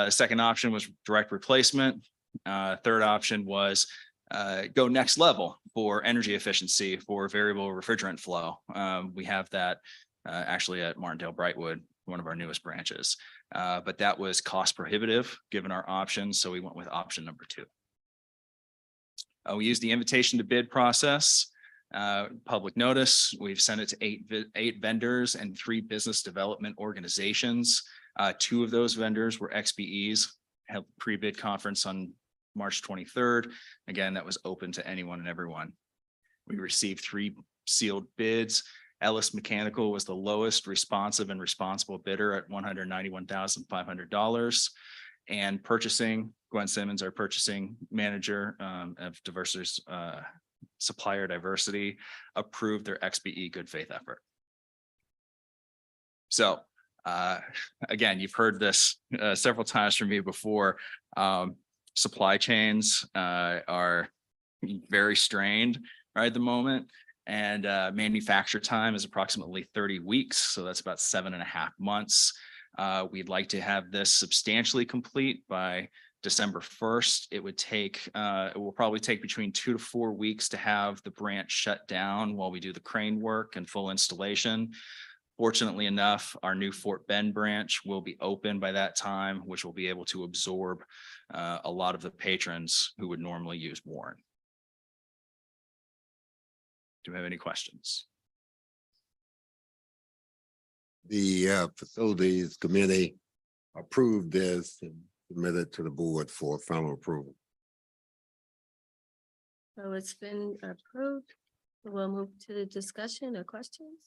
Second option was direct replacement. Third option was go next level for energy efficiency for variable refrigerant flow. We have that actually at Martindale Brightwood, one of our newest branches. But that was cost prohibitive given our options, so we went with option number 2. We used the invitation to bid process, public notice. We've sent it to 8 vendors and 3 business development organizations. 2 of those vendors were XBEs, held pre-bid conference on March 23rd. Again, that was open to anyone and everyone. We received 3 sealed bids. Ellis Mechanical was the lowest responsive and responsible bidder at $191,500. And purchasing, Gwen Simmons, our purchasing manager of diversity, supplier diversity, approved their XBE good faith effort. So again, you've heard this several times from me before. Supply chains are very strained right at the moment. And manufacture time is approximately 30 weeks. So that's about 7.5 months. We'd like to have this substantially complete by December 1st. It will probably take between 2 to 4 weeks to have the branch shut down while we do the crane work and full installation. Fortunately enough, our new Fort Bend branch will be open by that time, which will be able to absorb a lot of the patrons who would normally use Warren. Do we have any questions? The Facilities Committee approved this and submitted to the board for final approval. So it's been approved. We'll move to the discussion or questions.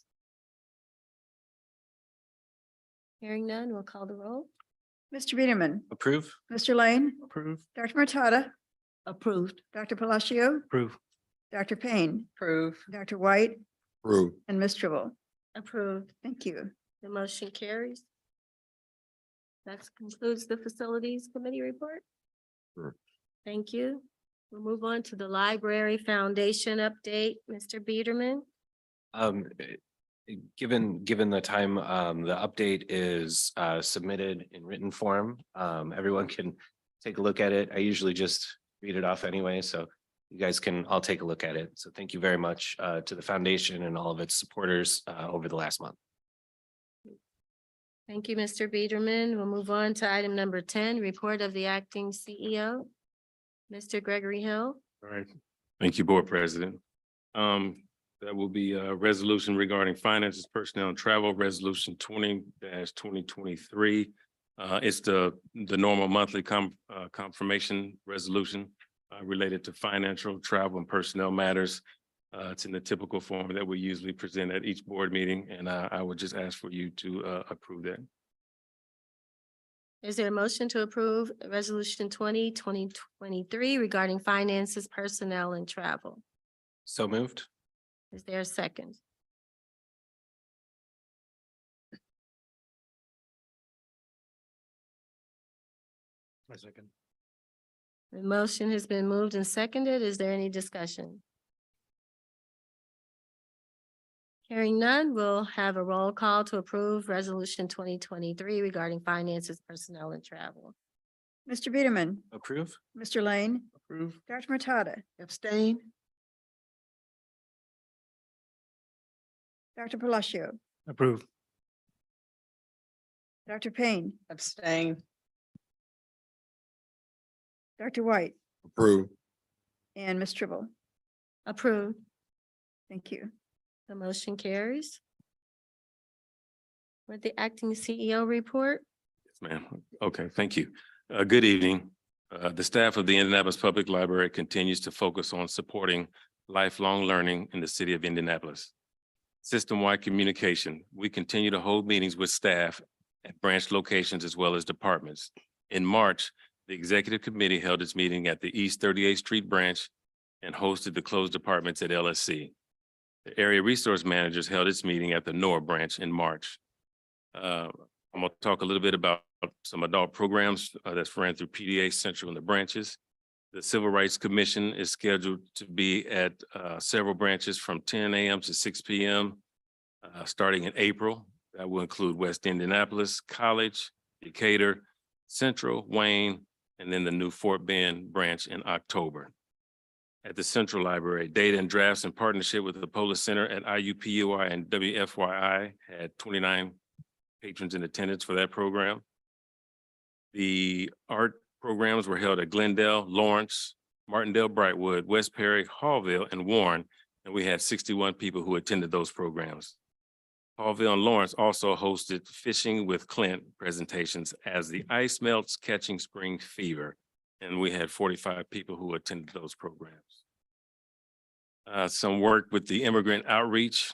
Hearing none, we'll call the roll. Mr. Biederman, Approve? Mr. Lane, Approve. Dr. Murtada, Approved. Dr. Palacio, Approve. Dr. Payne, Approve. Dr. White, Approved. and Ms. Tribble. Approved. Thank you. The motion carries. That concludes the Facilities Committee report. Sure. Thank you. We'll move on to the Library Foundation update. Mr. Biederman. Given the time, the update is submitted in written form. Everyone can take a look at it. I usually just read it off anyway, so you guys can all take a look at it. So thank you very much to the foundation and all of its supporters over the last month. Thank you, Mr. Biederman. We'll move on to item number 10, report of the acting CEO. Mr. Gregory Hill. All right. Thank you, Board President. That will be a resolution regarding finances, personnel, and travel, resolution 20-2023. It's the normal monthly confirmation resolution related to financial, travel, and personnel matters. It's in the typical form that we usually present at each board meeting, and I would just ask for you to approve that. Is there a motion to approve resolution 20-2023 regarding finances, personnel, and travel? So moved. Is there a second? My second. The motion has been moved and seconded. Is there any discussion? Hearing none, we'll have a roll call to approve resolution 2023 regarding finances, personnel, and travel. Mr. Biederman, Approve? Mr. Lane, Approve. Dr. Murtada, Abstain. Dr. Palacio, Approve. Dr. Payne, Abstain. Dr. White, Approved. and Ms. Tribble. Approved. Thank you. The motion carries. With the acting CEO report. Yes, ma'am. Okay, thank you. Good evening. The staff of the Indianapolis Public Library continues to focus on supporting lifelong learning in the city of Indianapolis. System-wide communication. We continue to hold meetings with staff at branch locations as well as departments. In March, the executive committee held its meeting at the East 38th Street branch and hosted the closed departments at LSC. The area resource managers held its meeting at the North branch in March. I'm going to talk a little bit about some adult programs that's ran through PDA Central in the branches. The Civil Rights Commission is scheduled to be at several branches from 10 a.m. to 6 p.m. Starting in April. That will include West Indianapolis, College, Decatur, Central, Wayne, and then the new Fort Bend branch in October. At the Central Library, data and drafts in partnership with the Polis Center at IUPUI and WFYI had 29 patrons in attendance for that program. The art programs were held at Glendale, Lawrence, Martindale, Brightwood, West Perry, Hallville, and Warren, and we had 61 people who attended those programs. Hallville and Lawrence also hosted Fishing with Clint presentations as the ice melts catching spring fever, and we had 45 people who attended those programs. Some work with the Immigrant Outreach.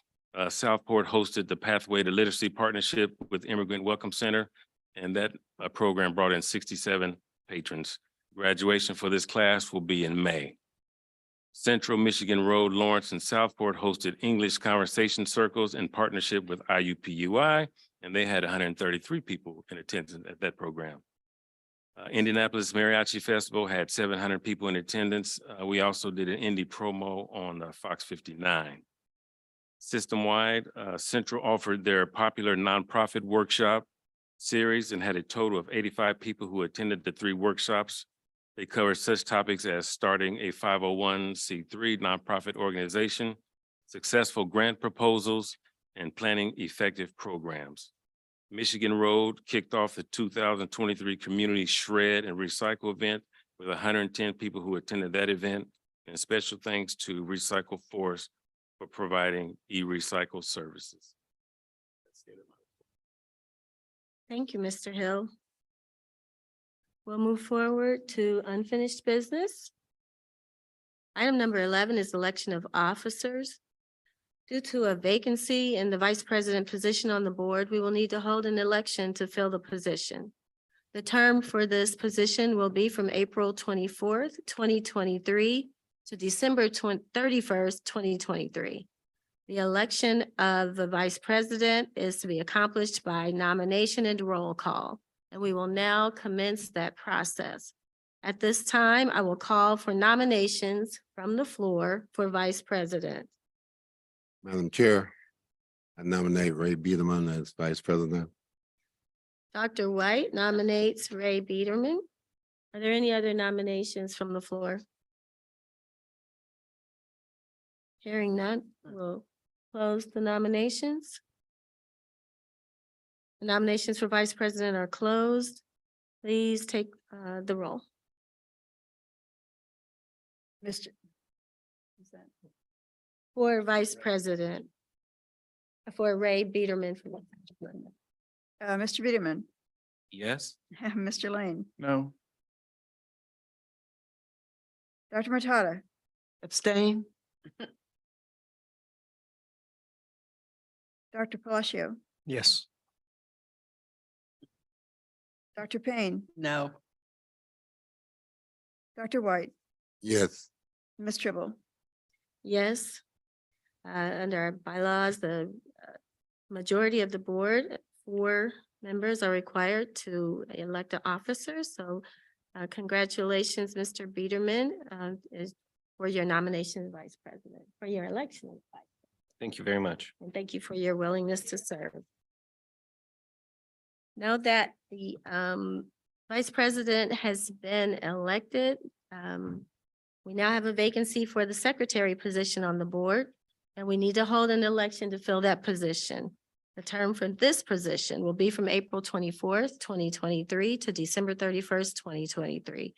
Southport hosted the Pathway to Literacy Partnership with Immigrant Welcome Center, and that program brought in 67 patrons. Graduation for this class will be in May. Central Michigan Road, Lawrence, and Southport hosted English conversation circles in partnership with IUPUI, and they had 133 people in attendance at that program. Indianapolis Mariachi Festival had 700 people in attendance. We also did an indie promo on Fox 59. System-wide, Central offered their popular nonprofit workshop series and had a total of 85 people who attended the 3 workshops. They covered such topics as starting a 501c3 nonprofit organization, successful grant proposals, and planning effective programs. Michigan Road kicked off the 2023 Community Shred and Recycle event with 110 people who attended that event, and special thanks to Recycle Force for providing e-recycle services. Thank you, Mr. Hill. We'll move forward to unfinished business. Item number 11 is election of officers. Due to a vacancy in the vice president position on the board, we will need to hold an election to fill the position. The term for this position will be from April 24th, 2023 to December 31st, 2023. The election of the vice president is to be accomplished by nomination and roll call, and we will now commence that process. At this time, I will call for nominations from the floor for vice president. Madam Chair, I nominate Ray Biederman as Vice President. Dr. White nominates Ray Biederman. Are there any other nominations from the floor? Hearing none, we'll close the nominations. The nominations for vice president are closed. Please take the roll. Mr. Is that? For vice president. For Ray Biederman. Mr. Biederman, Yes. Mr. Lane, No. Dr. Matata, Abstain? Dr. Palacio, Yes. Dr. Payne, No. Dr. White, Yes. Ms. Tribble. Yes. Under our bylaws, the majority of the board, 4 members are required to elect an officer. So congratulations, Mr. Biederman, for your nomination as vice president, for your election as vice. Thank you very much. And thank you for your willingness to serve. Now that the vice president has been elected, we now have a vacancy for the secretary position on the board, and we need to hold an election to fill that position. The term for this position will be from April 24th, 2023 to December 31st, 2023.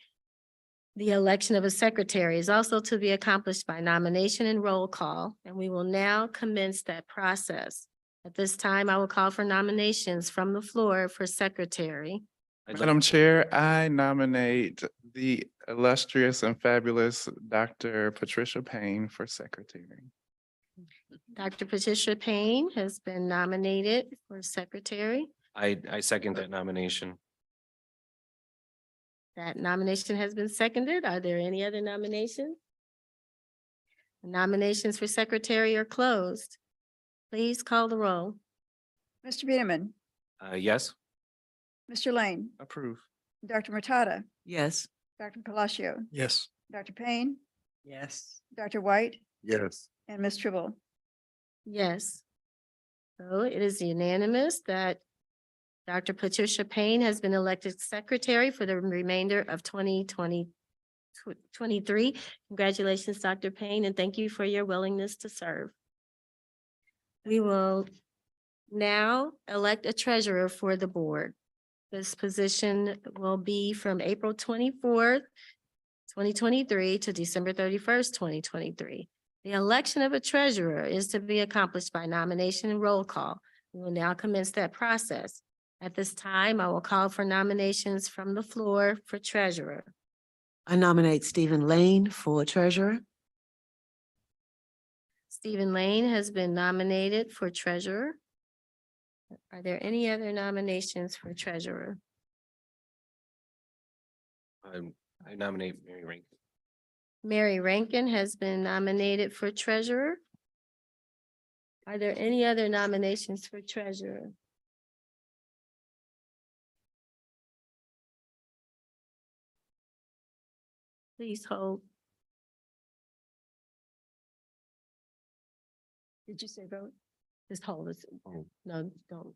The election of a secretary is also to be accomplished by nomination and roll call, and we will now commence that process. At this time, I will call for nominations from the floor for secretary. Madam Chair, I nominate the illustrious and fabulous Dr. Patricia Payne for secretary. Dr. Patricia Payne has been nominated for secretary. I second that nomination. That nomination has been seconded. Are there any other nominations? Nominations for secretary are closed. Please call the roll. Mr. Biederman, Yes. Mr. Lane, Approve. Dr. Matata, Yes. Dr. Palacio, Yes. Dr. Payne, Yes. Dr. White, Yes. and Ms. Tribble. Yes. So it is unanimous that Dr. Patricia Payne has been elected secretary for the remainder of 2023. Congratulations, Dr. Payne, and thank you for your willingness to serve. We will now elect a treasurer for the board. This position will be from April 24th, 2023 to December 31st, 2023. The election of a treasurer is to be accomplished by nomination and roll call. We will now commence that process. At this time, I will call for nominations from the floor for treasurer. I nominate Stephen Lane for treasurer. Stephen Lane has been nominated for treasurer. Are there any other nominations for treasurer? I nominate Mary Rankin. Mary Rankin has been nominated for treasurer. Are there any other nominations for treasurer? Please hold. Did you say vote? Just hold it. No, don't.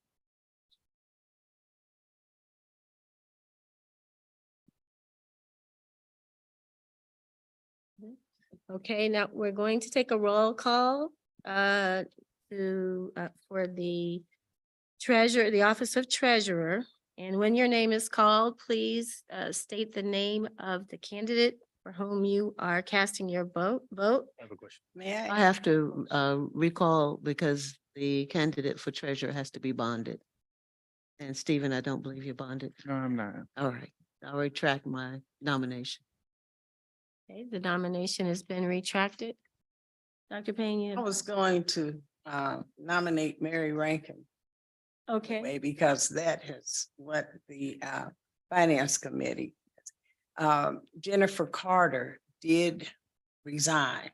Okay, now we're going to take a roll call for the treasurer, the office of treasurer. And when your name is called, please state the name of the candidate for whom you are casting your vote. I have a question. May I have to recall because the candidate for treasurer has to be bonded. And Stephen, I don't believe you're bonded. No, I'm not. All right, I'll retract my nomination. Okay, the nomination has been retracted. Dr. Payne. I was going to nominate Mary Rankin. Okay. Because that is what the Finance Committee. Jennifer Carter did resign.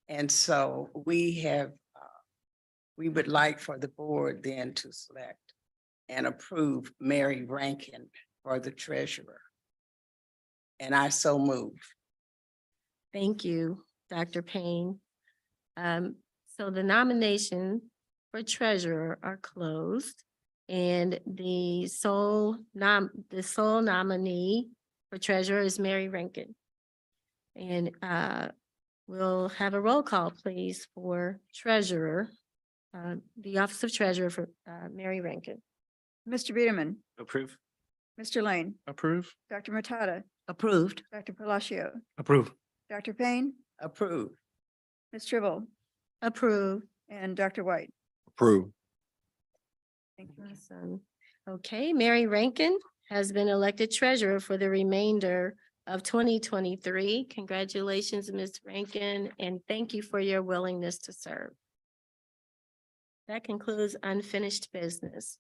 And so we would like for the board then to select and approve Mary Rankin for the treasurer. And I so move. Thank you, Dr. Payne. So the nomination for treasurer are closed. And the sole nominee for treasurer is Mary Rankin. And we'll have a roll call, please, for treasurer, the office of treasurer for Mary Rankin. Mr. Biederman, Approve. Mr. Lane, Approve. Dr. Matata, Approved. Dr. Palacio, Approve. Dr. Payne, Approve. Ms. Tribble, Approve. and Dr. White. Approve. Thank you. Awesome. Okay, Mary Rankin has been elected treasurer for the remainder of 2023. Congratulations, Ms. Rankin, and thank you for your willingness to serve. That concludes unfinished business.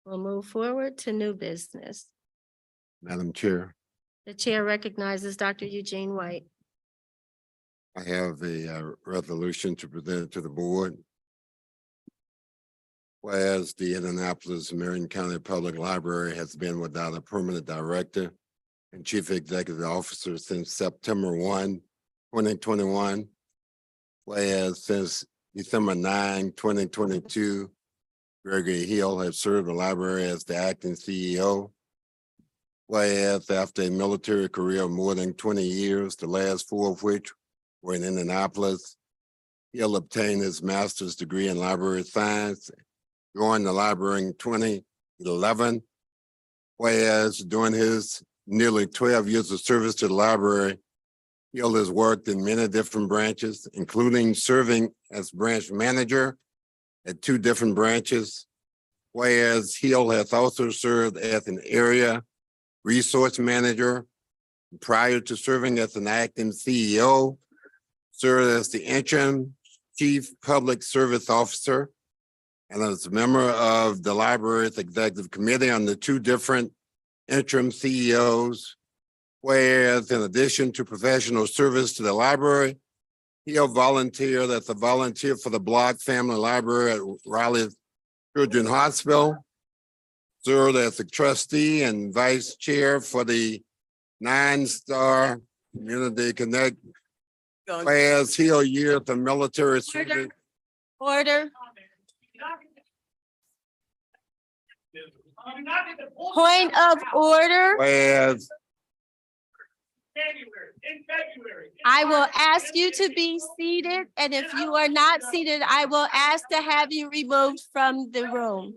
We'll move forward to new business. Madam Chair, The chair recognizes Dr. Eugene White. I have a resolution to present to the board. Whereas the Indianapolis Marion County Public Library has been without a permanent director and chief executive officer since September 1, 2021. Whereas since December 9, 2022, Gregory Hill has served the library as the acting CEO. Whereas after a military career of more than 20 years, the last 4 of which were in Indianapolis, Hill obtained his master's degree in library science, joined the library in 2011. Whereas during his nearly 12 years of service to the library, Hill has worked in many different branches, including serving as branch manager at 2 different branches. Whereas Hill has also served as an area resource manager prior to serving as an acting CEO, served as the interim chief public service officer, and as a member of the library's executive committee on the 2 different interim CEOs. Whereas in addition to professional service to the library, Hill volunteered as a volunteer for the Block Family Library at Raleigh Children's Hospital, served as a trustee and vice chair for the 9-Star Community Connect. Whereas Hill years of military service. Order. Point of order. Whereas I will ask you to be seated, and if you are not seated, I will ask to have you removed from the room.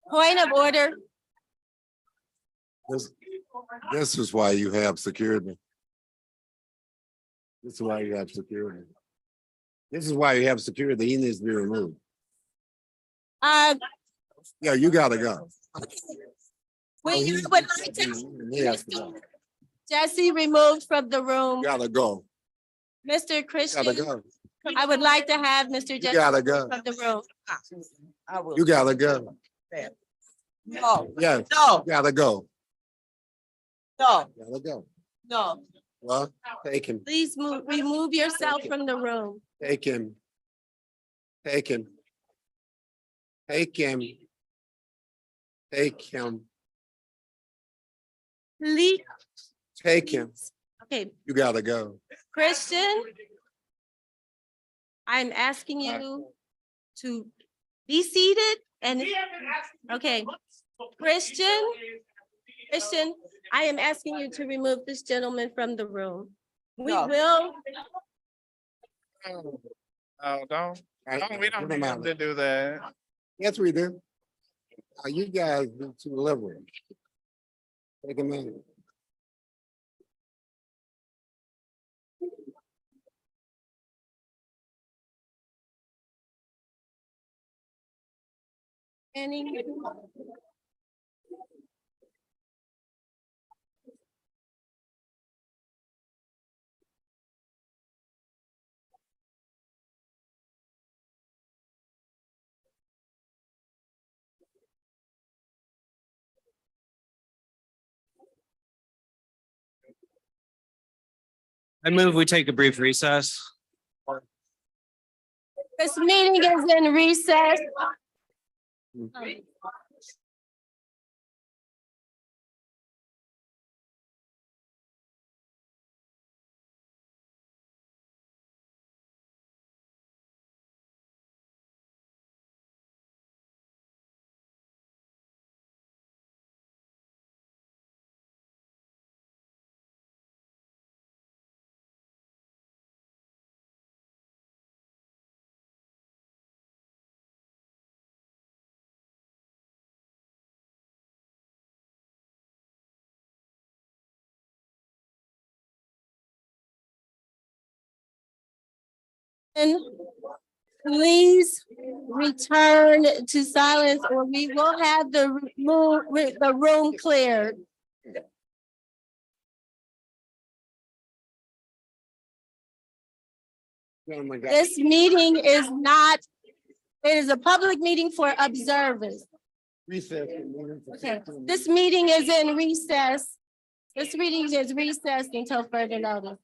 Point of order. this is why you have security. This is why you have security. This is why you have security. He needs to be removed. Yeah, you gotta go. We would like to He has to go. Jesse removed from the room. Gotta go. Mr. Gotta Christian, go. I would like to have Mr. You Jesse gotta go. from the room. You gotta go. No, Yes. no, You gotta go. no, Gotta go. no. Well, take him. Please remove yourself from the room. Take him. Take him. Take him. Take him. Please, Take him. okay, You gotta go. Christian, I'm asking you to be seated and, okay, Christian, I am asking you to remove this gentleman from the room. We No. will, Oh, don't, we don't Put him out. have to do that. Yes, we do. You guys do too liberal. Take him out. Manning. I move we take a brief recess. This meeting is in recess. And please return to silence or we will have the room cleared. This meeting is not, it is a public meeting for observers. Recess. Okay, this meeting is in recess. This meeting is recessed until further notice.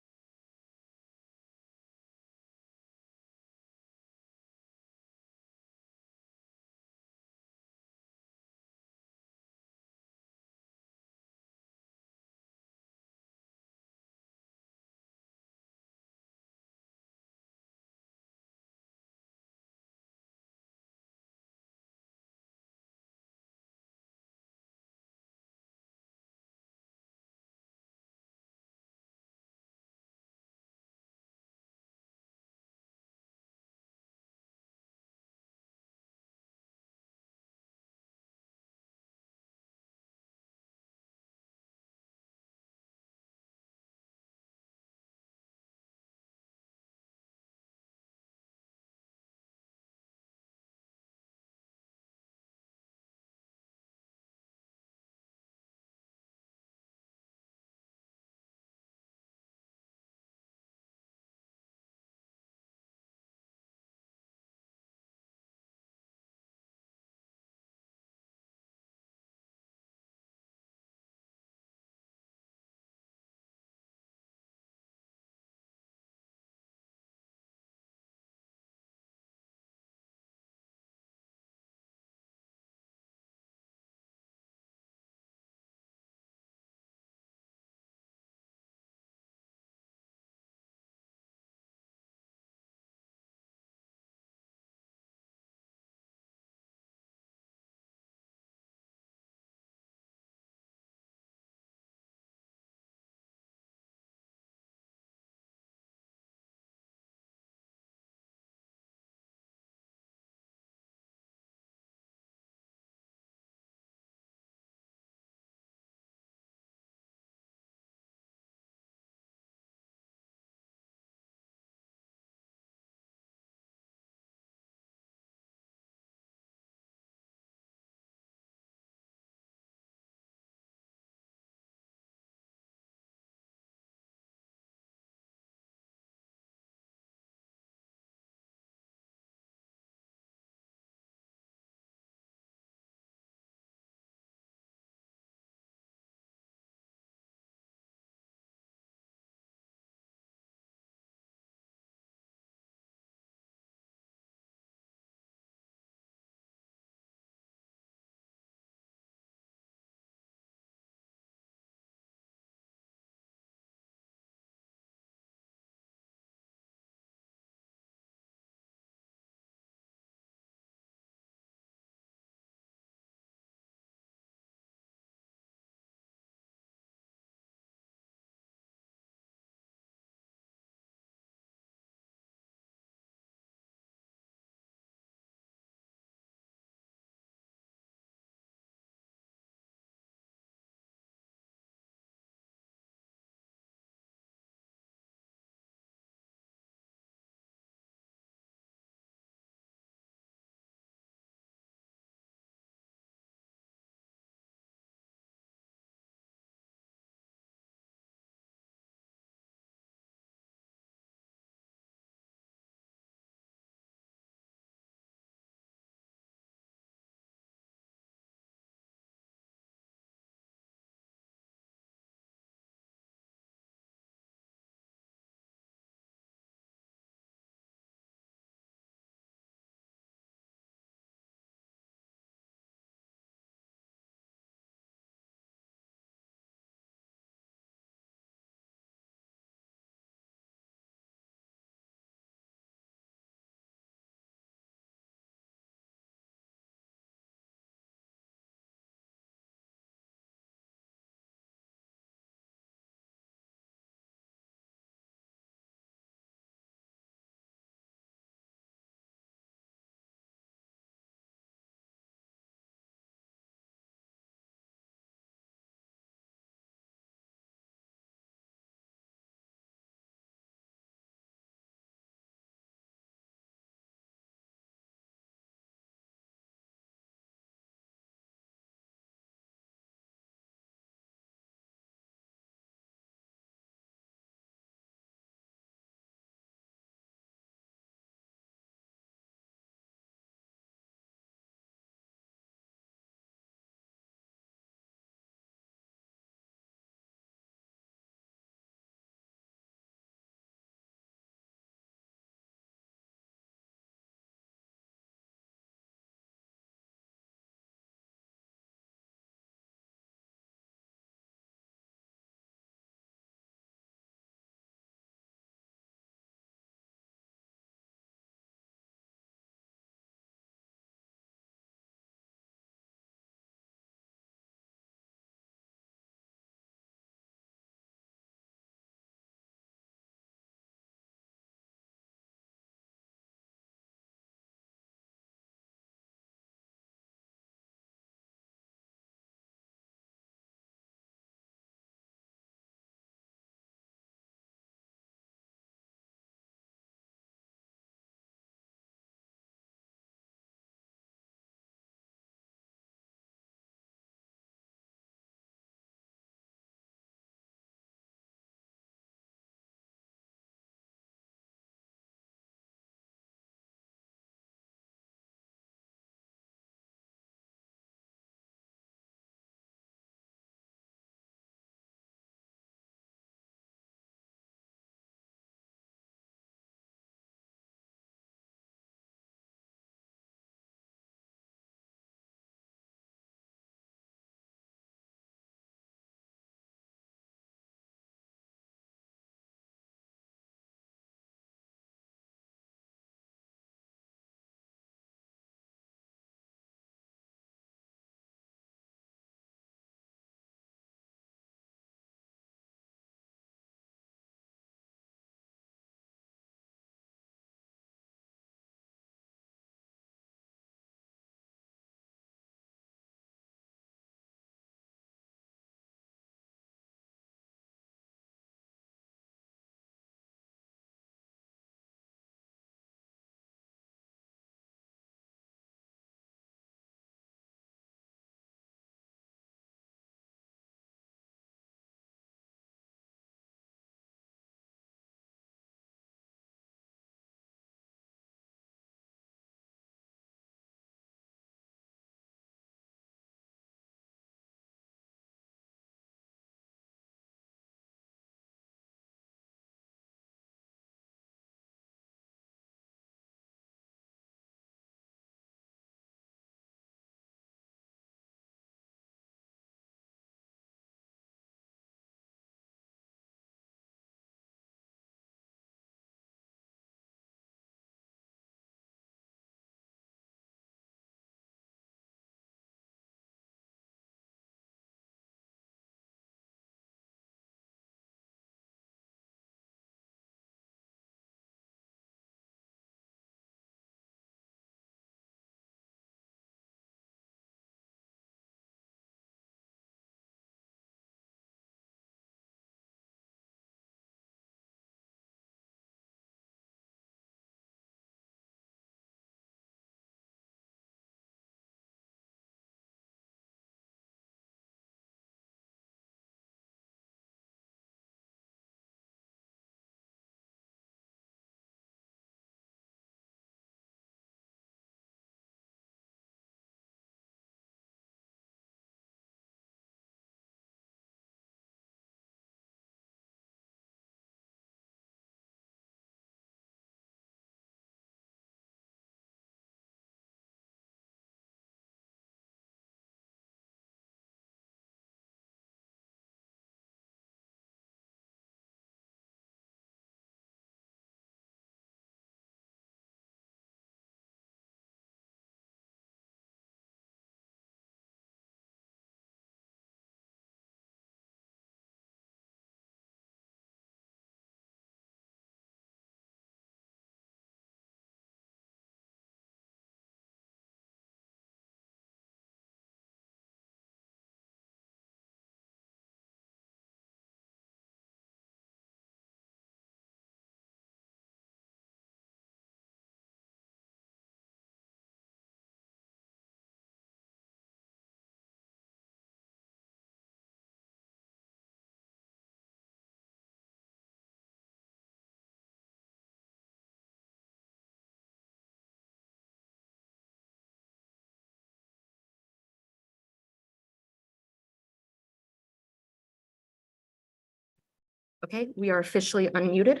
Okay, we are officially unmuted.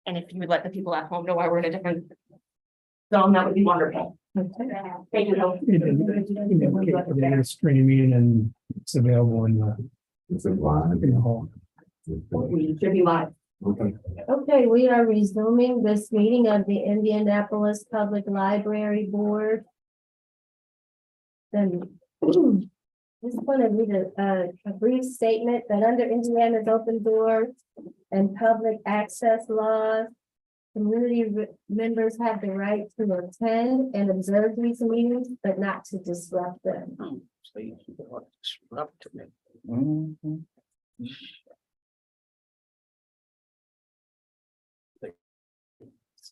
And if you would let the people at home know why we're in a different zone, that would be wonderful. Thank you. Streaming and it's available in the. It's live. Should be live. Okay, we are resuming this meeting of the Indianapolis Public Library Board. Then just want to read a brief statement that under Indiana's open door and public access laws, members have the right to attend and observe these meetings, but not to disrupt them.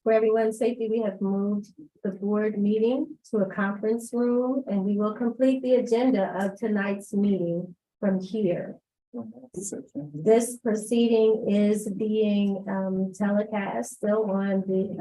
For everyone's safety, we have moved the board meeting to a conference room, and we will complete the agenda of tonight's meeting from here. This proceeding is being telecast still on the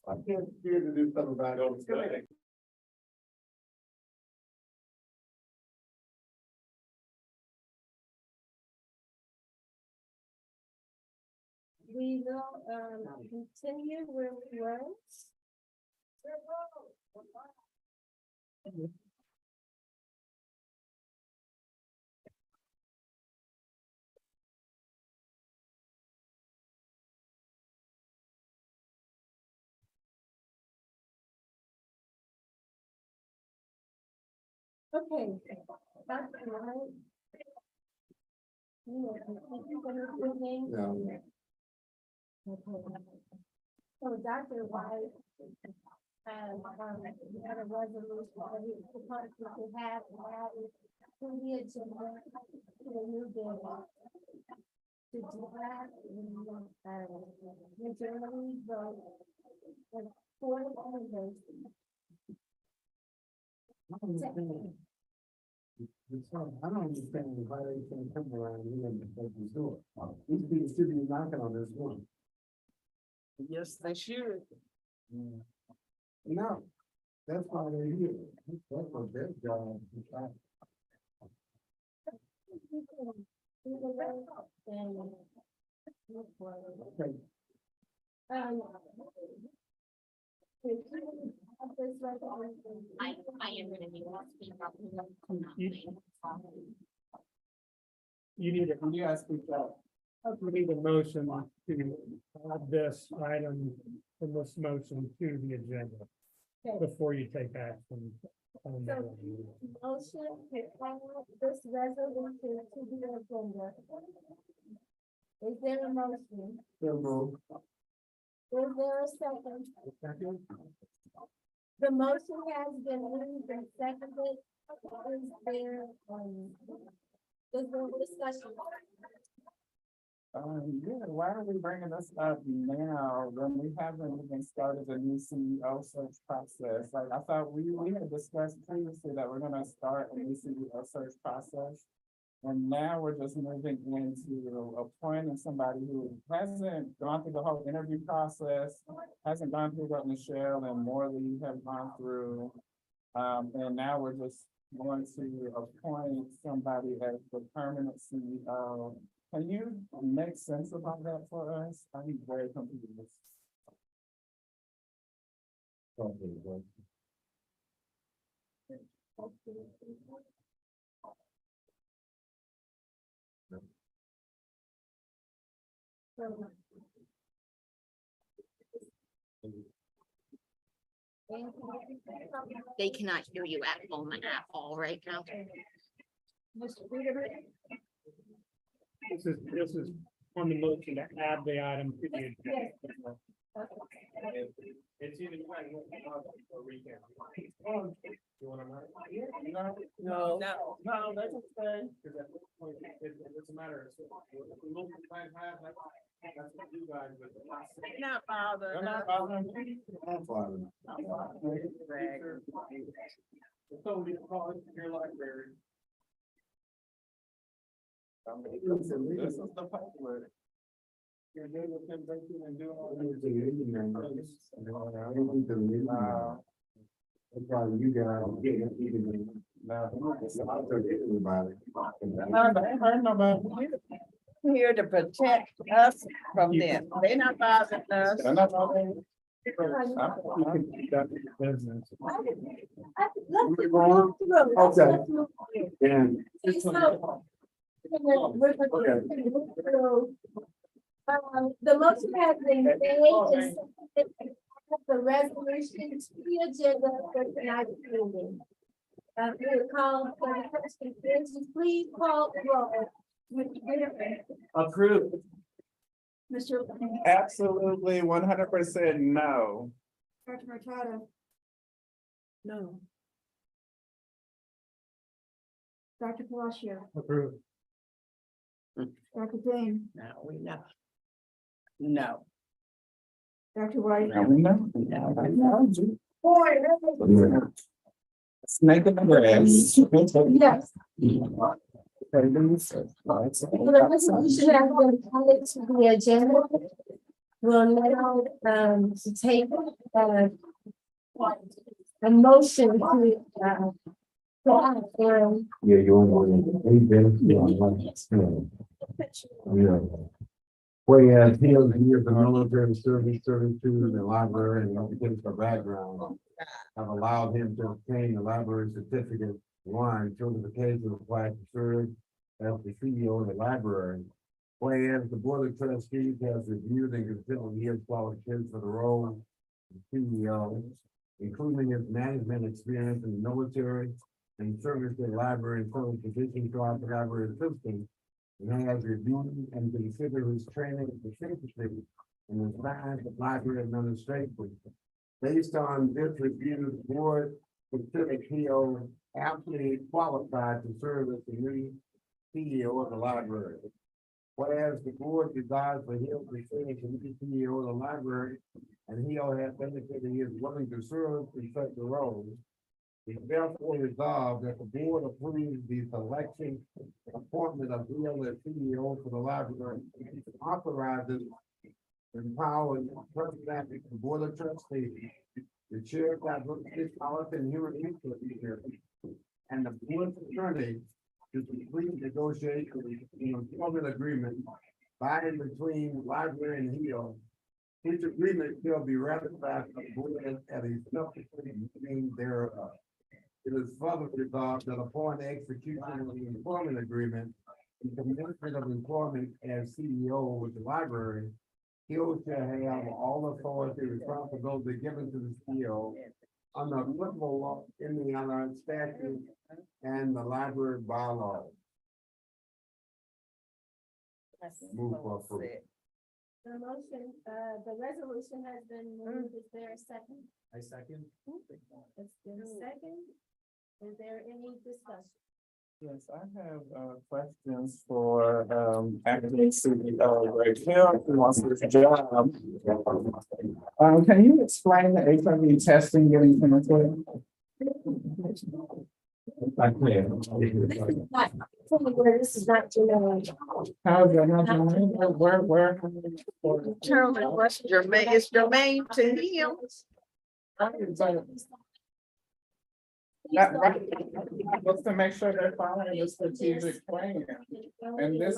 I'm here to do something about it. we will continue where we were. Okay. Dr. White. Yeah. So Dr. White has had a resolution that he proposed to have now to the agenda to the new bill. To draft majority vote for the members. I don't understand why they can't come around here and open the door. These people should be knocking on this one. Yes, they should. No, that's why they're here. That's what their job is. I am gonna be speaking up. You need to, you guys speak up. We need a motion to add this item from this motion to the agenda before you take action. on that. Motion to add this resolution to the agenda. Is there a motion? Is there a second? The motion has been moved and seconded. Is there discussion? Yeah, why are we bringing this up now when we haven't even started the new CEO search process? Like, I thought we had discussed previously that we're gonna start a new CEO search process. And now we're just moving into appointing somebody who hasn't gone through the whole interview process, hasn't gone through what Michelle and Morley have gone through. And now we're just going to appoint somebody as the permanent CEO. Can you make sense about that for us? I'm very confused. They cannot hear you at home at all right now. This is on the motion to add the item to the agenda. It's even trying to recap. You want to? No, that's okay. Because at this point, it's a matter of. If we look at the plan, that's what you guys. Not bothered. They're not bothering me. So we call it your library. This is the public. You're good with convention and doing all that. That's probably you guys. Here to protect us from them. They're not bothering us. The motion has been made and seconded. The resolution to the agenda for tonight's meeting. We will call for the question, please call the roll. Approved. Mr. Absolutely, 100% no. Dr. Mercado, No. Dr. Palacio, Approved. Dr. Payne, No, we know. No. Dr. White. Snake in the grass. Yes. The resolution has been added to the agenda. We'll now take a motion to Yeah, you want. Whereas he has years of military service to the library and educational background have allowed him to obtain the library certificate, one, certification required to serve as the CEO of the library. Whereas the board of trustees has reviewed and considered his qualifications for the role of CEO, including his management experience in the military and service to the library and service position throughout the library system. And has reviewed and considered his training specifically in the science of library administration. Based on this review, the board considered Theo aptly qualified to serve as the new CEO of the library. Whereas the board desires for Hill to serve as the new CEO of the library, and Hill has indicated he is willing to serve in such a role. It therefore resolved that the board approves the selection and appointment of Hill as CEO for the library, authorizes and empowers president of the board of trustees, the chair of diversity, policy and human resources, and the board attorney to complete negotiations in employment agreement by and between library and Hill. Each agreement shall be ratified by the board at a subsequent meeting thereof. It is further resolved that upon execution of the employment agreement, the commencement of employment as CEO with the library, Hill shall have all authority and responsibility given to the CEO under applicable law, Indiana statute and the library bylaws. Move for approval. The motion, the resolution has been moved. Is there a second? I second. It's been a second. Is there any discussion? Yes, I have questions for acting CEO right here, who wants this job. Can you explain the HIV testing getting penetrated? I can. This is not generic. How's that not germane? Where? Determine what's germane, it's germane to him. Just to make sure they're following the strategic plan. And this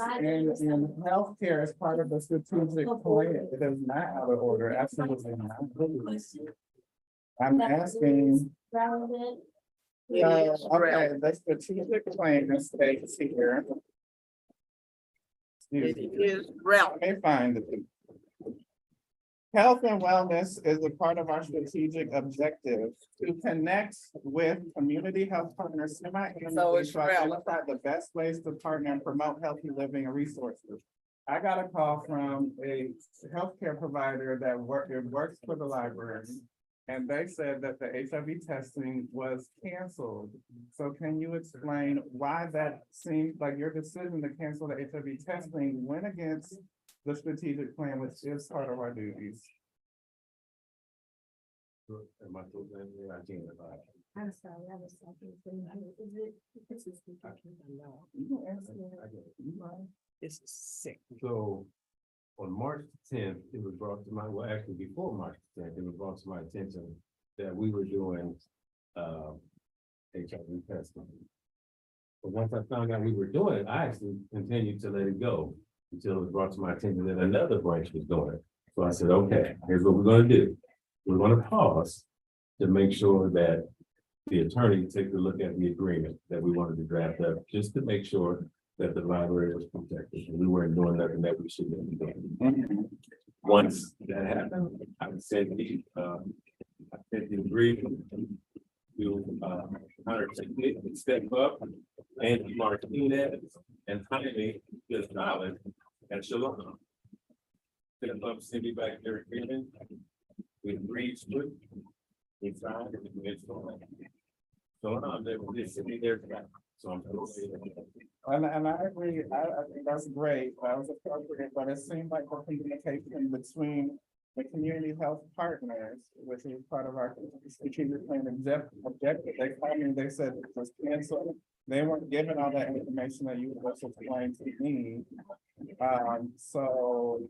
in healthcare is part of the strategic plan. It is not out of order, absolutely not. I'm asking. Relevant. Okay, the strategic plan states here. Excuse me. It is relevant. Let me find it. Health and wellness is a part of our strategic objective to connect with community health partners So it's to identify the best ways to partner and promote healthy living and resources. I got a call from a healthcare provider that works for the library. And they said that the HIV testing was canceled. So can you explain why that seems like your decision to cancel the HIV testing went against the strategic plan, which is part of our duties? Am I supposed to answer? I can't. I'm sorry, I was talking. This is sick. So on March tenth, it was brought to my, well, actually before March tenth, it was brought to my attention that we were doing HIV testing. But once I found out we were doing it, I actually continued to let it go until it was brought to my attention that another branch was doing it. So I said, okay, here's what we're gonna do. We're gonna pause to make sure that the attorney takes a look at the agreement that we wanted to draft up, just to make sure that the library was protected and we weren't doing nothing that we shouldn't be doing. Once that happened, I sent the agreement to Hunter to step up and Martinez and Jaime Gonzalez and Shalom. Step up, send me back their agreement. We agreed to it. We signed it. So I'm there with this, sitting there. So I'm. And I agree, I think that's great, that was appropriate, but it seemed like the communication between the community health partners, which is part of our strategic plan objective, they called me, they said it was canceled. They weren't given all that information that you were explaining to me. So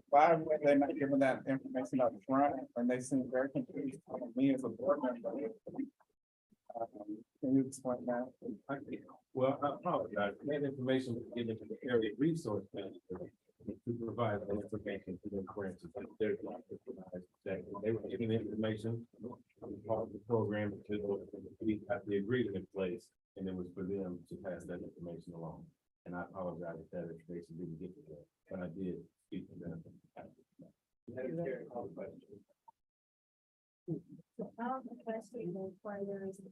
why were they not given that information up front? And they seem very confused on me as a board member. Can you explain that? Well, I apologize. That information was given to the area resource manager to provide that information to the branches. They're not to provide that. They were given the information as part of the program until we got the agreement in place, and it was for them to pass that information along. And I apologize if that information didn't get to them, but I did speak to them. All the questions requires I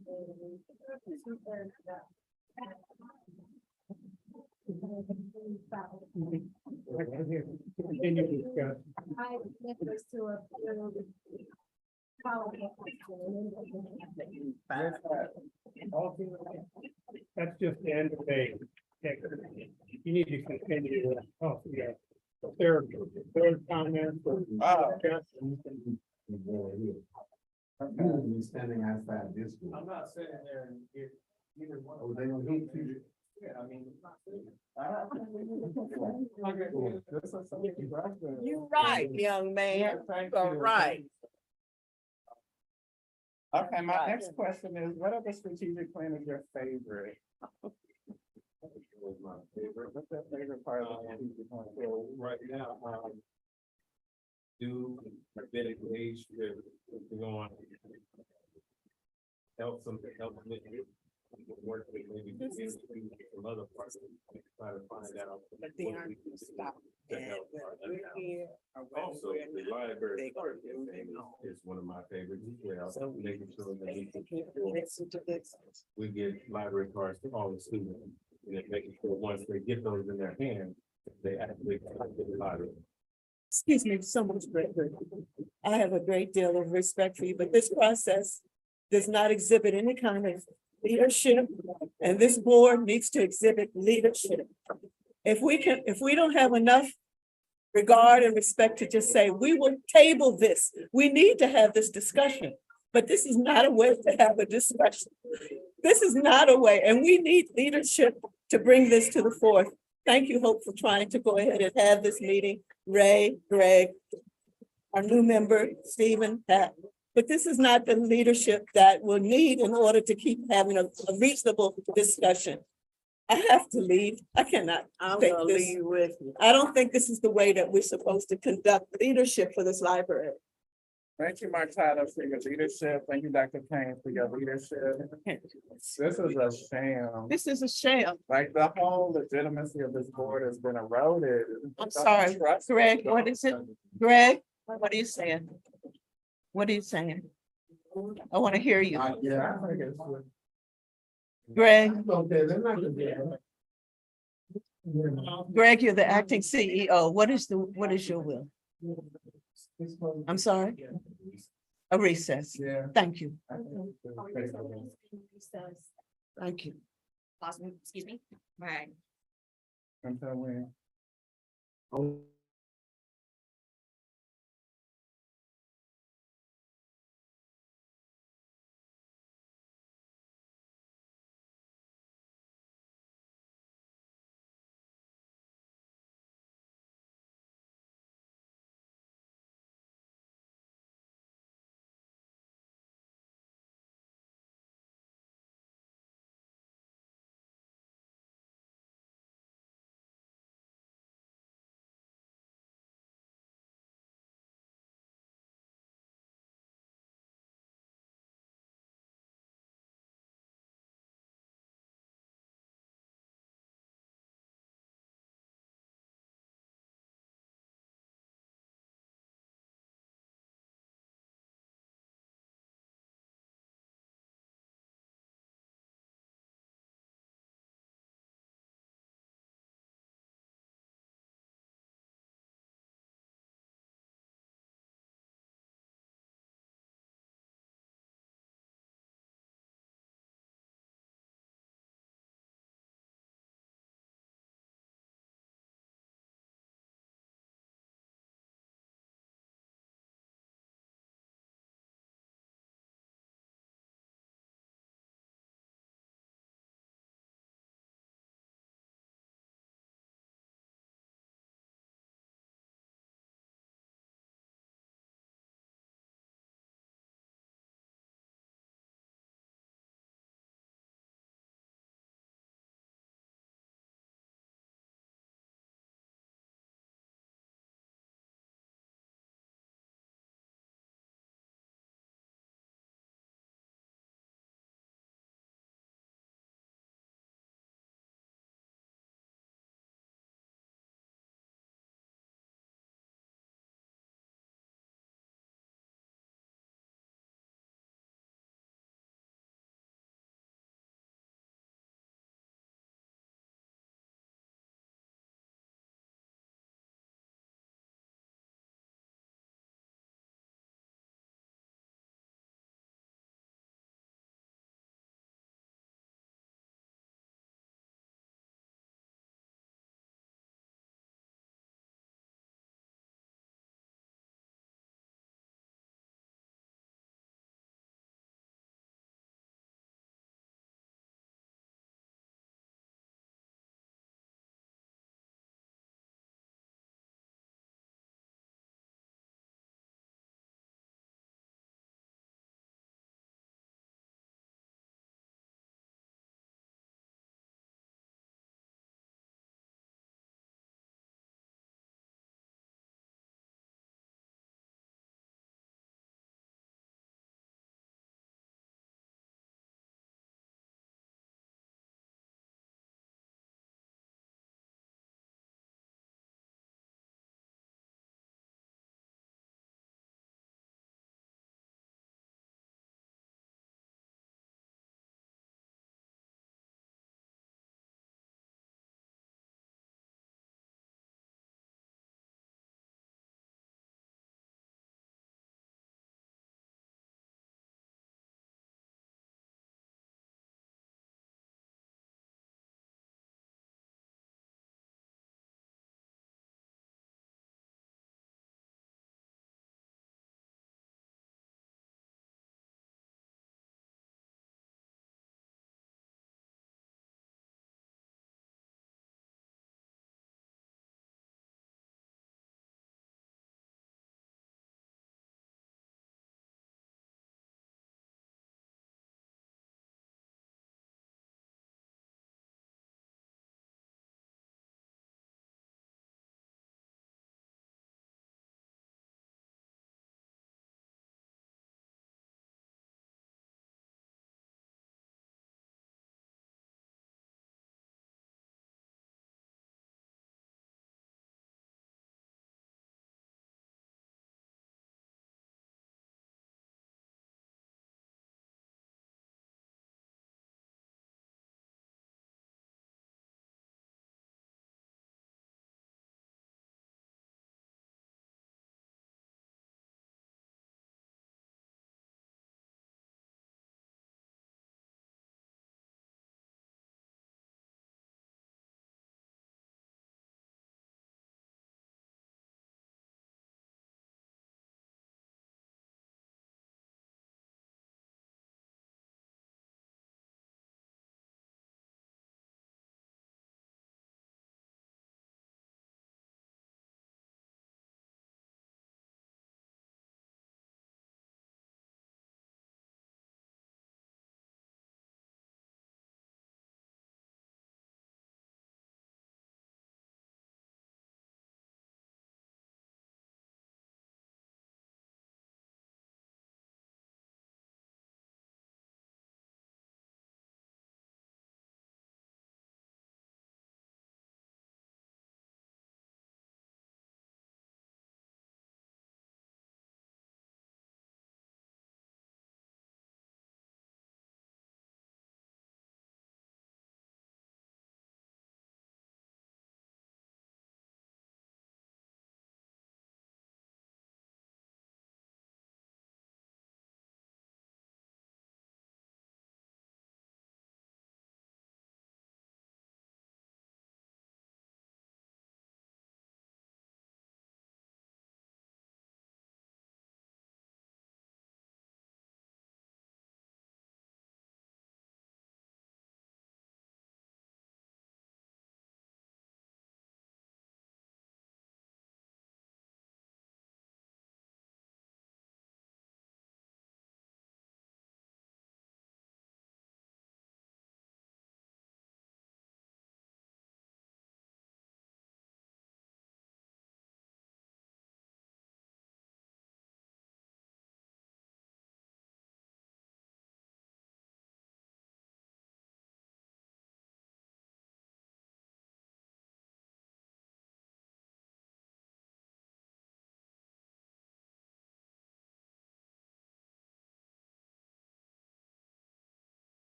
think there's to a. That's just the end of the. You need to continue. Oh, yeah. Third comment. Standing outside this. I'm not sitting there and get either one. Oh, they don't hate you. Yeah, I mean. You're right, young man. You're right. Okay, my next question is, what other strategic plan is your favorite? What's your favorite part of the strategic plan? So right now, do rabbinic age on help work with maybe some other parts try to find out. But they aren't gonna stop. And we're here, or whether Also, we're the not, library they gonna do it on. is one of my favorites as well. So we Making sure that listen to this. we get library cards to all the students, and then making sure once they get those in their hand, they actually come to the library. Excuse me so much, Gregory. I have a great deal of respect for you, but this process does not exhibit any kind of leadership, and this board needs to exhibit leadership. If we don't have enough regard and respect to just say, we will table this, we need to have this discussion, but this is not a way to have a discussion. This is not a way, and we need leadership to bring this to the fore. Thank you, Hope, for trying to go ahead and have this meeting. Ray, Greg, our new member, Stephen, Pat. But this is not the leadership that we'll need in order to keep having a reasonable discussion. I have to leave. I cannot take gonna this. leave with you. I don't think this is the way that we're supposed to conduct leadership for this library. Thank you, Martada, for your leadership. Thank you, Dr. Kane, for your leadership. This is a sham. This is a sham. Like the whole legitimacy of this board has been eroded. I'm sorry, Greg, what is it? Greg, what are you saying? What are you saying? I want to hear you. Yeah, I think it's. Greg, Okay, they're not gonna be. Greg, you're the acting CEO. What is your will? I'm sorry? A recess. Yeah. Thank you. Thank you. Excuse me. Right. Until when?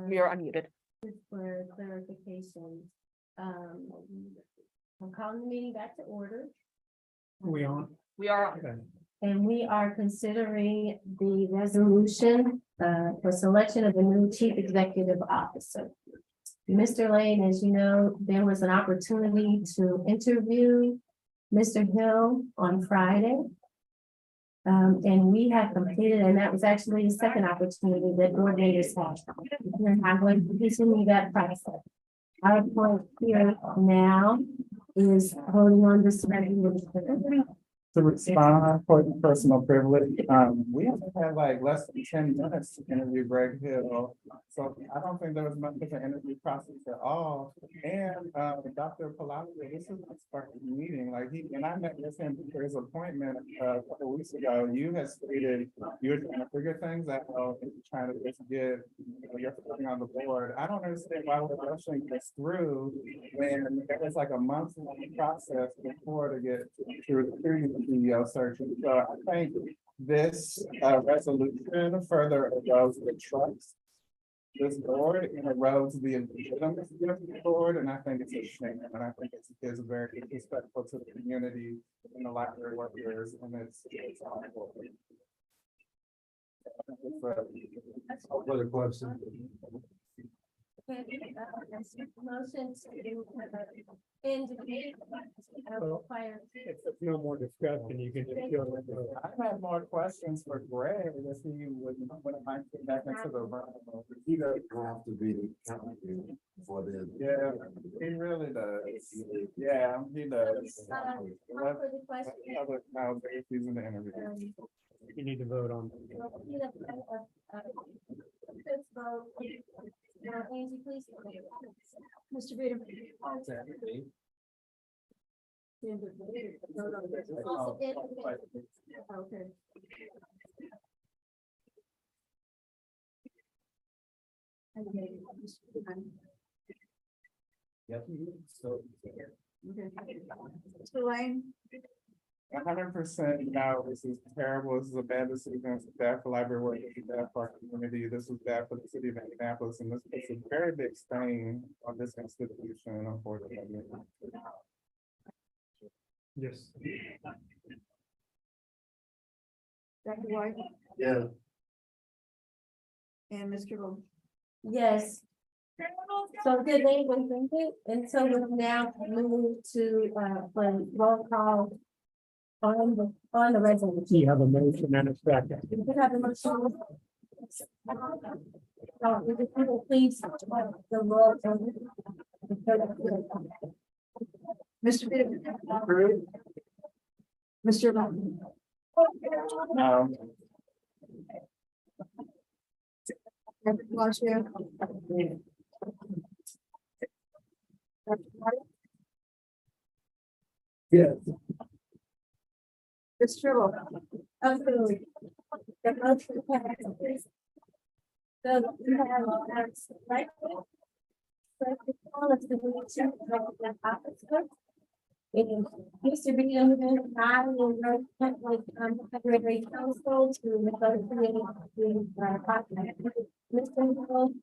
You're unmuted. For clarification, I'm calling the meeting back to order. We on? We are. Okay. And we are considering the resolution for selection of a new chief executive officer. Mr. Lane, as you know, there was an opportunity to interview Mr. Hill on Friday. And we have completed, and that was actually the second opportunity that board members had. We're not going to continue that process. Our point here now is voting on this resolution. To respond for the personal privilege, we have had like less than 10 minutes to interview Greg Hill. So I don't think there was much of an interview process at all. And Dr. Palacio, this is his first meeting, like and I met with him for his appointment a couple of weeks ago. You had stated you were trying to figure things out and trying to just get your footing on the board. I don't understand why we're rushing this through when it was like a month-long process before to get through the CEO search. And so I think this resolution further erodes the trust this board and erodes the legitimacy of the board, and I think it's a shame, and I think it's very disrespectful to the community and the library workers, and it's awful. Other question? Motion to end the meeting. Require. If there's no more discussion, you can just go. I have more questions for Greg if he would, when it might get back into the room. He doesn't have to be the county for the. Yeah, he really does. Yeah, he does. Call for the question. Public now, he's in the interview. You need to vote on. Let's vote. Now, Angie, please. Mr. Reader. Okay. Yep. So. Mr. Lane, 100%, no, this is terrible. This is a bad decision. It's bad for library work. It's bad for our community. This is bad for the city of Indianapolis, and this puts a very big stain on this institution, unfortunately. Yes. Dr. White, Yeah. and Ms. Kittle. Yes. So did anyone think it? And so we'll now move to, for roll call on the resolution. You have a motion and a second. You could have a motion. Would you people please, the roll. Mr. Peter. Mr. Lane. No. Dr. Palacio. Dr. White, Yes. Ms. Kittle. Absolutely. The motion passes. So we have, right? So the policy will check the officer. It used to be under I will work with February Council to negotiate the partner. Mr. Hill,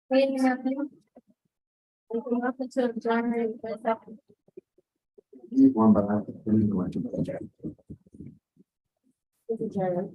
Waiting nothing. We can look into January. Need one, but I have to. This is January.